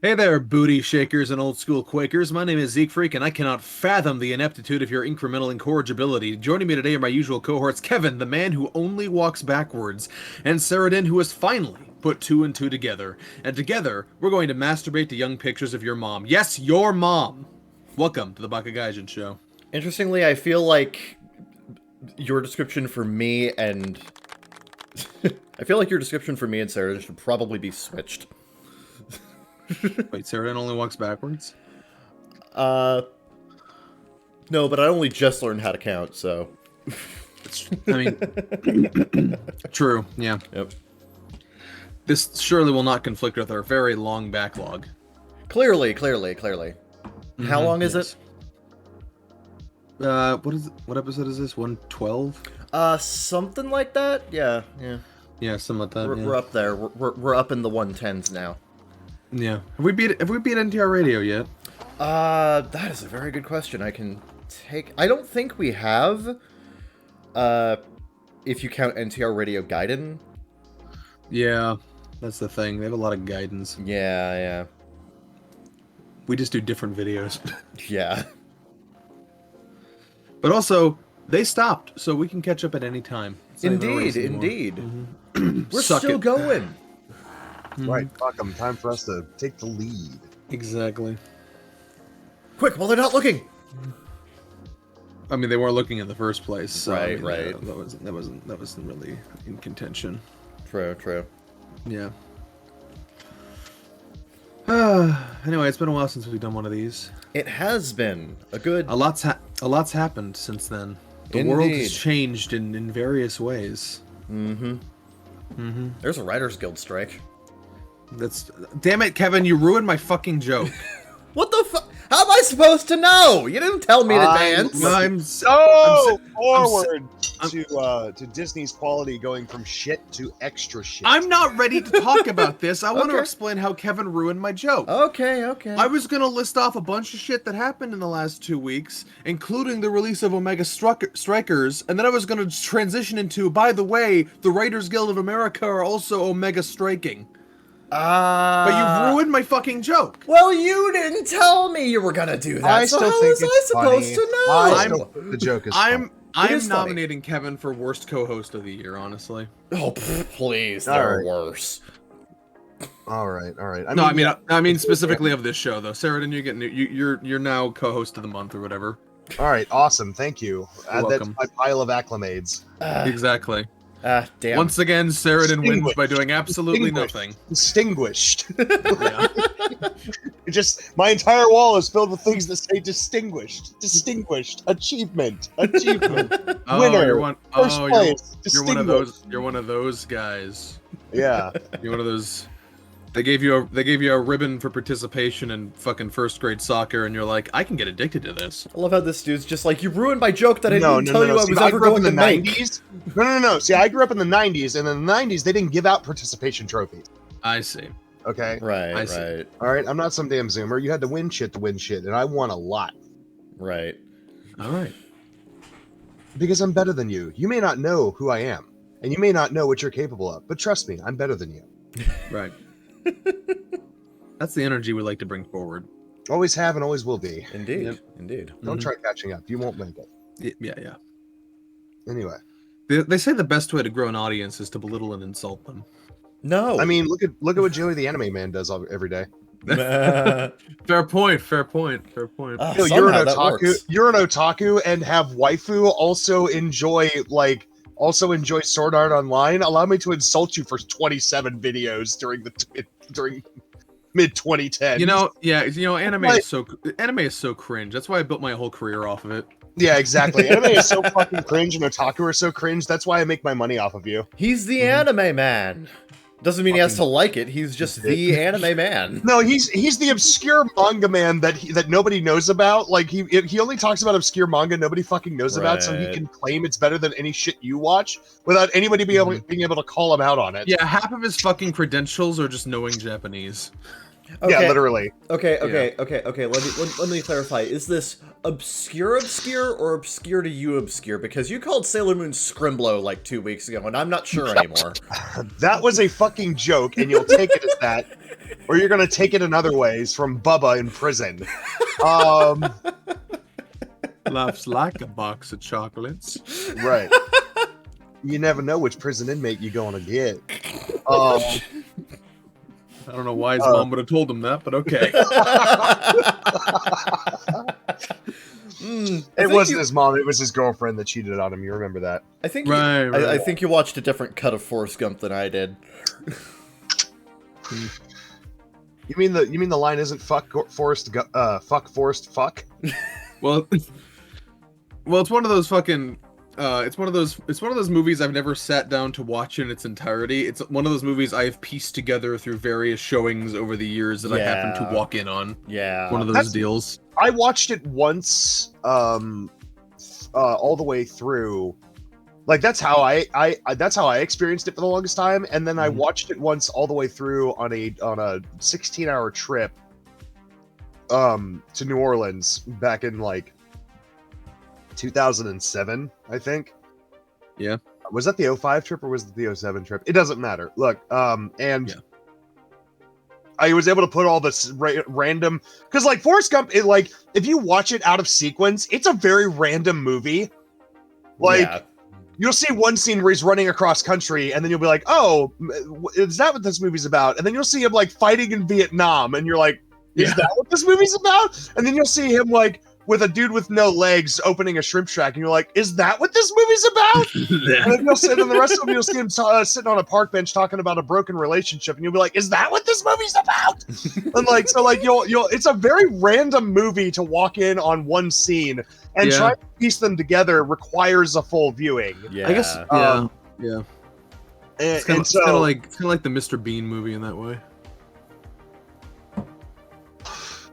Hey there, booty shakers and old school Quakers. My name is Zeke Freak, and I cannot fathom the ineptitude of your incremental incorrigibility. Joining me today are my usual cohorts Kevin, the man who only walks backwards, and Saradin, who has finally put two and two together. And together, we're going to masturbate to young pictures of your mom. Yes, your mom! Welcome to the Bakagaijinshow. Interestingly, I feel like your description for me and... I feel like your description for me and Sarah should probably be switched. Wait, Saradin only walks backwards? No, but I only just learned how to count, so... I mean... True, yeah. Yep. This surely will not conflict with our very long backlog. Clearly. How long is yes. it? What episode is this? 112? Something like that? Yeah. Yeah, something like that. We're up there. We're up in the 110s now. Yeah. Have we beat NTR Radio yet? That is a very good question. I don't think we have. If you count NTR Radio Gaijin. Yeah, that's the thing. They have a lot of guidance. Yeah. We just do different videos. Yeah. But also, they stopped, so we can catch up at any time. Indeed. Mm-hmm. We're Suck still it. going. Right, fuck 'em. Time for us to take the lead. Exactly. Quick, while they're not looking. I mean, they weren't looking in the first place. So, Right, I mean, right. That wasn't really in contention. True. Yeah. Anyway, it's been a while since we've done one of these. It has been a good... A lot's happened since then. The world has Indeed. changed in various ways. There's a Writers Guild strike. Damn it, Kevin! You ruined my fucking joke. What the fuck? How am I supposed to know? You didn't tell me in advance. Forward to Disney's quality going from shit to extra shit. I'm not ready to talk about this. I want to Okay. explain how Kevin ruined my joke. Okay. I was gonna list off a bunch of shit that happened in the last 2 weeks, including the release of Omega Strikers, and then I was gonna transition into, by the way, the Writers Guild of America are also Omega Striking. But you ruined my fucking joke. Well, you didn't tell me you were gonna do that. I so still how think was I it's supposed funny. to know? I still think the joke is funny. I'm is funny. nominating Kevin for worst co-host of the year, honestly. Oh, please, All there are right. worse. All right. I mean specifically of this show though. Saradin, you're now co-host of the month or whatever. All right, awesome. Thank you. Add that to welcome. my pile of acclamates. Exactly. Damn. Once again, Saradin wins Distinguished. by doing absolutely nothing. Distinguished. Yeah. My entire wall is filled with things that say distinguished, achievement, Oh, winner, you're one. first Oh, place, you're one of those. distinguished. You're one of those guys. Yeah. You're one of those. They gave you a ribbon for participation in fucking first grade soccer, and you're like, I can get addicted to this. I love how this dude's just like, you ruined my joke that I No. didn't tell you I See, was I ever grew up going in to the make. 90s. No. See, I grew up in the 90s, and in the 90s, they didn't give out participation trophies. I see. Okay? I see. Right. All right? I'm not some damn Zoomer. You had to win shit, and I won a lot. Right. All right. Because I'm better than you. You may not know who I am, and you may not know what you're capable of, but trust me, I'm better than you. Right. That's the energy we like to bring forward. Always have and always will be. Indeed. Yep. Indeed. Don't try catching up. You won't make it. Yeah. Anyway. They say the best way to grow an audience is to belittle and insult them. No. I mean, look at what Joey the Anime Man does every day. Fair point. Yo, You're an somehow that otaku. works. You're an otaku and have waifu also enjoy Sword Art Online. Allow me to insult you for 27 videos during mid 2010. Anime is so cringe. That's why I built my whole career off of it. Yeah, exactly. Anime is so fucking cringe, and otaku are so cringe. That's why I make my money off of you. He's the anime man. Doesn't mean he has to like it. He's just the anime man. No, he's the obscure manga man that nobody knows about. Like he only talks about obscure manga nobody fucking knows about, so he Right. can claim it's better than any shit you watch without anybody being able to call him out on it. Yeah, half of his fucking credentials are just knowing Japanese. Okay. Yeah, literally. Okay. Let me clarify. Is this obscure or obscure to you obscure? Because you called Sailor Moon Scrimblow like 2 weeks ago, and I'm not sure anymore. That was a fucking joke, and you'll take it as that, or you're gonna take it in other ways from Bubba in prison. Laughs like a box of chocolates. Right. You never know which prison inmate you're gonna get. I don't know why his mom would have told him that, but okay. It wasn't his mom; it was his girlfriend that cheated on him. You remember that? I think Right, right. I think you watched a different cut of Forrest Gump than I did. You mean the line isn't fuck Forrest fuck? Well, it's one of those fucking. It's one of those movies I've never sat down to watch in its entirety. It's one of those movies I have pieced together through various showings over the years that I happen to walk in on. Yeah. One of those deals. I watched it once, all the way through. Like that's how I experienced it for the longest time, and then I watched it once all the way through on a 16-hour trip, to New Orleans back in like 2007, I think. Yeah. Was that the 05 trip or was it the 07 trip? It doesn't matter. Look, and Yeah. I was able to put all this random, because like Forrest Gump, it like if you watch it out of sequence, it's a very random movie. Like you'll see one scene where he's running across country, and then you'll be like, "Oh, is that what this movie's about?" And then you'll see him like fighting in Vietnam, and you're like, "Is that what this movie's about?" And then you'll see him like with a dude with no legs opening a shrimp shack, and you're like, "Is that what this movie's about?" And then you'll sit, and the rest of them you'll see him sitting on a park bench talking about a broken relationship, and you'll be like, "Is that what this movie's about?" And like so, like you'll it's a very random movie to walk in on one scene, and try to piece them together requires a full viewing. Yeah. I guess. Yeah. It's kind of like the Mr. Bean movie in that way.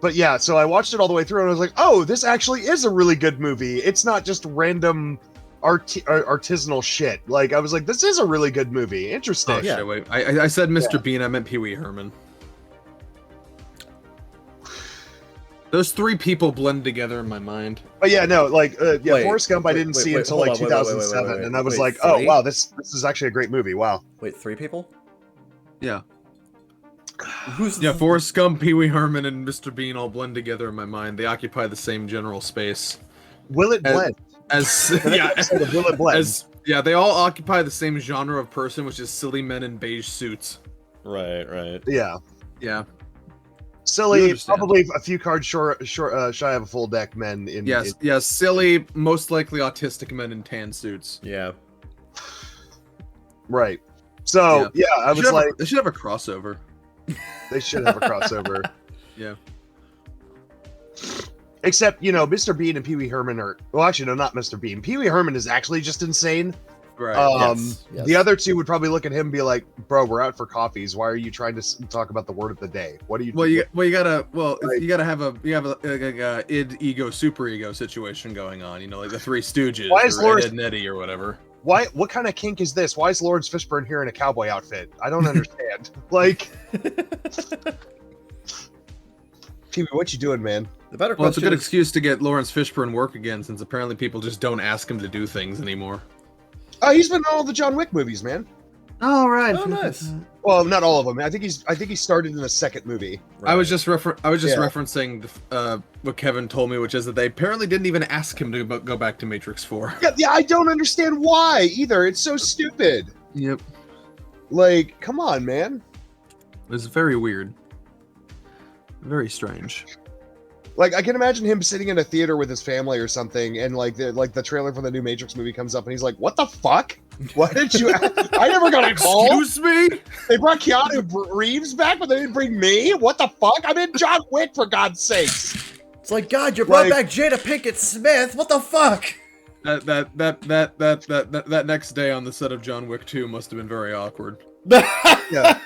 But yeah, so I watched it all the way through, and I was like, "Oh, this actually is a really good movie. It's not just random artisanal shit." Like I was like, "This is a really good movie. Interesting." Oh, shit, wait. I said Mr. Bean. I meant Pee Wee Herman. Those three people blend together in my mind. But yeah, no, like Wait, Forrest Gump, I didn't see until like 2007, and I was like, "Oh wow, this is actually a great movie." Wow. Wait, 3 people? Yeah. Who's Forrest Gump, Pee Wee Herman, and Mr. Bean all blend together in my mind. They occupy the same general space. Will it blend? Will it blend? They all occupy the same genre of person, which is silly men in beige suits. Right. Yeah. Yeah. Silly, probably a few cards shy of a full deck men in. Yes, silly, most likely autistic men in tan suits. Yeah. Right. So I was like, they should have a crossover. They should have a crossover. Yeah. Except, Mr. Bean and Pee Wee Herman are... Well, actually, no, not Mr. Bean. Pee Wee Herman is actually just insane. Right. Yes. The other two would probably look at him and be like, "Bro, we're out for coffees. Why are you trying to talk about the word of the day? What are you?" You gotta have a id, ego, super ego situation going on. Like the Three Stooges, Why is or Ed and Eddie, or whatever. What kind of kink is this? Why is Lawrence Fishburne here in a cowboy outfit? I don't understand. Like, Pee Wee, what you doing, man? The better Well, it's a question good is, excuse to get Lawrence Fishburne work again, since apparently people just don't ask him to do things anymore. Oh, he's been in all the John Wick movies, man. Oh, right. Oh, nice. Well, not all of them. I think he started in the second movie. Right. I was just referencing what Kevin told me, which is that they apparently didn't even ask him to go back to Matrix 4. Yeah, I don't understand why either. It's so stupid. Yep. Like, come on, man. It was very weird. Very strange. Like, I can imagine him sitting in a theater with his family or something, and the trailer for the new Matrix movie comes up, and he's like, "What the fuck? Why did you? I never got a call. Excuse me? They brought Keanu Reeves back, but they didn't bring me. What the fuck? I'm in John Wick, for God's sakes." It's like, God, you brought back Jada Pinkett Smith. What the fuck? That next day on the set of John Wick 2 must have been very awkward. Yeah.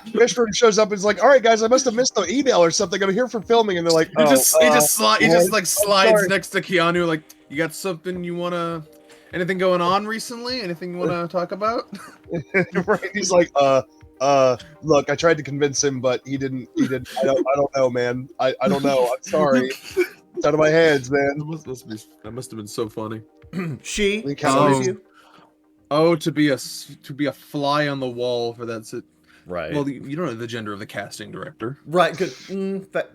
Fishburne shows up and is like, "All right, guys, I must have missed the email or something. I'm here for filming." And they're like, He just slides sorry. next to Keanu, like, "You got something anything going on recently? Anything you wanna talk about?" Right. He's like, Look, I tried to convince him, but he didn't. I don't know, man. I don't know. I'm sorry. It's out of my hands, man. That must have been so funny. She We chose count- you. Oh, to be a fly on the wall for that. Right. Well, you don't know the gender of the casting director. Right. Good.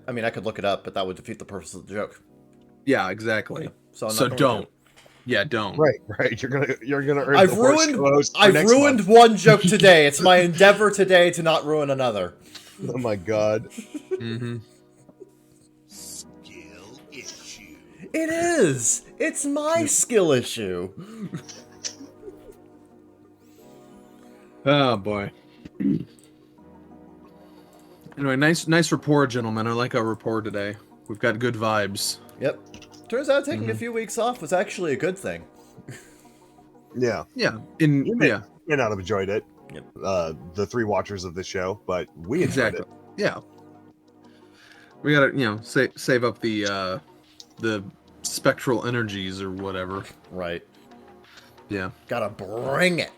I mean, I could look it up, but that would defeat the purpose of the joke. Yeah, exactly. So, I'm So not going don't. Yeah, don't. Right. You're gonna earn I've the worst ruined. co-host for I've next ruined month. one joke today. It's my endeavor today to not ruin another. Oh my god. Mm-hmm. Skill issue. It is. It's my skill issue. Oh boy. Anyway, nice rapport, gentlemen. I like our rapport today. We've got good vibes. Yep. Turns out taking a few weeks off was actually a good thing. Yeah. Yeah. You may Yeah. not have enjoyed it. Yep. The three watchers of this show, but we enjoyed Exactly. it. Yeah. We gotta, save up the spectral energies or whatever. Right. Yeah. Gotta bring it.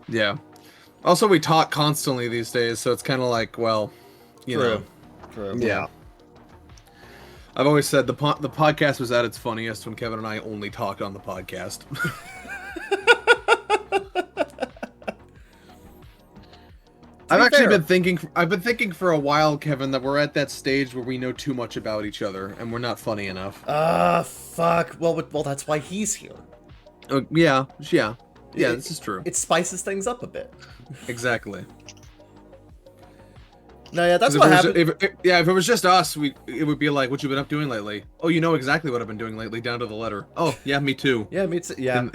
Yeah. Also, we talk constantly these days, so it's kind of like, well, you know. True. Yeah. I've always said the podcast was at its funniest when Kevin and I only talked on the podcast. I've been thinking for a while, Kevin, that we're at that stage where we know too much about each other and we're not funny enough. Fuck. Well, that's why he's here. Yeah, this is true. It spices things up a bit. Exactly. No, yeah, that's 'Cause what if happened. if it was just us, it would be like, what you been up doing lately? Oh, you know exactly what I've been doing lately, down to the letter. Oh, yeah, me too. Yeah, me too. Yeah.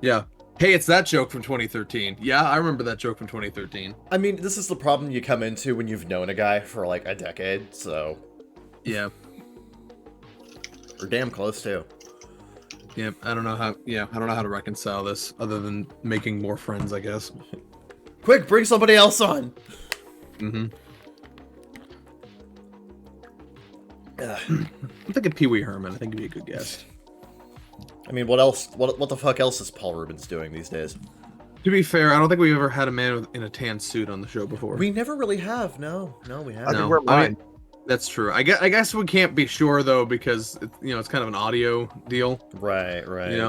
Yeah. Hey, it's that joke from 2013. Yeah, I remember that joke from 2013. I mean, this is the problem you come into when you've known a guy for like a decade, so. Yeah. We're damn close too. Yeah, I don't know how to reconcile this other than making more friends, I guess. Quick, bring somebody else on. Mm-hmm. Ugh. I'm thinking Pee Wee Herman. I think he'd be a good guest. I mean, what else? What the fuck else is Paul Rubens doing these days? To be fair, I don't think we've ever had a man in a tan suit on the show before. We never really have. No, we I haven't. think we're mine. That's true. I guess we can't be sure though because it's kind of an audio deal. Right.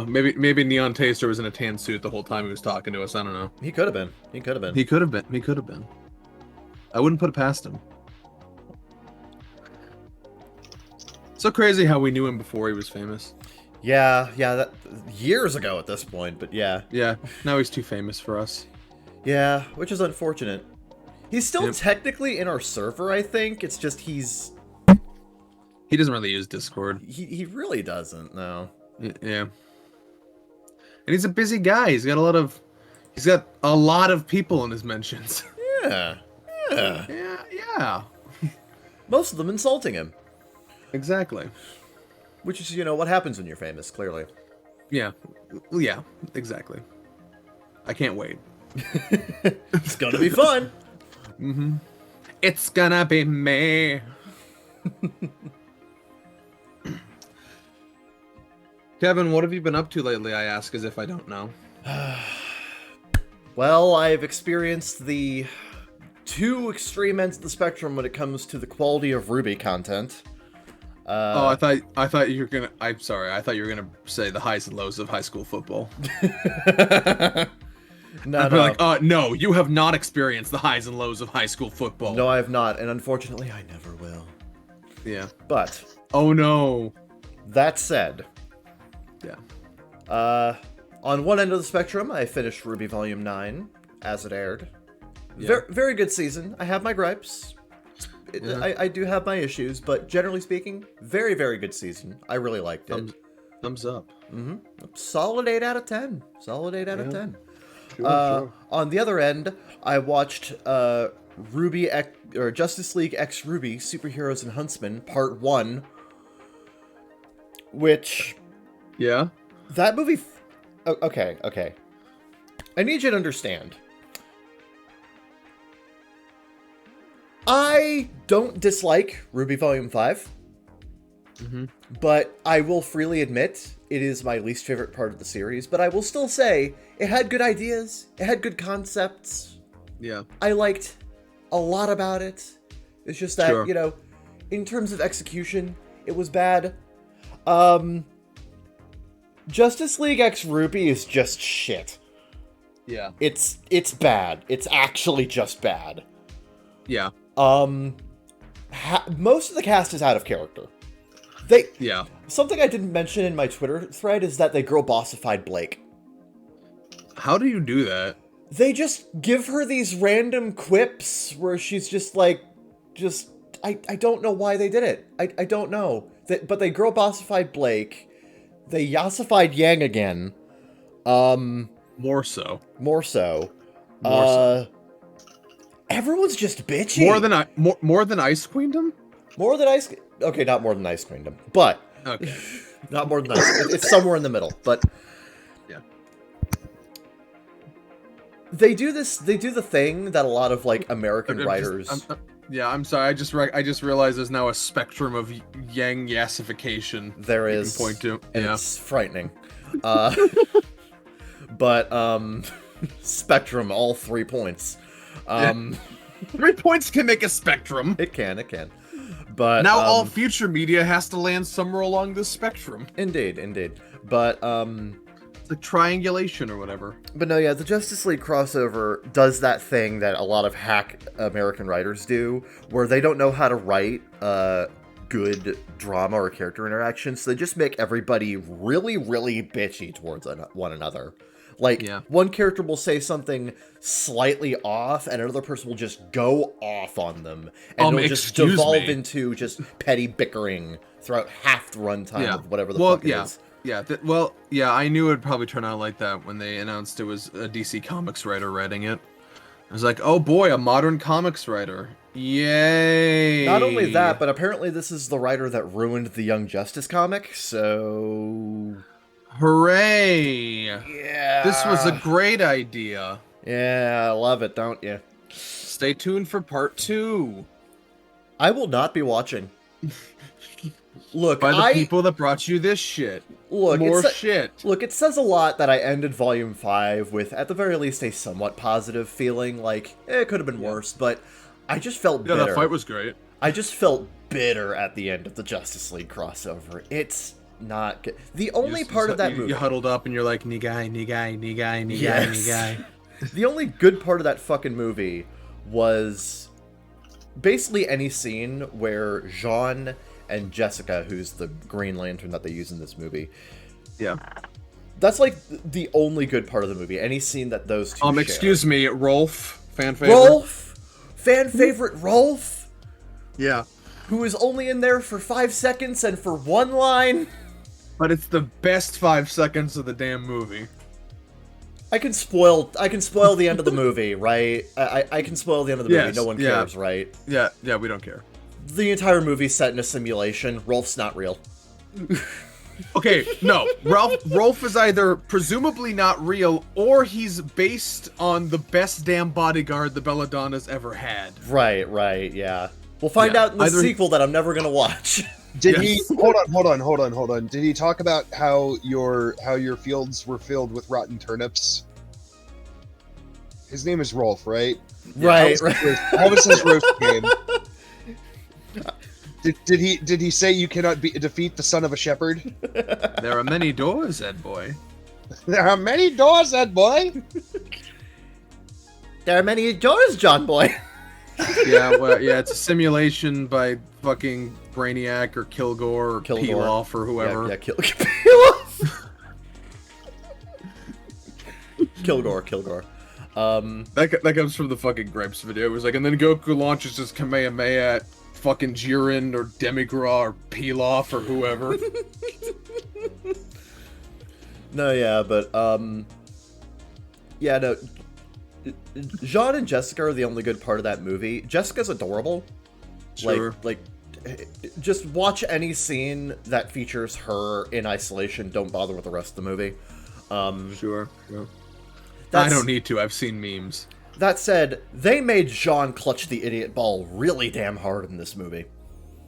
Maybe Neon Taster was in a tan suit the whole time he was talking to us. I don't know. He could have been. He could have been. I wouldn't put it past him. So crazy how we knew him before he was famous. Yeah. That years ago at this point, but yeah. Yeah. Now he's too famous for us. Yeah, which is unfortunate. He's still Yep. technically in our server, I think. It's just He doesn't really use Discord. he really doesn't. No. Yeah. And he's a busy guy. He's got a lot of people in his mentions. Yeah. Yeah. Most of them insulting him, Exactly. which is what happens when you're famous. Clearly. Yeah, exactly. I can't wait. It's gonna be fun. It's gonna be me. Kevin, what have you been up to lately? I ask as if I don't know. Well, I've experienced the two extreme ends of the spectrum when it comes to the quality of Ruby content. I thought you were gonna. I'm sorry. I thought you were gonna say the highs and lows of high school football. No, I'd be like, no, you have not experienced the highs and lows of high school football. No, I have not, and unfortunately, I never will. Yeah. But Oh no. that said, Yeah. on one end of the spectrum, I finished Ruby Volume 9 as it aired. Yeah. Very good season. I have my gripes. Yeah. I do have my issues, but generally speaking, very, very good season. I really liked it. Thumbs up. Solid 8 out of 10. Solid 8 out of 10. Sure. On the other end, I watched Justice League X Ruby Superheroes and Huntsmen Part 1, which Yeah. that movie. Okay. I need you to understand. I don't dislike Ruby Volume 5. But I will freely admit it is my least favorite part of the series. But I will still say it had good ideas. It had good concepts. Yeah. I liked a lot about it. It's just that, Sure. you know, in terms of execution, it was bad. Justice League X Rupee is just shit. Yeah. It's bad. It's actually just bad. Yeah. Most of the cast is out of character. Yeah. Something I didn't mention in my Twitter thread is that they girl bossified Blake. How do you do that? They just give her these random quips where she's just like, I don't know why they did it. I don't know. But they girl bossified Blake. They yassified Yang again. More so. More so. More so. Everyone's just bitchy. More than Ice Queendom? More than Ice... Okay, not more than Ice Queendom. But... Okay. Not more than Ice... It's somewhere in the middle, but... Yeah. They do the thing that a lot of, like, American writers... I'm sorry. I just realized there's now a spectrum of Yang yassification. There you is. can point to. And Yeah. it's frightening. But, spectrum, all 3 points. 3 points can make a spectrum. It can. But Now all future media has to land somewhere along this spectrum. Indeed. But, It's like triangulation or whatever. But no, yeah, the Justice League crossover does that thing that a lot of hack American writers do, where they don't know how to write good drama or character interactions, so they just make everybody really, really bitchy towards one another. Like, one character will say something slightly off, and another person will just go off on them, and it'll just devolve into just petty bickering throughout half the runtime of whatever the fuck it is. Yeah, I knew it would probably turn out like that when they announced it was a DC Comics writer writing it. I was like, oh boy, a modern comics writer. Yay! Not only that, but apparently this is the writer that ruined the Young Justice comic, so... Hooray! Yeah! This was a great idea. Yeah, I love it, don't you? Stay tuned for part 2. I will not be watching. Look, by the people that brought you this shit. Look, more shit. Look, it says a lot that I ended Volume 5 with, at the very least, a somewhat positive feeling. Like, it could have been worse, but I just felt bitter. Yeah, that fight was great. I just felt bitter at the end of the Justice League crossover. It's not good. The only part of that movie... You huddled up and you're like, Nigai. The only good part of that fucking movie was basically any scene where Jean and Jessica, who's the Green Lantern that they use in this movie. Yeah. That's like the only good part of the movie. Any scene that those two share. Excuse me, Rolf, fan favorite. Rolf? Fan favorite Rolf? Yeah. Who is only in there for 5 seconds and for one line? But it's the best 5 seconds of the damn movie. I can spoil the end of the movie, right? I can spoil the end of the movie. No one cares, right? Yeah, we don't care. The entire movie's set in a simulation. Rolf's not real. Okay, no. Rolf is either presumably not real, or he's based on the best damn bodyguard the Belladonna's ever had. Right, yeah. We'll find out in the sequel that I'm never gonna watch. Did he... Hold on. Did he talk about how your fields were filled with rotten turnips? His name is Rolf, right? Right. How was his roast game? Did he say you cannot defeat the son of a shepherd? There are many doors, Ed boy. There are many doors, Ed boy. There are many doors, John boy. It's a simulation by fucking Brainiac or Kilgore or Peel-Off or whoever. Yeah, Peel-Off. Kilgore. That comes from the fucking Gripes video. It was like, and then Goku launches his Kamehameha at fucking Jiren or Demigra or Peel-Off or whoever. Jean and Jessica are the only good part of that movie. Jessica's adorable. Sure. Like, just watch any scene that features her in isolation. Don't bother with the rest of the movie. Sure. I don't need to. I've seen memes. That said, they made Jean clutch the idiot ball really damn hard in this movie.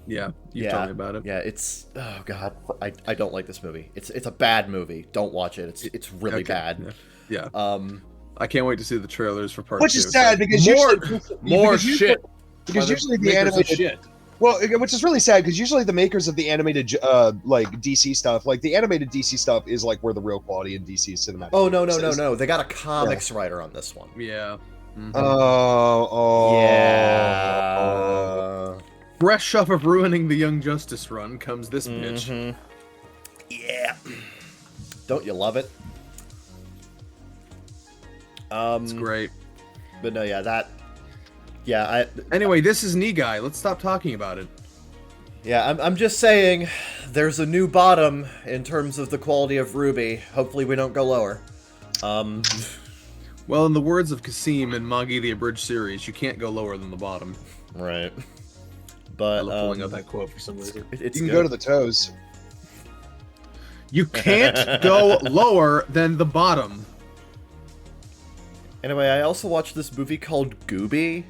Yeah, you told me about it. Yeah, it's... Oh, God. I don't like this movie. It's a bad movie. Don't watch it. It's really bad. Yeah. I can't wait to see the trailers for part Which 2. is sad because more shit. Because usually the Makers of animated shit. Well, which is really sad because usually the makers of the animated like DC stuff, like the animated DC stuff, is like where the real quality in DC cinematic. Oh no! They got a comics writer on this one. Yeah. Mm-hmm. Yeah. Fresh off of ruining the Young Justice run comes this bitch. Yeah. Don't you love it? It's great. But no, Anyway, this is Knee Guy. Let's stop talking about it. Yeah, I'm just saying, there's a new bottom in terms of the quality of Ruby. Hopefully we don't go lower. Well, in the words of Kasim in Magi the Abridged series, you can't go lower than the bottom. Right. I But love pulling out that quote for some reason. it's You can good. go to the toes. You can't go lower than the bottom. Anyway, I also watched this movie called Gooby.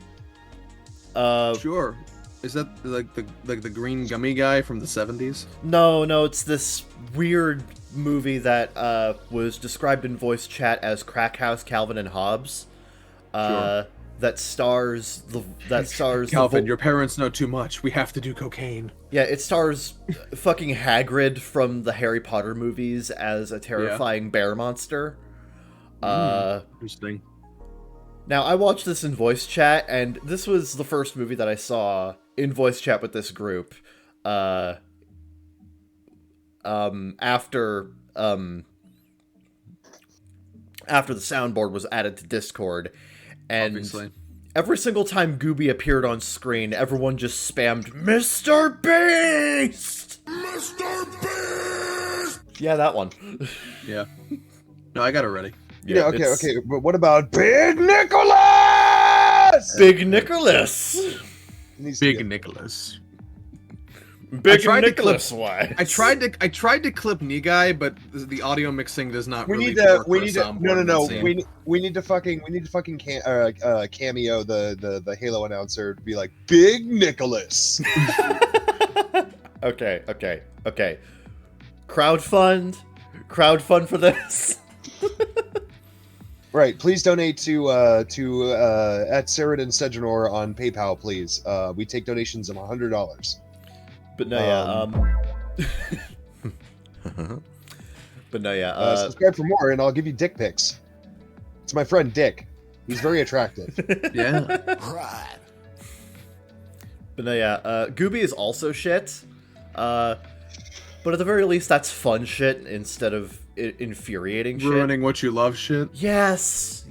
Sure. Is that like the green gummy guy from the 70s? No, it's this weird movie that was described in voice chat as Crack House Calvin and Hobbes. Sure. That stars Calvin, your parents know too much. We have to do cocaine. Yeah, it stars fucking Hagrid from the Harry Potter movies as a terrifying bear monster. Interesting. Now, I watched this in voice chat, and this was the first movie that I saw in voice chat with this group. After the soundboard was added to Discord, and Obviously. every single time Gooby appeared on screen, everyone just spammed Mr. Beast! Mr. Beast! Yeah, that one. Yeah. No, I got it ready. Yeah, it's okay. But what about Big Nicholas? Big Nicholas! Big Nicholas. Big tried to Nicholas, why? I tried to clip Knee Guy, but the audio mixing does not We really need to. work We for a need to. soundboard No. in that scene. We need to fucking cameo the Halo announcer to be like Big Nicholas. Okay. Crowdfund for this. Right. Please donate to at Saradin Sejanor on PayPal, please. We take donations of $100. But no, Subscribe for more, and I'll give you dick pics. It's my friend Dick. He's very attractive. Yeah. Right. But no, Gooby is also shit. But at the very least, that's fun shit instead of infuriating shit. Ruining what you love shit. Yes.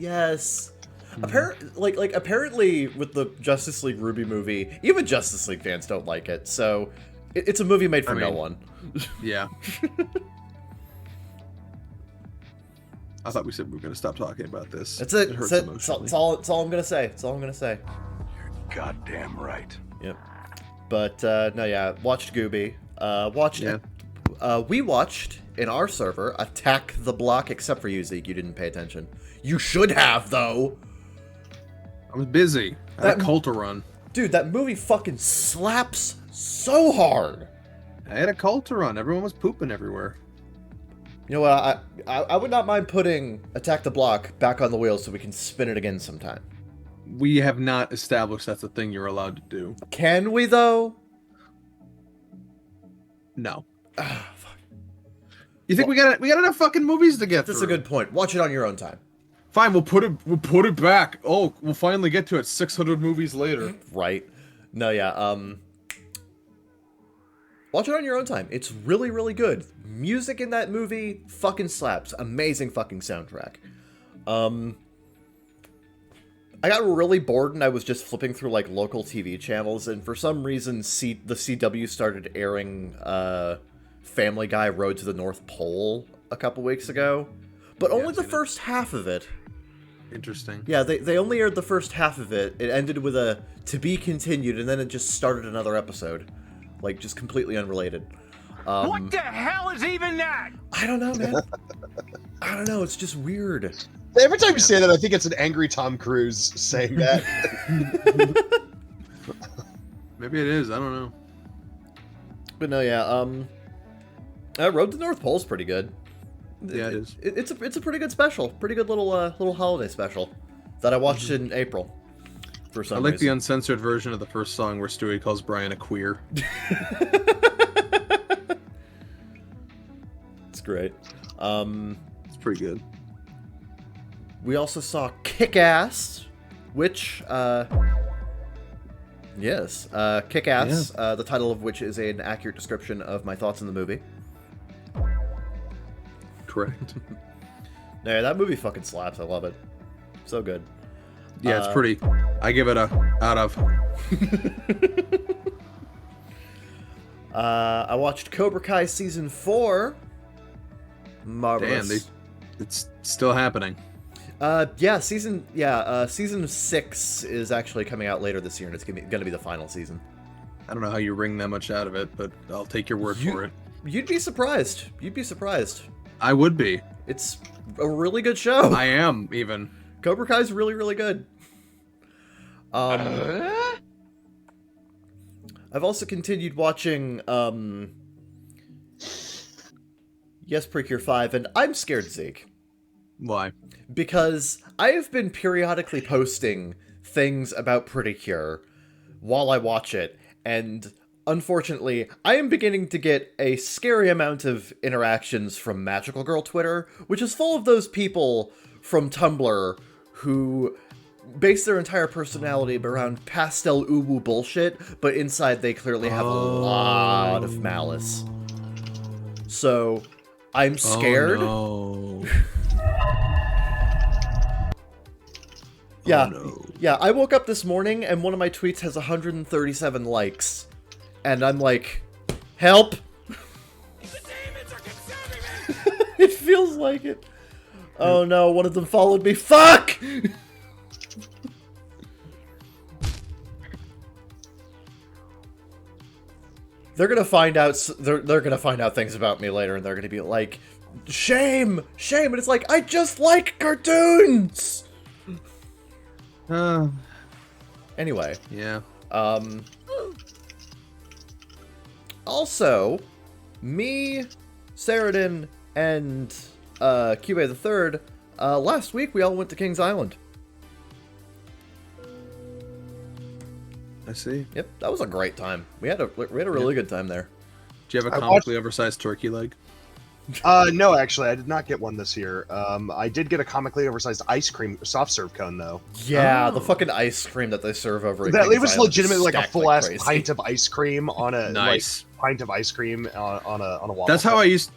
Apparently, with the Justice League Ruby movie, even Justice League fans don't like it. So, it's a movie made for no one. Yeah. I thought we said we were going to stop talking about this. That's it. It hurts That's emotionally. all I'm gonna say. You're goddamn right. Yep. But watched Gooby. We watched in our server Attack the Block, except for you, Zeke. You didn't pay attention. You should have, though. I was busy. I had a cult to run. Dude, that movie fucking slaps so hard. I had a cult to run. Everyone was pooping everywhere. You know what? I would not mind putting Attack the Block back on the wheel so we can spin it again sometime. We have not established that's a thing you're allowed to do. Can we, though? No. Ah, fuck. You think we got enough fucking movies to get That's through? a good point. Watch it on your own time. Fine, we'll put it back. Oh, we'll finally get to it 600 movies later. Right. No, watch it on your own time. It's really, really good. Music in that movie fucking slaps. Amazing fucking soundtrack. I got really bored and I was just flipping through like local TV channels, and for some reason the CW started airing Family Guy Road to the North Pole a couple weeks ago. But only the first half of it. Interesting. Yeah, they only aired the first half of it. It ended with a to be continued, and then it just started another episode. Like, just completely unrelated. What the hell is even that? I don't know, man. I don't know, it's just weird. Every time you say that, I think it's an angry Tom Cruise saying that. Maybe it is. I don't know. But no, Road to the North Pole's pretty good. Yeah, it is. It's a pretty good special, pretty good little holiday special that I watched in April. For some I like the reason. uncensored version of the first song where Stewie calls Brian a queer. It's great. It's pretty good. We also saw Kick-Ass, which, yes, Kick-Ass, the title of which is an accurate description of my thoughts on the movie. Correct. Yeah, that movie fucking slaps. I love it. So good. Yeah, it's pretty. I give it a out of. I watched Cobra Kai season 4. Marvelous. Damn, it's still happening. Season 6 is actually coming out later this year, and it's gonna be the final season. I don't know how you wring that much out of it, but I'll take your word for it. You'd be surprised. I would be. It's a really good show. I am, even. Cobra Kai's really, really good. I've also continued watching, Yes, Precure 5, and I'm scared, Zeke. Why? Because I have been periodically posting things about Pretty Cure while I watch it, and unfortunately, I am beginning to get a scary amount of interactions from Magical Girl Twitter, which is full of those people from Tumblr who base their entire personality around pastel uwu bullshit, but inside they clearly have a lot of malice. So, I'm scared. Oh, no. Yeah, Oh, no. yeah, I woke up this morning and one of my tweets has 137 likes. And I'm like, help! It feels like it. Oh no, one of them followed me. Fuck! They're gonna find out. They're gonna find out things about me later, and they're gonna be like, "Shame, shame!" And it's like, I just like cartoons. Anyway, Yeah. Also, me, Saradin, and Cube the Third. Last week we all went to Kings Island. I see. Yep, that was a great time. We had a really good time there. Do you have a I comically oversized turkey leg? No, actually, I did not get one this year. I did get a comically oversized ice cream soft serve cone, though. Yeah, the fucking ice cream that they serve over at That Kings it was Island legitimately like a stacked full ass crazy. pint of ice cream on a Nice. like, pint of ice cream on a waffle. That's how I used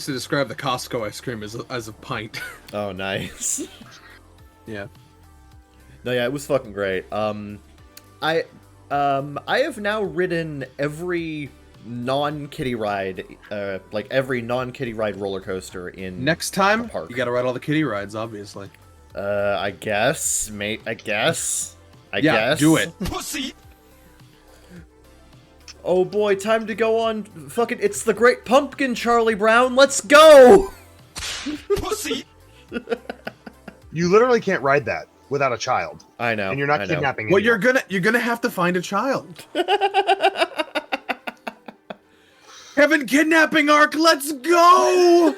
to describe the Costco ice cream as a pint. Oh, nice. Yeah. No, yeah, it was fucking great. I have now ridden every non-kiddie ride, like every non-kiddie ride roller coaster in Next time, the park. you gotta ride all the kiddie rides, obviously. I guess, mate. I guess. Yeah, do it. Pussy! Oh boy, time to go on. Fucking, it's the Great Pumpkin, Charlie Brown. Let's go. Pussy! You literally can't ride that without a child, I know. and you're not I know. kidnapping. Well, anyone. you're gonna have to find a child. Heaven kidnapping arc, let's go!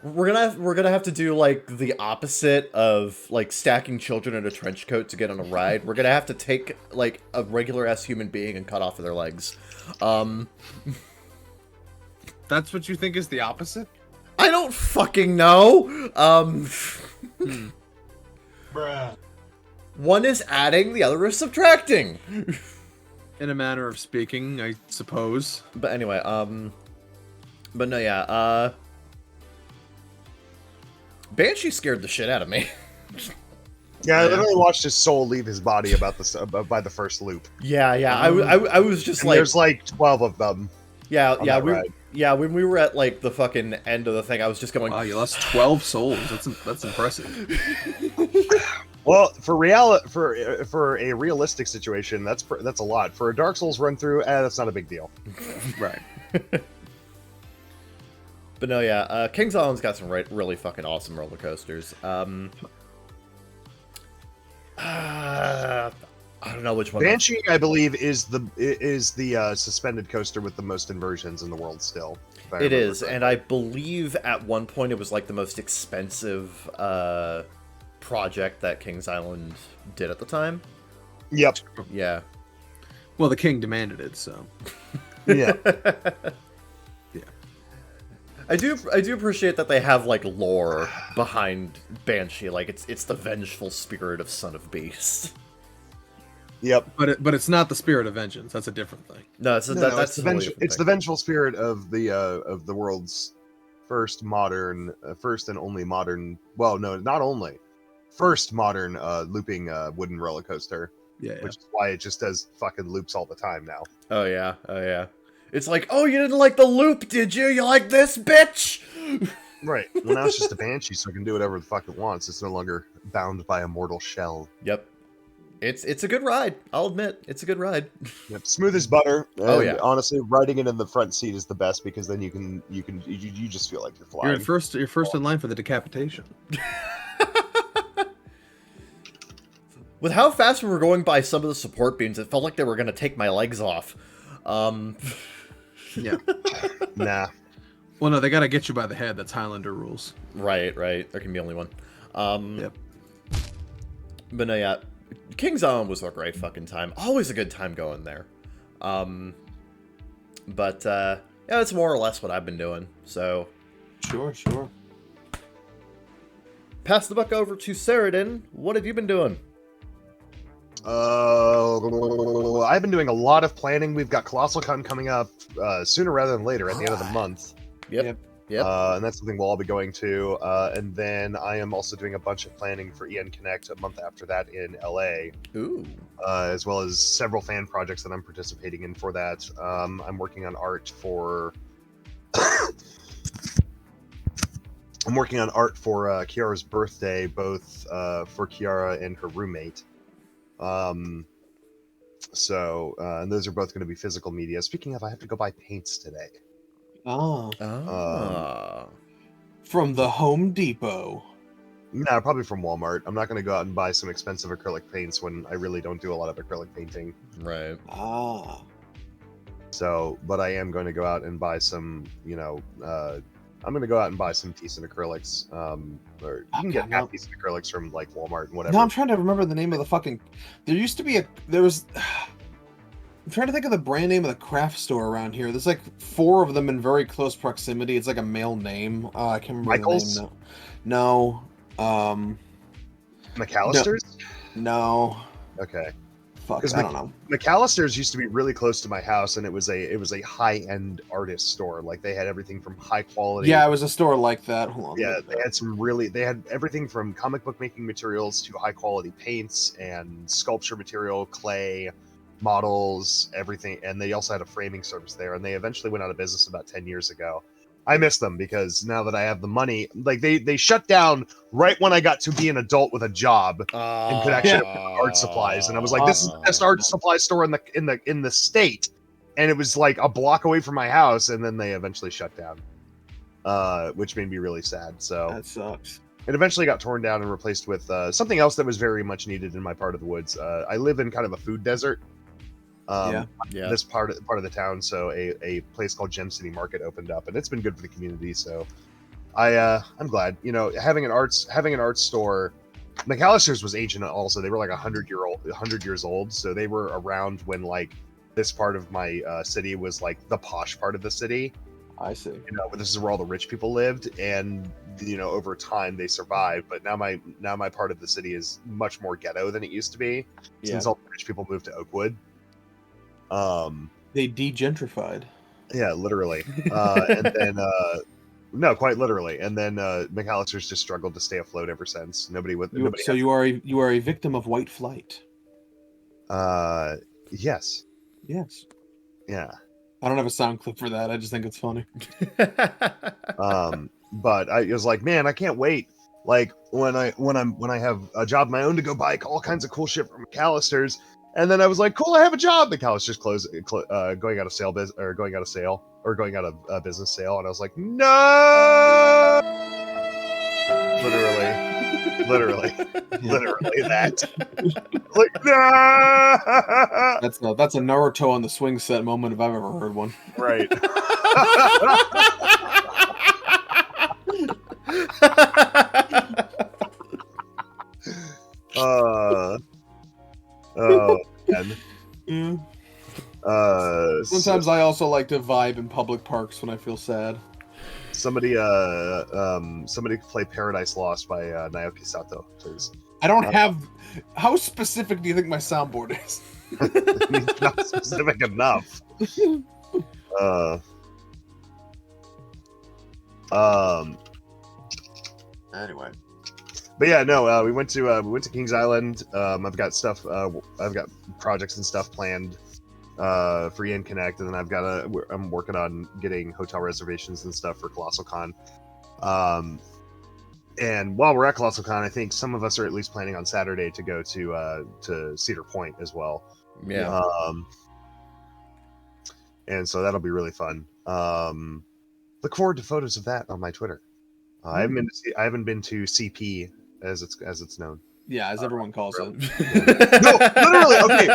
We're gonna have to do like the opposite of like stacking children in a trench coat to get on a ride. We're gonna have to take like a regular ass human being and cut off their legs. That's what you think is the opposite? I don't fucking know. Bruh. One is adding, the other is subtracting. In a manner of speaking, I suppose. But anyway, but no, yeah, Banshee scared the shit out of me. Yeah, I literally watched his soul leave his body by the first loop. Yeah, I was just And like, there's like 12 of them. yeah, on yeah, that ride. when we were at like the fucking end of the thing, I was just going, Wow, you lost 12 souls. That's impressive. Well, for a realistic situation, that's a lot. For a Dark Souls run through, that's not a big deal. Right. But no, yeah, Kings Island's got some really fucking awesome roller coasters. I don't know which one. Banshee, I believe, is the suspended coaster with the most inversions in the world still. if I It remember is, correctly. and I believe at one point it was like the most expensive project that Kings Island did at the time. Yep. Yeah. Well, the king demanded it, so. Yeah. Yeah. I do appreciate that they have like lore behind Banshee. Like it's the vengeful spirit of Son of Beast. Yep. But it's not the spirit of vengeance. That's a different thing. No, it's No, that's it's totally it's the vengeful spirit of the world's first modern, first and only modern. Well, no, not only first modern looping wooden roller coaster, Yeah, yeah. which is why it just does fucking loops all the time now. Oh yeah. It's like, oh, you didn't like the loop, did you? You like this, bitch? Right. Well, now it's just a banshee, so it can do whatever the fuck it wants. It's no longer bound by a mortal shell. Yep. It's a good ride. I'll admit, it's a good ride. Yep. Smooth as butter. And Oh, yeah. honestly, riding it in the front seat is the best because then you just feel like you're flying. You're first in line for the decapitation. With how fast we were going by some of the support beams, it felt like they were going to take my legs off. Yeah. Nah. Well, no, they got to get you by the head. That's Highlander rules. Right. There can be only one. Yep. But no, yeah. King's Island was a great fucking time. Always a good time going there. Yeah, that's more or less what I've been doing. So, Sure. pass the buck over to Saradin. What have you been doing? I've been doing a lot of planning. We've got Colossal Con coming up sooner rather than later at the end of the month. Yep. And that's something we'll all be going to. And then I am also doing a bunch of planning for EN Connect a month after that in LA, Ooh. as well as several fan projects that I'm participating in for that. I'm working on art for. I'm working on art for Kiara's birthday, both for Kiara and her roommate. And those are both going to be physical media. Speaking of, I have to go buy paints today. From the Home Depot. No, probably from Walmart. I'm not going to go out and buy some expensive acrylic paints when I really don't do a lot of acrylic painting. Right. So, but I am going to go out and buy some, I'm going to go out and buy some decent acrylics. Or you can get Okay, no. half decent acrylics from like Walmart and whatever. No, I'm trying to remember the name of the fucking. There used to be I'm trying to think of the brand name of the craft store around here. There's like 4 of them in very close proximity. It's like a male name. I can't remember Michaels? the name now. No. McAllister's? No. Okay. Fuck, 'Cause I don't know. McAllister's used to be really close to my house, and it was a high-end artist store. Like they had everything from high quality. Yeah, it was a store like that. Hold on. Yeah, they had everything from comic book making materials to high quality paints and sculpture material, clay, models, everything. And they also had a framing service there, and they eventually went out of business about 10 years ago. I miss them because now that I have the money, like they shut down right when I got to be an adult with a job and could actually afford art supplies. And I was like, this is the best art supply store in the state. And it was like a block away from my house, and then they eventually shut down. Which made me really sad. So That sucks. it eventually got torn down and replaced with something else that was very much needed in my part of the woods. I live in kind of a food desert. Yeah. This part of the town, so a place called Gem City Market opened up, and it's been good for the community. So I'm glad. Having an art store. McAllister's was ancient also. They were like 100 years old, so they were around when like this part of my city was like the posh part of the city. I see. This is where all the rich people lived, and over time they survived. But now my part of the city is much more ghetto than it used to be, since all the rich people moved to Oakwood. They degentrified. Yeah, literally. And then no, quite literally. And then McAllister's just struggled to stay afloat ever since. You are a victim of white flight. Yes. Yes. Yeah. I don't have a sound clip for that. I just think it's funny. But I was like, man, I can't wait. Like when I have a job of my own to go buy all kinds of cool shit from McAllister's, and then I was like, cool, I have a job. McAllister's going out of sale, or going out of business Literally that. Like, no! That's a Naruto on the swing set moment if I've ever heard one. Right. Oh man. Yeah. So Sometimes I also like to vibe in public parks when I feel sad. somebody play Paradise Lost by Naoki Sato, please. I don't have. How specific do you think my soundboard is? Not specific enough. Anyway. But yeah, no, we went to Kings Island. I've got stuff. I've got projects and stuff planned for Yen Connect, and then I'm working on getting hotel reservations and stuff for Colossal Con. And while we're at Colossal Con, I think some of us are at least planning on Saturday to go to Cedar Point as well. Yeah. And so that'll be really fun. Look forward to photos of that on my Twitter. I haven't been to CP as it's known. Yeah, as everyone calls it. No, literally. Okay,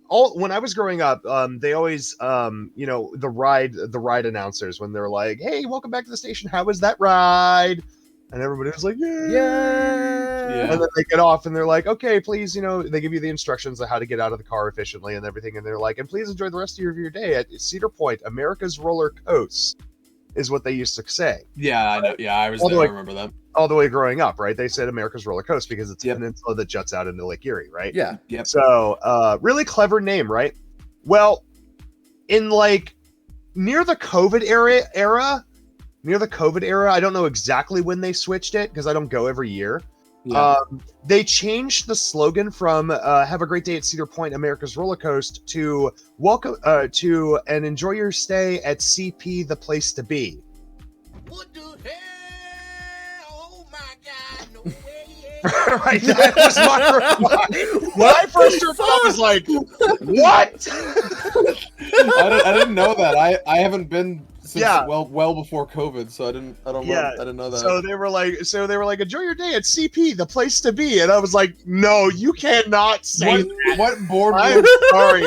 when I was growing up, they always, the ride announcers, when they're like, "Hey, welcome back to the station. How was that ride?" And everybody was like, "Yeah." Yeah. And then they get off and they're like, "Okay, please," they give you the instructions on how to get out of the car efficiently and everything. And they're like, "And please enjoy the rest of your day at Cedar Point, America's roller coast," is what they used to say. Yeah, I know. Yeah, I was All the there. way- I remember that. All the way growing up, right? They said America's roller coast because it's a Yep. peninsula that juts out into Lake Erie, right? Yeah. Yep. So, really clever name, right? Well, in near the COVID era, I don't know exactly when they switched it because I don't go every year. Yeah. They changed the slogan from "Have a great day at Cedar Point, America's roller coast" to "Welcome to and enjoy your stay at CP, the place to be." What the hell? Oh my God! No way! Right, that was my reply. When I first heard that, I was like, "What?" I didn't know that. I haven't been since Yeah. well before COVID, so I didn't know that. So they were like, "Enjoy your day at CP, the place to be," and I was like, "No, you cannot say that." what boardroom? I'm sorry.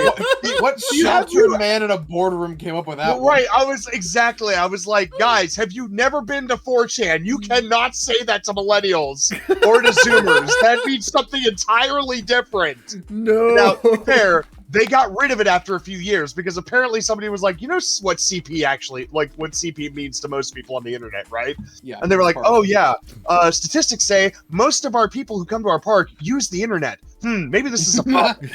What sheltered man in a boardroom came up with that? Right, I was like, "Guys, have you never been to 4chan? You cannot say that to millennials or to Zoomers. That means something entirely different." No. Now, to be fair, they got rid of it after a few years because apparently somebody was like, "You know what CP actually, what CP means to most people on the internet, right?" Yeah. And they were like, "Oh yeah, statistics say most of our people who come to our park use the internet. Maybe this is a problem."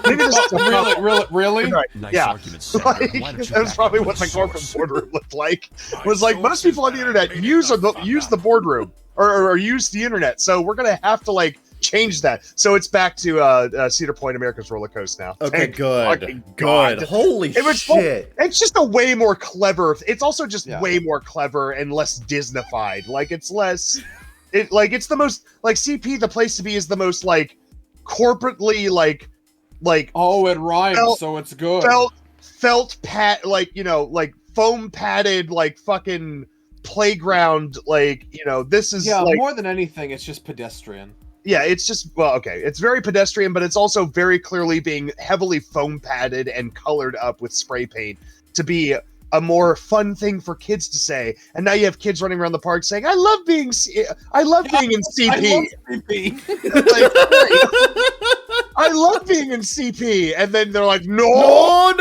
Maybe this is a problem. Really? Right. Nice Yeah. argument, Senator. Like, Why don't you that was back probably up what with the a corporate source? boardroom looked like. Was like most people on the internet use the boardroom or use the internet. So we're gonna have to change that. So it's back to Cedar Point, America's roller coaster now. Okay, Thank good. fucking God. Good. Holy It was shit. It's just a way more clever. It's also just Yeah. way more clever and less Disneyfied. It's less. It's the most CP. The place to be is the most corporately Oh, it rhymes, so it's good. felt pat foam padded fucking playground this is more than anything, it's just pedestrian. yeah, it's just it's very pedestrian, but it's also very clearly being heavily foam padded and colored up with spray paint to be a more fun thing for kids to say. And now you have kids running around the park saying, I love being in CP." I love CP. I love being in CP. And then they're like, no. No.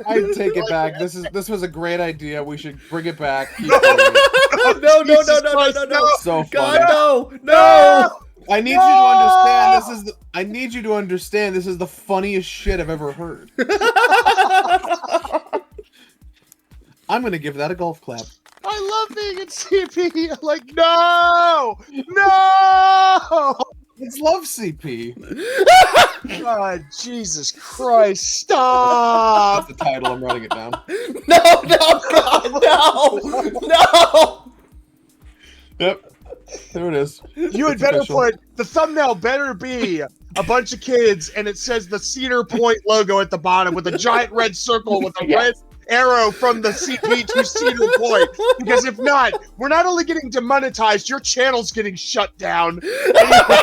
I take it back. This was a great idea. We should bring it back. Keep No. going. Jesus Christ, no. So God, funny. no. I need you to understand. I need you to understand. This is the funniest shit I've ever heard. I'm gonna give that a golf clap. I love being in CP. I'm like, no. It's love CP. God, Jesus Christ, stop. That's the title. I'm writing it down. No, God, no. Yep. There it is. You had It's better official. the thumbnail better be a bunch of kids and it says the Cedar Point logo at the bottom with a giant red circle with a red arrow from the CP to Cedar Point, because if not, we're not only getting demonetized, your channel's getting shut down. Anyway,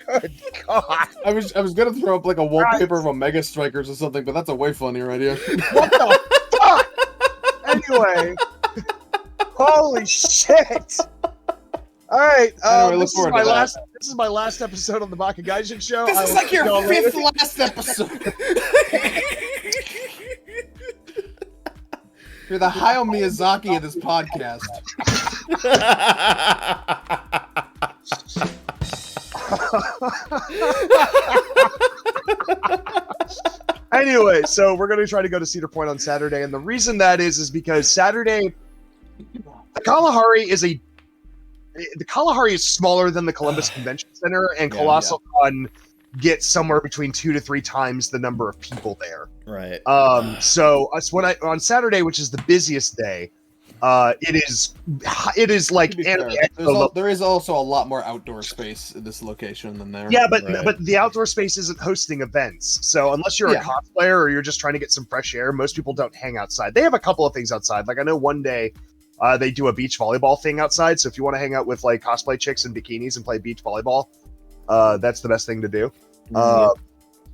good God. I was gonna throw up like a wallpaper of Omega Strikers or something, but that's a way funnier idea. What the fuck? Anyway, holy shit. All right, Anyway, look this is forward my to that. last. This is my last episode on the Bakagaijin show. This I is will like see your y'all later. 5th last episode. You're the Hayao Miyazaki of this podcast. Anyway, so we're gonna try to go to Cedar Point on Saturday, and the reason that is because Saturday, the Kalahari is smaller than the Columbus Convention Center, and Yeah, Colossal Con gets somewhere between 2 to 3 times the number of people there. Right. So on Saturday, which is the busiest day, it is like To be fair, there is also a lot more outdoor space in this location than there. yeah, but Right. but the outdoor space isn't hosting events. So unless you're a Yeah. cosplayer or you're just trying to get some fresh air, most people don't hang outside. They have a couple of things outside. Like I know one day they do a beach volleyball thing outside. So if you want to hang out with like cosplay chicks in bikinis and play beach volleyball, that's the best thing to do.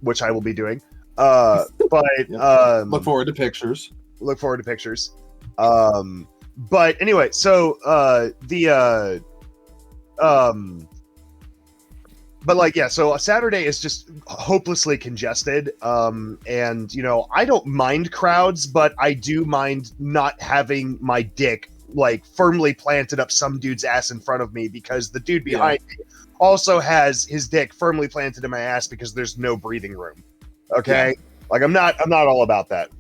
Which I will be doing. But Look forward to pictures. look forward to pictures. But anyway, so but like yeah, so Saturday is just hopelessly congested. And you know, I don't mind crowds, but I do mind not having my dick like firmly planted up some dude's ass in front of me, because the dude behind me also has his dick firmly planted in my ass because there's no breathing room. Okay? Like I'm not all about that.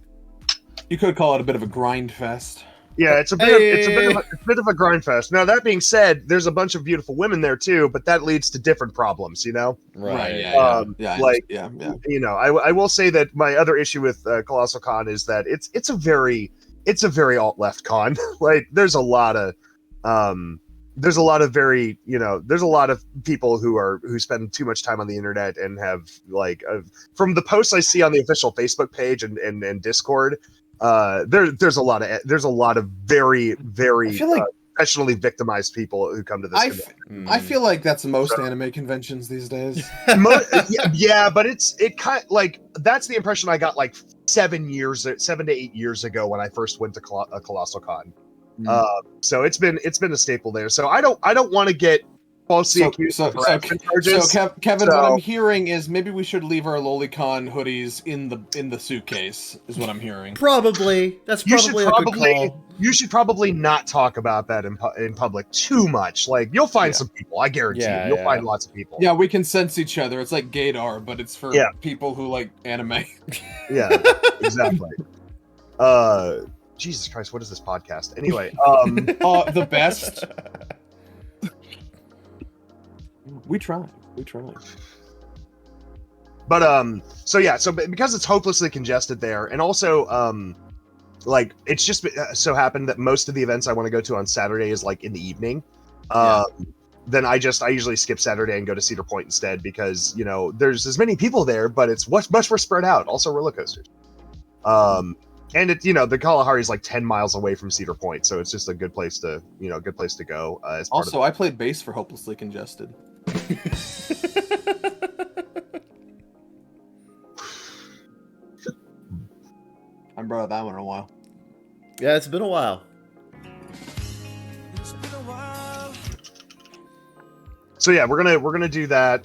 You could call it a bit of a grind fest. Yeah, it's a bit of a grind fest. Now that being said, there's a bunch of beautiful women there too, but that leads to different problems, you know? Right. Yeah. Like, yeah. you know, I will say that my other issue with Colossal Con is that it's a very alt left con. Like there's a lot of very, you know, there's a lot of people who spend too much time on the internet and have like from the posts I see on the official Facebook page and Discord, there's a lot of very I feel like professionally victimized people who come to this. I feel like that's most anime conventions these days. Yeah, but it kind like that's the impression I got like 7 to 8 years ago when I first went to Colossal Con. So it's been a staple there. So I don't want to get falsely accused of harassment charges. So Kevin, what I'm hearing is maybe we should leave our Lolicon hoodies in the suitcase. Is what I'm hearing. Probably. That's probably a good call. You should probably not talk about that in public too much. Like you'll find some people. I guarantee you, you'll find lots of people. Yeah, we can sense each other. It's like gaydar, but it's for people who like anime. Yeah, exactly. Jesus Christ, what is this podcast? Anyway, the best. We try. But so because it's hopelessly congested there, and also like it's just so happened that most of the events I want to go to on Saturday is like in the evening. Then I usually skip Saturday and go to Cedar Point instead, because you know there's as many people there, but it's much more spread out. Also roller coasters. And it, you know, the Kalahari is like 10 miles away from Cedar Point, so it's just a good place to go. As part Also, I played bass for Hopelessly Congested. I brought up that one in a while. Yeah, it's been a while. So yeah, we're gonna do that.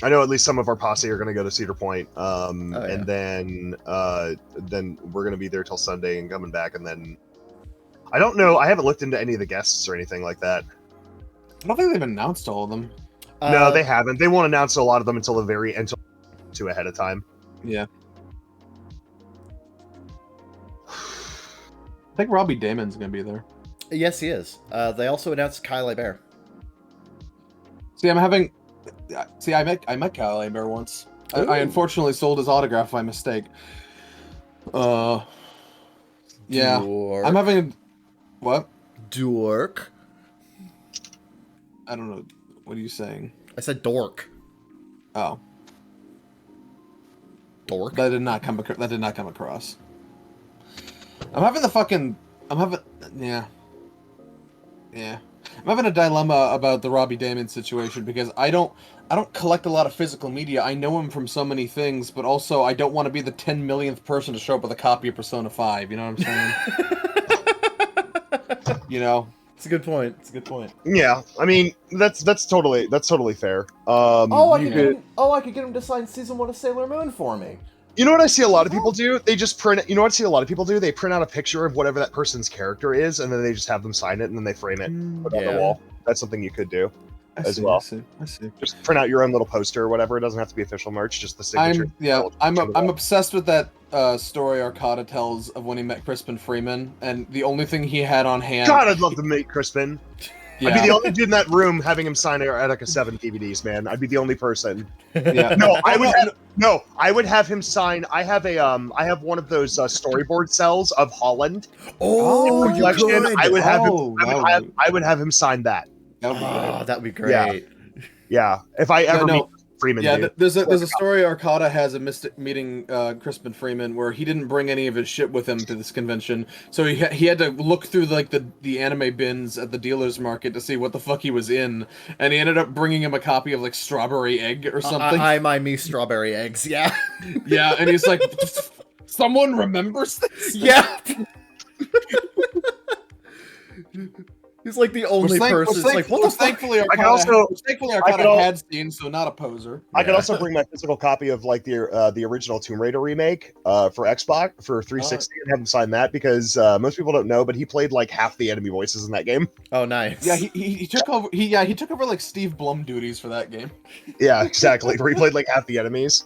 I know at least some of our posse are gonna go to Cedar Point, and then we're gonna be there till Sunday and coming back, and then I don't know. I haven't looked into any of the guests or anything like that. I don't think they've announced all of them. No, they haven't. They won't announce a lot of them until two ahead of time. Yeah. I think Robbie Damon's gonna be there. Yes, he is. They also announced Kylie Bear. I met Kyle Bear once. I unfortunately sold his autograph by mistake. Yeah. Dork. I'm having what? Dork. I don't know. What are you saying? I said dork. Oh, Dork. that did not come across. I'm having yeah. I'm having a dilemma about the Robbie Damon situation because I don't collect a lot of physical media. I know him from so many things, but also I don't want to be the 10 millionth person to show up with a copy of Persona 5. You know what I'm saying? You know. It's a good point. It's a good point. Yeah, I mean that's totally fair. I you could get him to sign season 1 of Sailor Moon for me. You know what I see a lot of people do? They just print. You know what I see a lot of people do? They print out a picture of whatever that person's character is, and then they just have them sign it, and then they frame it, put it on the wall. That's something you could do as well. I see. Just print out your own little poster or whatever. It doesn't have to be official merch. Just the signature. I'm obsessed with that story Arcada tells of when he met Crispin Freeman, and the only thing he had on hand. God, I'd love to meet Crispin. Yeah. I'd be the only dude in that room having him sign Erotica 7 DVDs, man. I'd be the only person. Yeah. I would have him sign. I have one of those storyboard cells of Holland. Oh, in collection. good. I would have Oh, I would have him sign that. That'd be great. Yeah. If I ever meet Freeman, yeah, dude. there's a story Arcada has of meeting Crispin Freeman where he didn't bring any of his shit with him to this convention, so he had to look through like the anime bins at the dealer's market to see what the fuck he was in, and he ended up bringing him a copy of like Strawberry Egg or something. Me Strawberry Eggs, yeah. Yeah, and he's like, someone remembers this? Yeah. He's like the only person. It's like, what the fuck? Thankfully, Arcada had seen, so not a poser. I could also bring my physical copy of like the original Tomb Raider remake for Xbox for 360 and have him sign that because most people don't know, but he played like half the enemy voices in that game. Oh, nice. Yeah, he took over. He took over like Steve Blum duties for that game. Yeah, exactly. Where he played like half the enemies.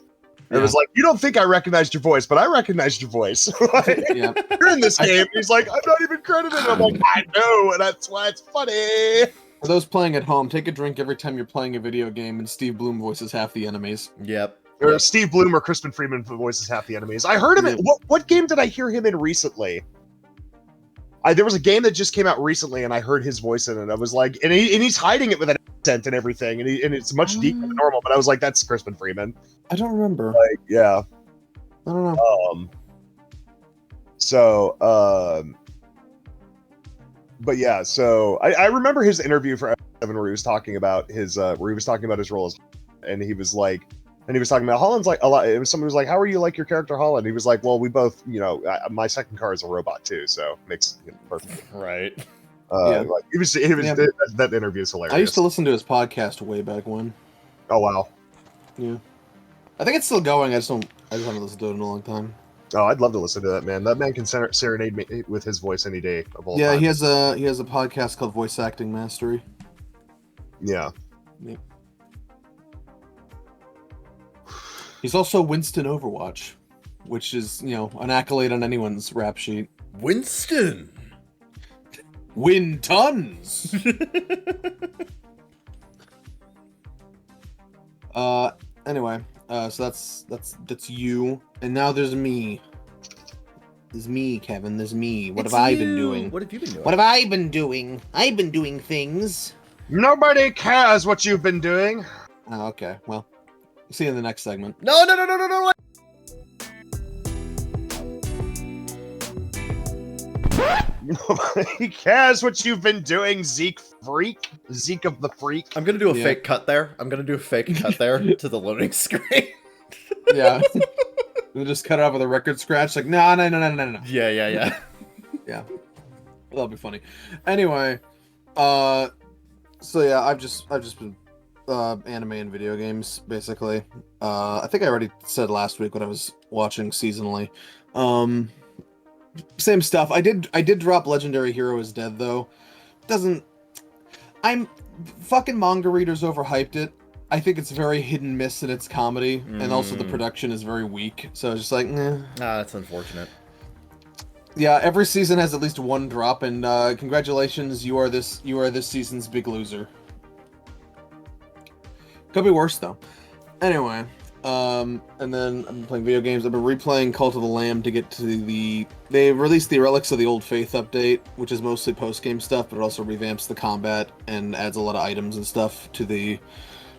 It was like, you don't think I recognized your voice, but I recognized your voice. Yeah. You're in this game. He's like, I'm not even credited. I'm like, I know, and that's why it's funny. For those playing at home, take a drink every time you're playing a video game, and Steve Blum voices half the enemies. Yep. Or Steve Blum or Crispin Freeman voices half the enemies. I heard him in what game did I hear him in recently? There was a game that just came out recently, and I heard his voice in it. I was like, and he's hiding it with an accent and everything, and it's much deeper than normal. But I was like, that's Crispin Freeman. I don't remember. Like, yeah. I don't know. But yeah, so I remember his interview for Evan where he was talking about his role as, and he was talking about Holland's like a lot. And somebody was like, "How are you like your character Holland?" He was like, "Well, we both, my second car is a robot too, so makes perfect." Right. Like that interview is hilarious. I used to listen to his podcast way back when. Oh wow. Yeah. I think it's still going. I just haven't listened to it in a long time. Oh, I'd love to listen to that man. That man can serenade me with his voice any day of all time. Yeah, he has a podcast called Voice Acting Mastery. Yeah. Yep. He's also Winston Overwatch, which is, an accolade on anyone's rap sheet. Winston! Win tons! Anyway, so that's you. And now there's me. There's me, Kevin. There's me. What have I been doing? What have you been doing? What have I been doing? I've been doing things. Nobody cares what you've been doing. Oh, okay. Well, see you in the next segment. No. Nobody cares what you've been doing, Zeke Freak. Zeke of the Freak. I'm gonna do a fake cut there. To the loading screen. Yeah. We'll just cut it off with a record scratch. Like, no. Yeah. Yeah. That'll be funny. Anyway, so yeah, I've just been anime and video games, basically. I think I already said last week what I was watching seasonally. Same stuff. I did drop Legendary Hero is Dead though. Fucking manga readers overhyped it. I think it's very hit and miss in its comedy, and also the production is very weak. So it's just like, nah. That's unfortunate. Yeah, every season has at least one drop, and congratulations, you are this season's big loser. Could be worse though. Anyway, and then I've been playing video games. I've been replaying Cult of the Lamb to get to they released the Relics of the Old Faith update, which is mostly post-game stuff, but it also revamps the combat and adds a lot of items and stuff to the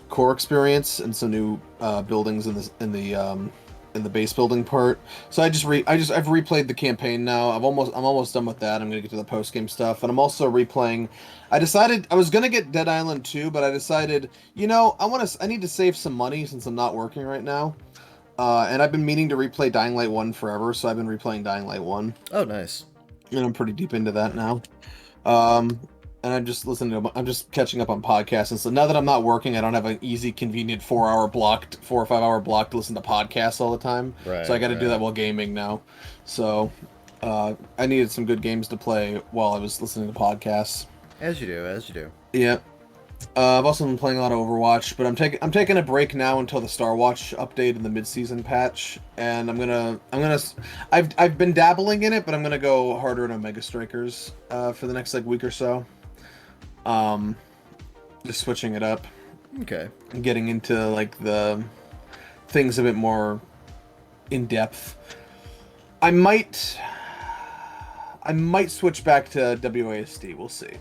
core experience and some new buildings in the the base building part. So I've replayed the campaign now. I'm almost done with that. I'm gonna get to the post game stuff, and I'm also replaying. I decided I was gonna get Dead Island 2, but I decided, I need to save some money since I'm not working right now. And I've been meaning to replay Dying Light 1 forever, so I've been replaying Dying Light 1. Oh, nice. And I'm pretty deep into that now. And I'm just I'm just catching up on podcasts. And so now that I'm not working, I don't have an easy, convenient 4 or 5 hour block to listen to podcasts all the time. Right, So I got to do that while gaming now. So I needed some good games to play while I was listening to podcasts. As you do. Yeah. I've also been playing a lot of Overwatch, but I'm taking a break now until the Star Watch update and the mid-season patch, and I've been dabbling in it, but I'm gonna go harder in Omega Strikers for the next week or so. Just switching it up. Okay. And getting into the things a bit more in depth. I might switch back to WASD. We'll see.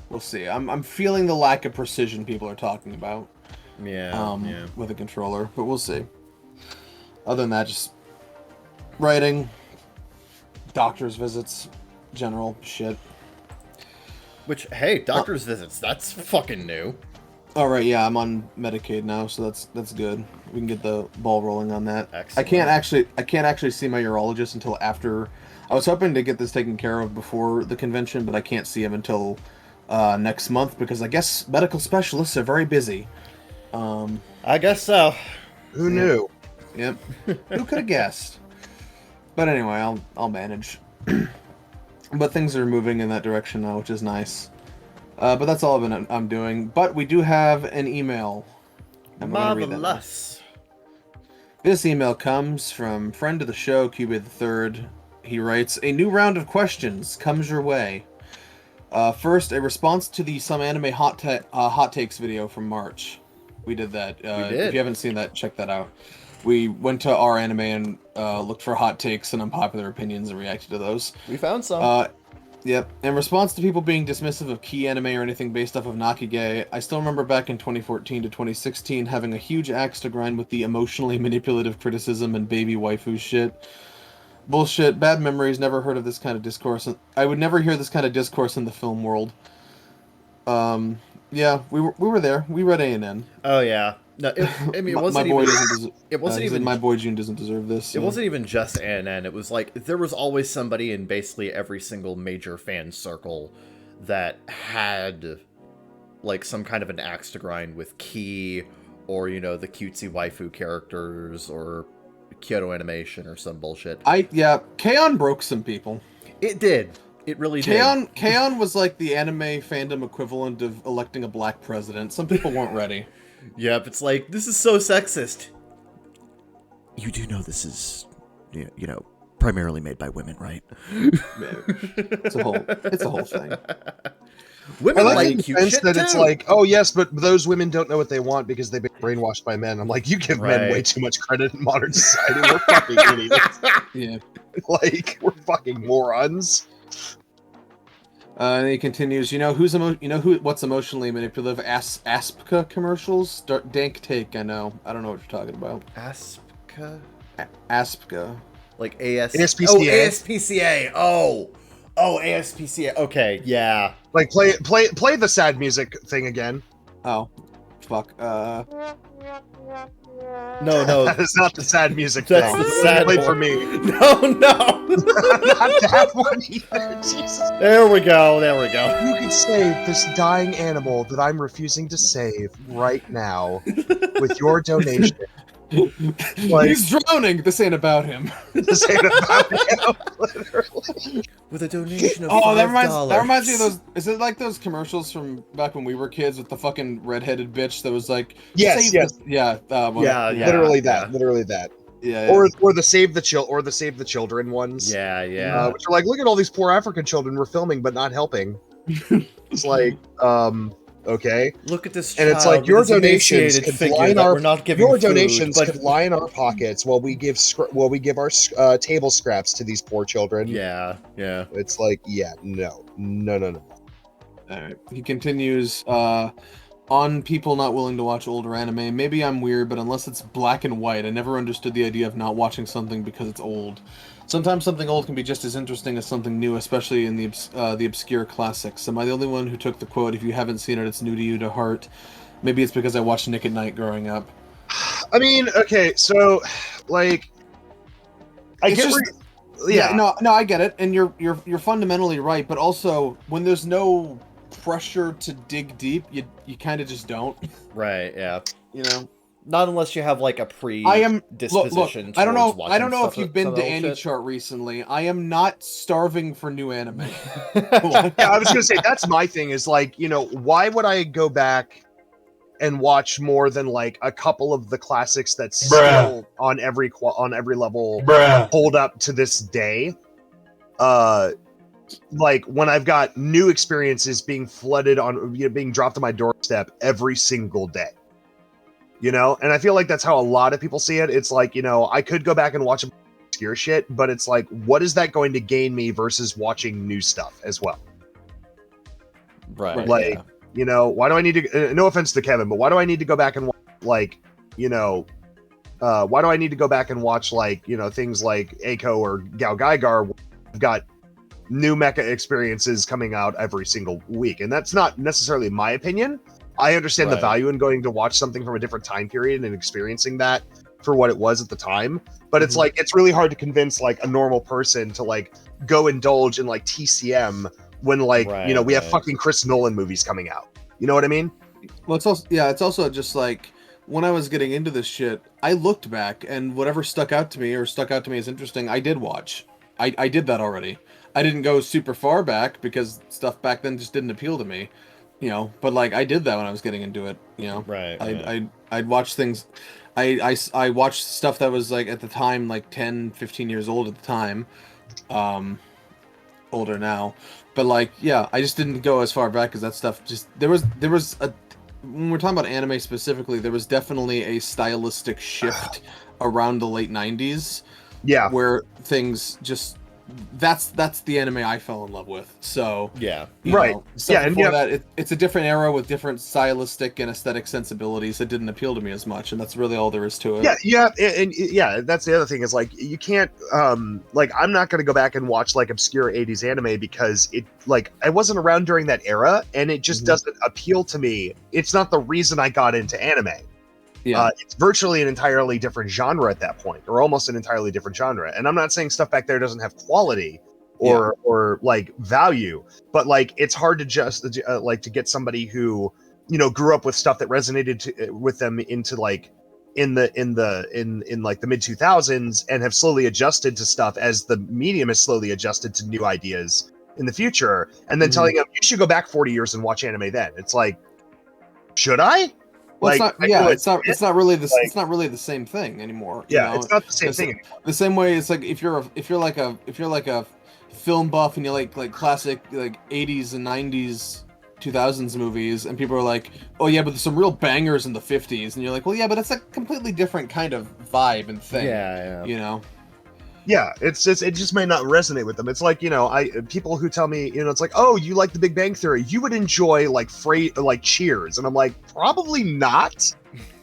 We'll see. I'm feeling the lack of precision people are talking about. Yeah. With a controller, but we'll see. Other than that, just writing, doctor's visits, general shit. Which, hey, doctor's visits, that's fucking new. All right, yeah, I'm on Medicaid now, so that's good. We can get the ball rolling on that. Excellent. I can't actually see my urologist until after. I was hoping to get this taken care of before the convention, but I can't see him until next month because I guess medical specialists are very busy. I guess so. Who knew? Yep. Who could have guessed? But anyway, I'll manage. But things are moving in that direction now, which is nice. But that's all I'm doing. But we do have an email. And we're gonna read that now. Marvelous. This email comes from friend of the show, Cubid III. He writes, "A new round of questions comes your way. First, a response to the Some Anime Hot Takes video from March. We did that. We did. If you haven't seen that, check that out. We went to our anime and looked for hot takes and unpopular opinions and reacted to those. We found some. Yep. In response to people being dismissive of key anime or anything based off of Nakige, I still remember back in 2014 to 2016 having a huge axe to grind with the emotionally manipulative criticism and baby waifu shit. Bullshit, bad memories, never heard of this kind of discourse. I would never hear this kind of discourse in the film world. Yeah, we were there. We read A&N. Oh, yeah. No, I mean, it wasn't my boy even... doesn't deserve, It wasn't even... my boy June doesn't deserve this. It wasn't even just ANN. It was like, there was always somebody in basically every single major fan circle that had, like, some kind of an axe to grind with Key, or, the cutesy waifu characters, or Kyoto Animation, or some bullshit. K-On! Broke some people. It did. It really did. K-On! Was like the anime fandom equivalent of electing a black president. Some people weren't ready. Yep, it's like, this is so sexist. You do know this is, primarily made by women, right? It's a whole thing. Women I like like the cute defense shit that it's too. like, oh yes, but those women don't know what they want because they've been brainwashed by men. I'm like, you give men Right. way too much credit in modern society. We're fucking idiots. Yeah. Like, we're fucking morons. And he continues, what's emotionally manipulative? Aspka commercials? Dank take, I know. I don't know what you're talking about. Aspka? Aspka. Like AS... ASPCA? Oh, ASPCA. Oh, ASPCA. Okay, yeah. Like, play the sad music thing again. Oh, fuck. No. That is not the sad music That's thing. the sad Played one. for me. No. Not that one either. Jesus. There we go. You can save this dying animal that I'm refusing to save right now with your donation. Like, He's drowning! This ain't about him. this ain't about him, literally. With a donation of Oh, $5. that reminds me of those. Is it like those commercials from back when we were kids with the fucking redheaded bitch that was like, Yes, "Save yes. the-" Yeah. Yeah. Literally that. Yeah. Or the save the children ones. Yeah. Which are like, look at all these poor African children we're filming but not helping. It's like, okay. Look at this And child it's like, your with this donations emaciated could figure line that our we're not giving your food, donations but... could line our pockets while we give our table scraps to these poor children. Yeah. It's like, yeah, no. All right. He continues. on people not willing to watch older anime. Maybe I'm weird, but unless it's black and white, I never understood the idea of not watching something because it's old. Sometimes something old can be just as interesting as something new, especially in the obscure classics. Am I the only one who took the quote, "If you haven't seen it, it's new to you," to heart? Maybe it's because I watched Nick at Night growing up. I mean, okay, so like, I It's get just- where, yeah, no, I get it, and you're fundamentally right. But also, when there's no pressure to dig deep, you kind of just don't. Right, yeah. You know, Not unless you have like a I am predisposition. Look, I don't know. towards I don't know watching if you've been some to of that old shit. AniChart recently. I am not starving for new anime. yeah, I was gonna say that's my thing. Is like, why would I go back and watch more than like a couple of the classics that still on every level hold up to this day? Like when I've got new experiences being flooded on, being dropped on my doorstep every single day. And I feel like that's how a lot of people see it. It's like, I could go back and watch obscure shit, but it's like, what is that going to gain me versus watching new stuff as well? Right. Like, why do I need to, no offense to Kevin, but why do I need to go back and watch, like, why do I need to go back and watch, like, things like Eiko or Gal Gaigar? I've got new mecha experiences coming out every single week. And that's not necessarily my opinion. I understand the value in going to watch something from a different time period and experiencing that for what it was at the time. But it's like, it's really hard to convince like a normal person to like go indulge in like TCM when like, we have fucking Chris Nolan movies coming out. You know what I mean? Well, it's also just like when I was getting into this shit, I looked back and whatever stuck out to me as interesting, I did watch. I did that already. I didn't go super far back because stuff back then just didn't appeal to me. But like I did that when I was getting into it. Right. I'd watch things. I watched stuff that was like at the time like 10, 15 years old at the time. Older now, but like I just didn't go as far back because that stuff just there was a when we're talking about anime specifically, there was definitely a stylistic shift around the late 90s. Yeah, where things just that's the anime I fell in love with. So right. And that it's a different era with different stylistic and aesthetic sensibilities that didn't appeal to me as much, and that's really all there is to it. And that's the other thing is like you can't like I'm not going to go back and watch like obscure 80s anime because it like I wasn't around during that era and it just doesn't appeal to me. It's not the reason I got into anime. It's virtually an entirely different genre at that point, or almost an entirely different genre. And I'm not saying stuff back there doesn't have quality or like value, but like it's hard to just like to get somebody who grew up with stuff that resonated with them into like in like the mid 2000s and have slowly adjusted to stuff as the medium has slowly adjusted to new ideas in the future, and then telling them you should go back 40 years and watch anime. Then it's like, should I? Well, Like, it's not really the same thing anymore. It's not the same thing anymore. The same way it's like if you're like a film buff and you like classic like 80s and 90s 2000s movies, and people are like, oh yeah, but there's some real bangers in the 50s, and you're like, well yeah, but it's a completely different kind of vibe and thing. Yeah, it just may not resonate with them. It's like, people who tell me, it's like, oh, you like The Big Bang Theory, you would enjoy like Cheers, and I'm like, probably not,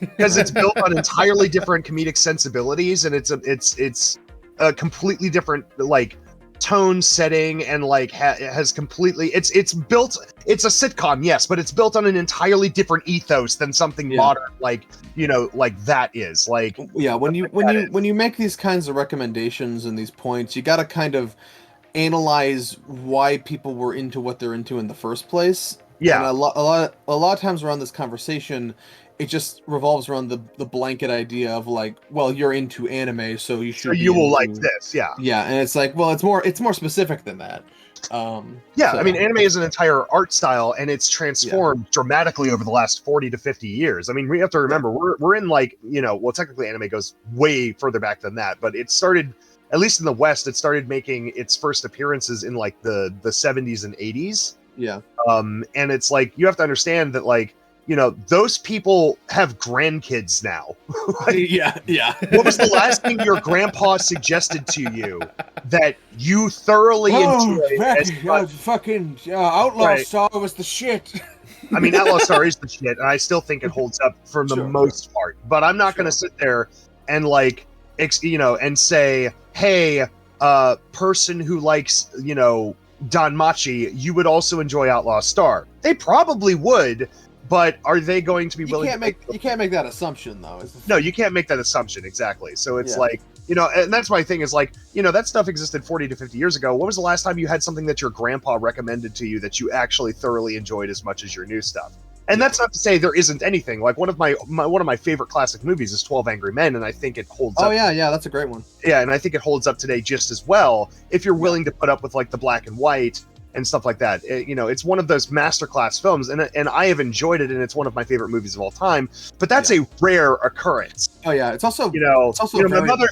because it's built on entirely different comedic sensibilities, and it's a completely different like tone setting, and like has completely it's a sitcom, yes, but it's built on an entirely different ethos than something modern like that is like. When you make these kinds of recommendations and these points, you got to kind of analyze why people were into what they're into in the first place. And a lot of times around this conversation, it just revolves around the blanket idea of like, well, you're into anime, so you should. So you will like this, yeah. Yeah, and it's like, well, it's more specific than that. I mean, anime is an entire art style, and it's transformed dramatically over the last 40 to 50 years. I mean, we have to remember we're in like, well, technically anime goes way further back than that, but it started, at least in the West, it started making its first appearances in like the 70s and 80s. Yeah. And it's like, you have to understand that like, those people have grandkids now. What was the last thing your grandpa suggested to you that you thoroughly enjoyed? Fucking Outlaw Star was the shit. I mean, Outlaw Star is the shit, and I still think it holds up for the most part. But I'm not going to sit there and like, and say, hey, person who likes, Don Machi, you would also enjoy Outlaw Star. They probably would, but are they going to be willing? You can't make that assumption though. No, you can't make that assumption exactly. So it's like, and that's my thing is like, that stuff existed 40 to 50 years ago. What was the last time you had something that your grandpa recommended to you that you actually thoroughly enjoyed as much as your new stuff? And that's not to say there isn't anything. Like one of my favorite classic movies is 12 Angry Men, and I think it holds up. Oh yeah, that's a great one. Yeah, and I think it holds up today just as well if you're willing to put up with like the black and white and stuff like that. It's one of those masterclass films, and I have enjoyed it, and it's one of my favorite movies of all time. But that's a rare occurrence. Oh yeah, it's also it's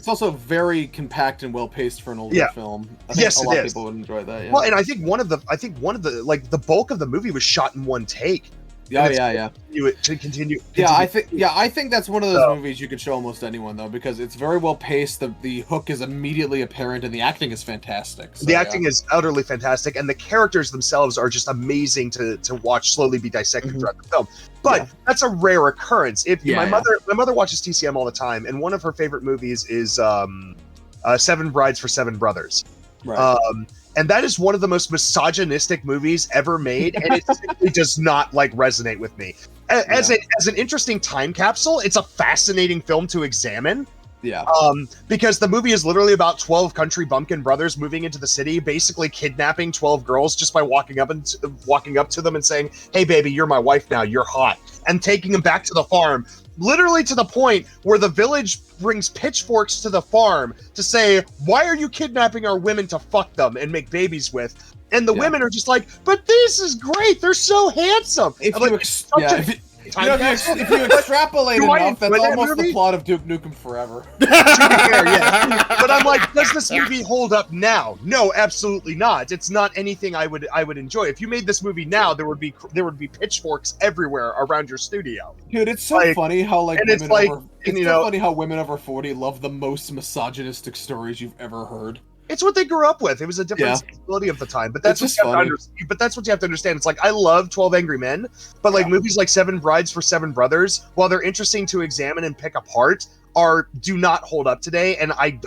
also very compact and well paced for an older film. I think a lot of people would enjoy that. Yeah. Well, and I think one of the like the bulk of the movie was shot in one take. Yeah. To continue. I think that's one of those movies you could show almost anyone though, because it's very well paced. The hook is immediately apparent, and the acting is fantastic. So, the acting is utterly fantastic, and the characters themselves are just amazing to watch slowly be dissected throughout the film. But that's a rare occurrence. My mother watches TCM all the time, and one of her favorite movies is Seven Brides for Seven Brothers. Right. And that is one of the most misogynistic movies ever made, and it simply does not resonate with me. As an interesting time capsule, it's a fascinating film to examine. Yeah. Because the movie is literally about 12 country bumpkin brothers moving into the city, basically kidnapping 12 girls just by walking up to them and saying, "Hey, baby, you're my wife now. You're hot," and taking them back to the farm. Literally to the point where the village brings pitchforks to the farm to say, "Why are you kidnapping our women to fuck them and make babies with?" And the women are just like, "But this is great. They're so handsome." If you extrapolate enough, that's almost the plot of Duke Nukem Forever. To be fair, yeah. But I'm like, does this movie hold up now? No, absolutely not. It's not anything I would enjoy. If you made this movie now, there would be pitchforks everywhere around your studio. Dude, it's so funny how funny how women over 40 love the most misogynistic stories you've ever heard. It's what they grew up with. It was a different sensibility of the time, but that's what you have to understand. It's like, I love 12 Angry Men, but movies like Seven Brides for Seven Brothers, while they're interesting to examine and pick apart, do not hold up today. And I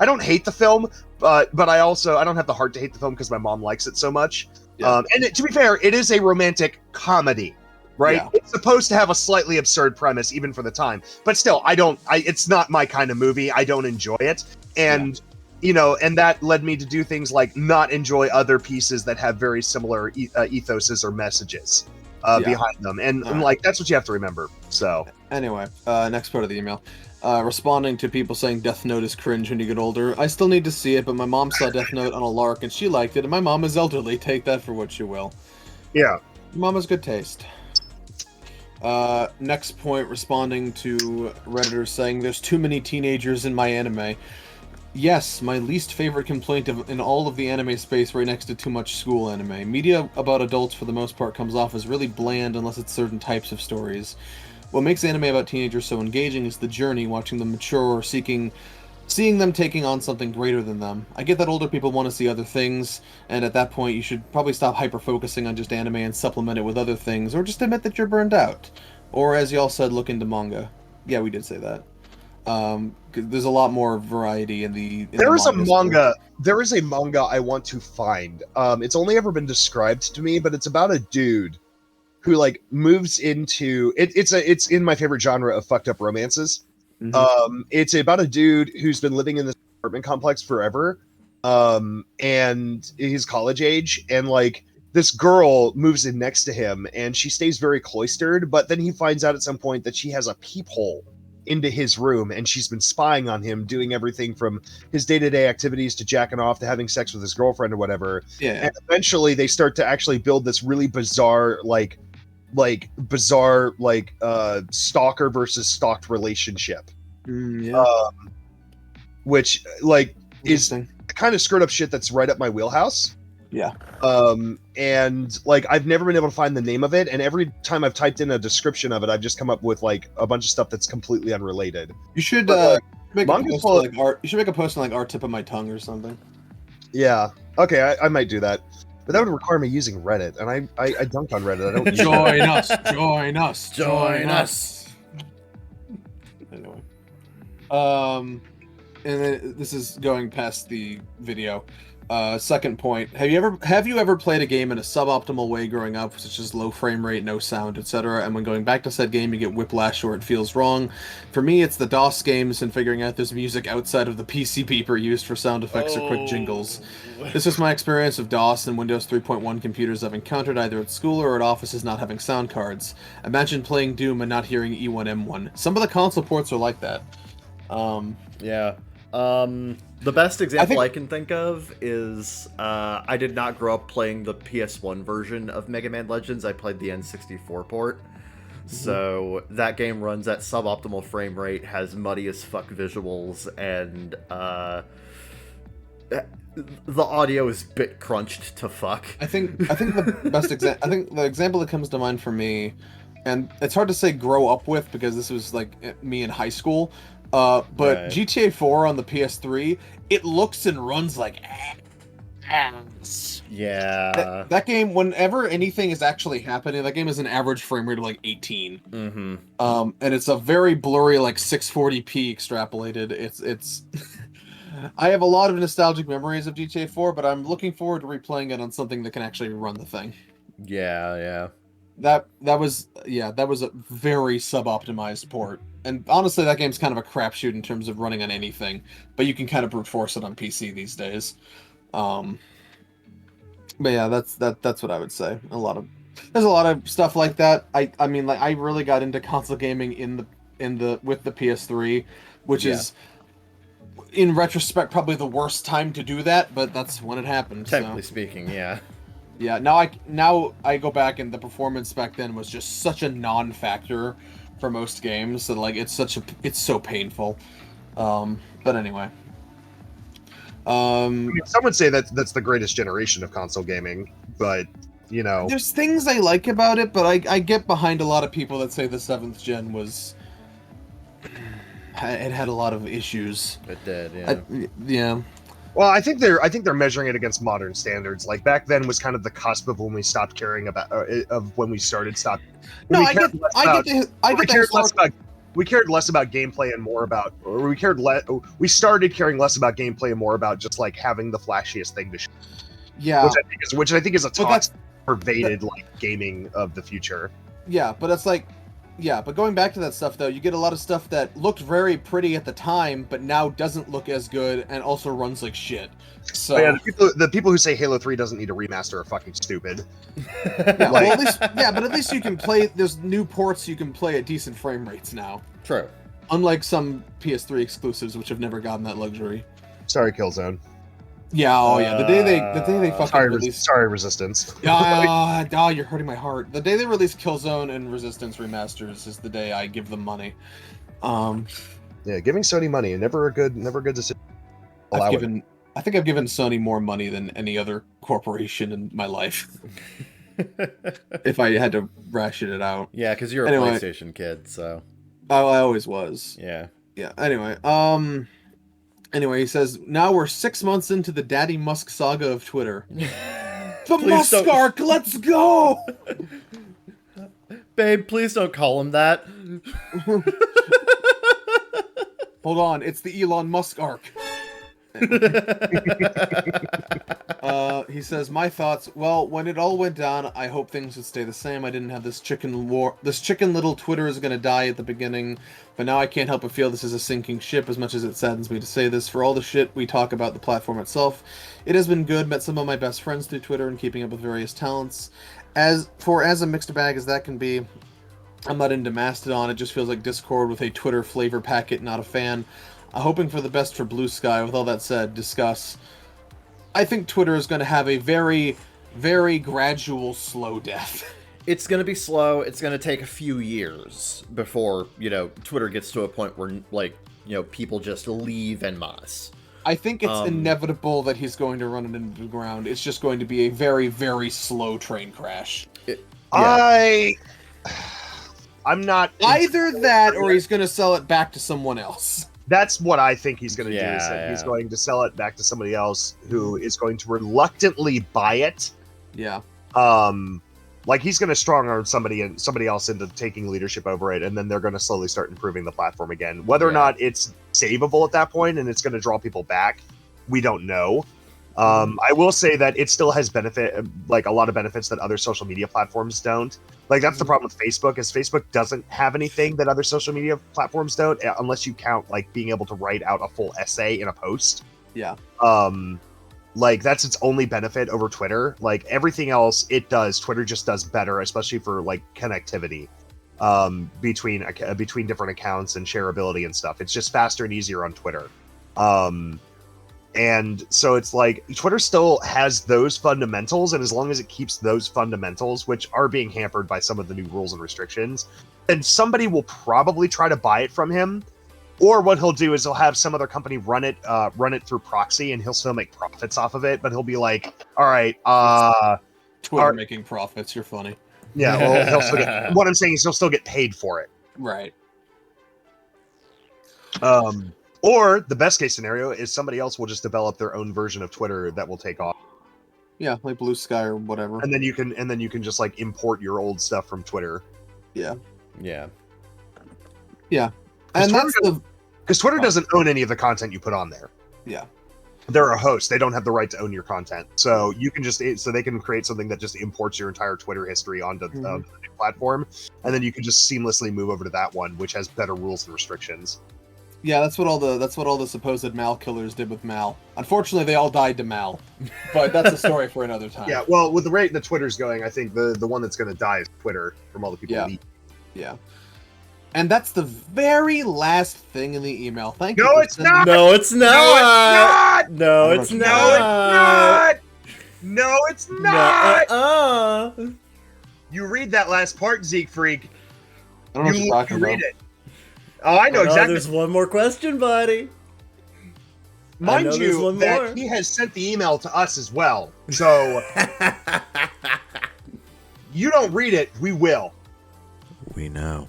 don't hate the film, but I don't have the heart to hate the film because my mom likes it so much. Yeah. To be fair, it is a romantic comedy. Right? Yeah. It's supposed to have a slightly absurd premise, even for the time. But still, it's not my kind of movie. I don't enjoy it. And, and that led me to do things like not enjoy other pieces that have very similar ethoses or messages behind them. And that's what you have to remember. So anyway, next part of the email. Responding to people saying Death Note is cringe when you get older. I still need to see it, but my mom saw Death Note on a lark and she liked it. And my mom is elderly. Take that for what you will. Yeah. Mom has good taste. Next point, responding to Redditors saying there's too many teenagers in my anime. Yes, my least favorite complaint in all of the anime space, right next to too much school anime. Media about adults for the most part comes off as really bland unless it's certain types of stories. What makes anime about teenagers so engaging is the journey, watching them mature, seeing them taking on something greater than them. I get that older people want to see other things, and at that point you should probably stop hyper-focusing on just anime and supplement it with other things, or just admit that you're burned out. Or, as y'all said, look into manga. Yeah, we did say that. There's a lot more variety in the There is a manga I want to find. It's only ever been described to me, but it's about a dude who, moves into... It's in my favorite genre of fucked up romances. Mm-hmm. It's about a dude who's been living in this apartment complex forever, and he's college age, and this girl moves in next to him, and she stays very cloistered, but then he finds out at some point that she has a peephole into his room, and she's been spying on him, doing everything from his day-to-day activities to jacking off to having sex with his girlfriend or whatever. Yeah. And eventually they start to actually build this really bizarre stalker versus stalked relationship. Which is the kind of screwed up shit that's right up my wheelhouse. Yeah. And I've never been able to find the name of it, and every time I've typed in a description of it, I've just come up with a bunch of stuff that's completely unrelated. You should make a post on art. You should make a post on Art Tip of My Tongue or something. Yeah. Okay, I might do that. But that would require me using Reddit, and I dunked on Reddit. I don't use Reddit. Join us, join us, Join us. Anyway, and then this is going past the video. Second point: Have you ever played a game in a suboptimal way growing up, such as low frame rate, no sound, etc., and when going back to said game you get whiplash or it feels wrong? For me, it's the DOS games and figuring out there's music outside of the PC beeper used for sound effects or quick jingles. This is my experience of DOS and Windows 3.1 computers I've encountered either at school or at offices not having sound cards. Imagine playing Doom and not hearing E1M1. Some of the console ports are like that. Yeah. The best example I can think of is I did not grow up playing the PS1 version of Mega Man Legends. I played the N64 port. So that game runs at suboptimal frame rate, has muddy as fuck visuals, and the audio is bit crunched to fuck. I think the best example. I think the example that comes to mind for me, and it's hard to say grow up with because this was like me in high school. But Right. GTA 4 on the PS3, it looks and runs like ass. Yeah. That game, whenever anything is actually happening, that game is an average frame rate of like 18. Mm-hmm. And it's a very blurry, like 640p extrapolated. It's. I have a lot of nostalgic memories of GTA 4, but I'm looking forward to replaying it on something that can actually run the thing. Yeah. That was a very sub-optimized port. And honestly, that game's kind of a crapshoot in terms of running on anything, but you can kind of brute force it on PC these days. But yeah, that's what I would say. There's a lot of stuff like that. I mean, like, I really got into console gaming with the PS3, which is, in retrospect, probably the worst time to do that, but that's when it happened. Technically speaking, yeah. Yeah, now I go back and the performance back then was just such a non-factor for most games that like it's so painful. But anyway. I mean, some would say that's the greatest generation of console gaming, but you know, There's things I like about it, but I get behind a lot of people that say the 7th gen it had a lot of issues. It did, yeah. Yeah. well, I think they're measuring it against modern standards. Like back then was kind of the cusp of when we stopped caring about of when we started stop. No, I get that. We cared less about gameplay and more about, or we started caring less about gameplay and more about just like having the flashiest thing to show. Yeah. Which I think is a But toxic, pervaded like gaming of the future. Yeah, but it's like, yeah, but going back to that stuff though, you get a lot of stuff that looked very pretty at the time, but now doesn't look as good and also runs like shit. So But yeah, the people who say Halo 3 doesn't need a remaster are fucking stupid. yeah, well, at least you can play. There's new ports you can play at decent frame rates now, True. unlike some PS3 exclusives which have never gotten that luxury. Sorry, Killzone. Yeah, oh yeah, the day they fucking released. Sorry, Resistance. You're hurting my heart. The day they release Killzone and Resistance remasters is the day I give them money. Yeah, giving Sony money never a good decision. I think I've given Sony more money than any other corporation in my life. If I had to ration it out. Yeah, because you're a Anyway. PlayStation kid, so Oh, I always was. yeah. Yeah. Anyway, he says, now we're 6 months into the Daddy Musk saga of Twitter. The Please Musk don't- arc, let's go! Babe, please don't call him that. Hold on, it's the Elon Musk arc. He says, my thoughts, well, when it all went down, I hope things would stay the same. I didn't have this chicken little Twitter is gonna die at the beginning, but now I can't help but feel this is a sinking ship, as much as it saddens me to say this. For all the shit we talk about the platform itself, it has been good, met some of my best friends through Twitter and keeping up with various talents. As a mixed bag as that can be, I'm not into Mastodon, it just feels like Discord with a Twitter flavor packet, not a fan. Hoping for the best for Blue Sky. With all that said, discuss. I think Twitter is going to have a very, very gradual, slow death. It's going to be slow. It's going to take a few years before, Twitter gets to a point where, people just leave en masse. I think it's inevitable that he's going to run it into the ground. It's just going to be a very, very slow train crash. I'm not Either that, or he's going to sell it back to someone else. That's what I think he's going to do. Is that Yeah. he's going to sell it back to somebody else who is going to reluctantly buy it Yeah. Like he's going to strong arm somebody else into taking leadership over it, and then they're going to slowly start improving the platform again. Whether or not it's savable at that point and it's going to draw people back, we don't know. I will say that it still has like a lot of benefits that other social media platforms don't. Like that's the problem with Facebook, is Facebook doesn't have anything that other social media platforms don't, unless you count like being able to write out a full essay in a post. Yeah. Like that's its only benefit over Twitter. Like everything else it does, Twitter just does better, especially for like connectivity between different accounts and shareability and stuff. It's just faster and easier on Twitter. And so it's like Twitter still has those fundamentals, and as long as it keeps those fundamentals, which are being hampered by some of the new rules and restrictions, then somebody will probably try to buy it from him. Or what he'll do is he'll have some other company run it through proxy, and he'll still make profits off of it. But he'll be like, "All right, Twitter making profits. You're funny." Yeah, well, he'll still get. What I'm saying is he'll still get paid for it. Right. Or the best case scenario is somebody else will just develop their own version of Twitter that will take off. Yeah, like Blue Sky or whatever. And then you can just like import your old stuff from Twitter. Yeah. Yeah. Yeah. And that's because Twitter doesn't own any of the content you put on there. Yeah. They're a host. They don't have the right to own your content. So you can they can create something that just imports your entire Twitter history onto the new platform, and then you can just seamlessly move over to that one, which has better rules and restrictions. Yeah, that's what all the supposed Mal killers did with Mal. Unfortunately, they all died to Mal, but that's a story for another time. Yeah, well, with the rate that Twitter's going, I think the one that's going to die is Twitter from all the people. Yeah. And that's the very last thing in the email. Thank you. No, it's not. No, it's not. No, it's not. No, it's not. You read that last part, Zeke Freak. I don't know what you're talking about. Read it. Oh, I know exactly. There's one more question, buddy. Mind you, that he has sent the email to us as well. So you don't read it, we will. We know.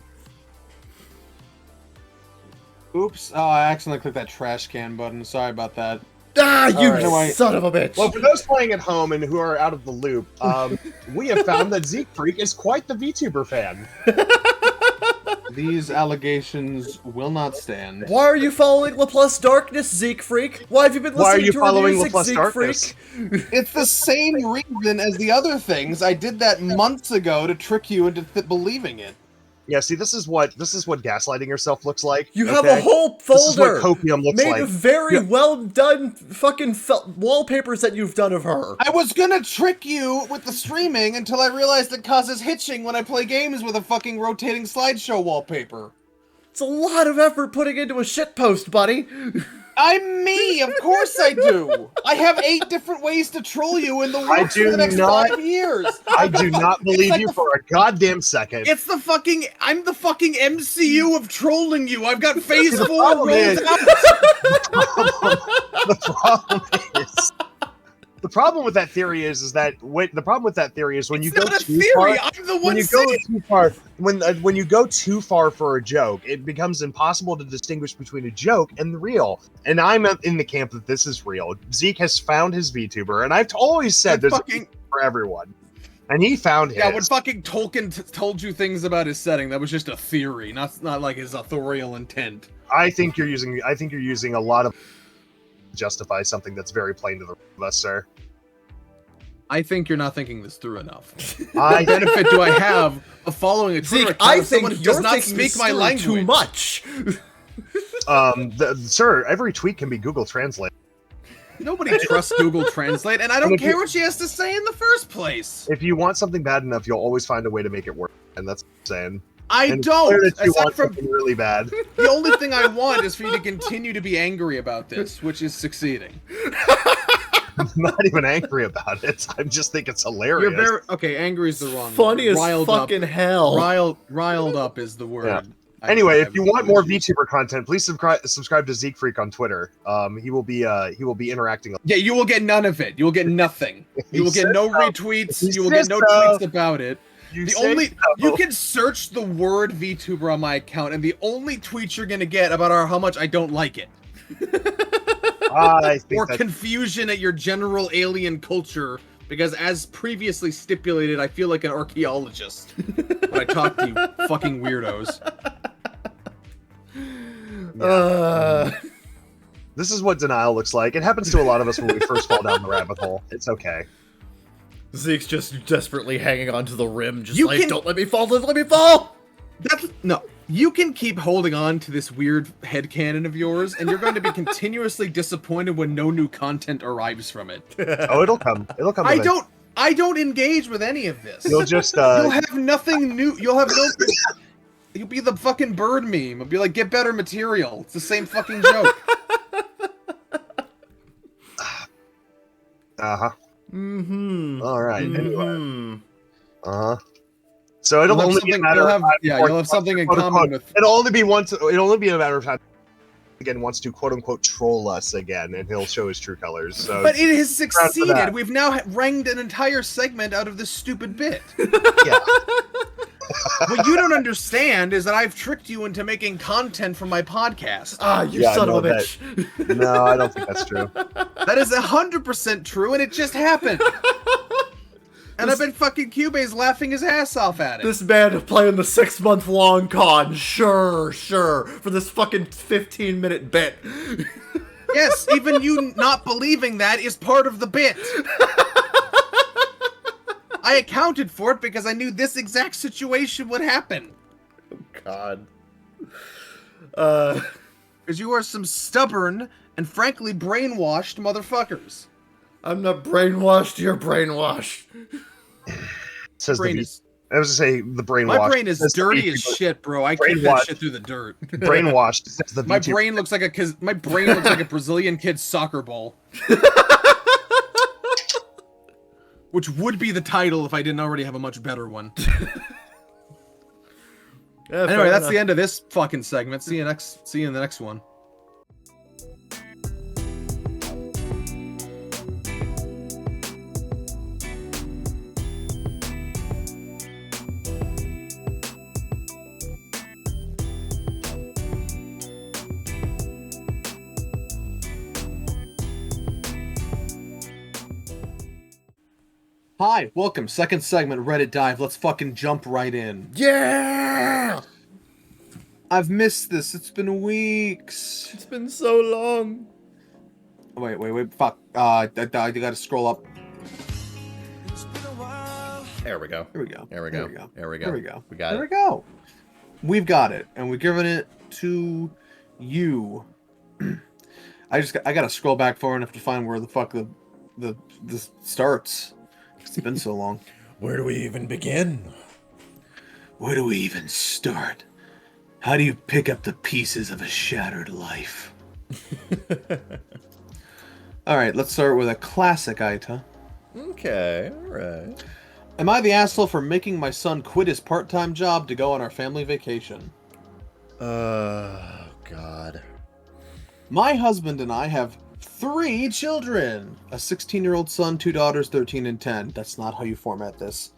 Oops. Oh, I accidentally clicked that trash can button. Sorry about that. Ah, you son of a bitch. Well, for those playing at home and who are out of the loop, we have found that Zeke Freak is quite the VTuber fan. These allegations will not stand. Why are you following Laplace Darkness, Zeke Freak? Why have you been listening to our music, Zeke Freak? It's the same reason as the other things. I did that months ago to trick you into believing it. Yeah, see, this is what gaslighting yourself looks like. You have a whole folder this is what copium looks made like. of very well done fucking wallpapers that you've done of her. I was gonna trick you with the streaming until I realized it causes hitching when I play games with a fucking rotating slideshow wallpaper. It's a lot of effort putting into a shitpost, buddy. I'm me, of course I do. I have 8 different ways to troll you in the works for the next 5 years. I do not believe you for a goddamn second. It's I'm the fucking MCU of trolling you. I've got phase 4 rolled out. The problem with that theory is that when you go too far. I'm the one when you go too far for a joke, it becomes impossible to distinguish between a joke and the real. And I'm in the camp that this is real. Zeke has found his VTuber, and I've always said there's a VTuber for everyone. And he found his. Yeah, when fucking Tolkien told you things about his setting, that was just a theory, not like his authorial intent. I think you're using a lot of justify something that's very plain to the rest of us, sir. I think you're not thinking this through enough. What benefit do I have of following a Twitter account of someone who does not speak my language? Too much. Sir, every tweet can be Google Translate. Nobody trusts Google Translate, and I don't care what she has to say in the first place. If you want something bad enough, you'll always find a way to make it work, and that's what I'm saying. I don't. Aside from really bad. The only thing I want is for you to continue to be angry about this, which is succeeding. I'm not even angry about it. I just think it's hilarious. Okay. Angry is the wrong funny word. as fucking hell. Riled up is the word. Yeah. Anyway, if you want more VTuber content, please subscribe to Zeke Freak on Twitter. He will be interacting. Yeah, you will get none of it. You will get nothing. You will get no retweets. You will get no tweets about it. You can search the word VTuber on my account, and the only tweets you're gonna get about how much I don't like it. Or confusion at your general alien culture because as previously stipulated, I feel like an archaeologist when I talk to you fucking weirdos. This is what denial looks like. It happens to a lot of us when we first fall down the rabbit hole. It's okay. Zeke's just desperately hanging onto the rim, just don't let me fall, don't let me fall! No, you can keep holding on to this weird headcanon of yours, and you're going to be continuously disappointed when no new content arrives from it. Oh, it'll come. It'll come. I don't engage with any of this. You'll just you'll have nothing new. You'll have no. You'll be the fucking bird meme. It'll be like, get better material. It's the same fucking joke. Uh-huh. Mm-hmm. All right. Mm-hmm. Anyway. Uh-huh. So it'll only be a matter of time. You'll have something in common with. It'll only be a matter of time. Again, wants to quote unquote troll us again, and he'll show his true colors. So, but it has succeeded. We've now wranged an entire segment out of this stupid bit. Yeah. What you don't understand is that I've tricked you into making content for my podcast. Ah, you son of a bitch. No, I don't think that's true. That is 100% true, and it just happened. And I've been fucking Cubase laughing his ass off at it. This man playing the 6-month-long con, sure, for this fucking 15-minute bit. Yes, even you not believing that is part of the bit. I accounted for it because I knew this exact situation would happen. Oh, God. Because you are some stubborn and frankly brainwashed motherfuckers. I'm not brainwashed, you're brainwashed. Says brain the is, I was to say the brainwash. My brain is dirty as shit, bro. I kick that shit through the dirt. Brainwashed. Says the My brain looks like a Brazilian kid's soccer ball. Which would be the title if I didn't already have a much better one. Yeah, anyway, that's the end of this fucking segment. See you in the next one. Hi, welcome. Second segment, Reddit Dive. Let's fucking jump right in. Yeah! I've missed this. It's been weeks. It's been so long. Wait. Fuck. I gotta scroll up. There we go. Here we go. There we go. We got it. There we go. We've got it, and we've given it to you. I gotta scroll back far enough to find where the fuck the starts. It's been so long. Where do we even begin? Where do we even start? How do you pick up the pieces of a shattered life? Alright, let's start with a classic Aita. Okay, alright. Am I the asshole for making my son quit his part-time job to go on our family vacation? God. My husband and I have 3 children. A 16-year-old son, 2 daughters, 13 and 10. That's not how you format this.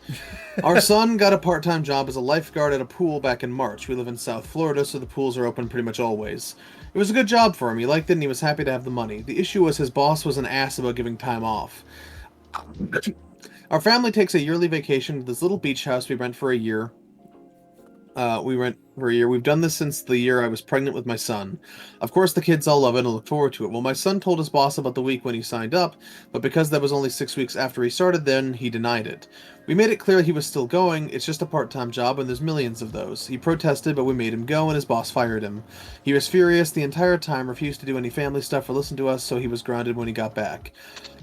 Our son got a part-time job as a lifeguard at a pool back in March. We live in South Florida, so the pools are open pretty much always. It was a good job for him. He liked it and he was happy to have the money. The issue was his boss was an ass about giving time off. Our family takes a yearly vacation to this little beach house we rent for a year. We've done this since the year I was pregnant with my son. Of course, the kids all love it and look forward to it. Well, my son told his boss about the week when he signed up, but because that was only 6 weeks after he started, then he denied it. We made it clear he was still going. It's just a part-time job, and there's millions of those. He protested, but we made him go, and his boss fired him. He was furious the entire time, refused to do any family stuff or listen to us, so he was grounded when he got back.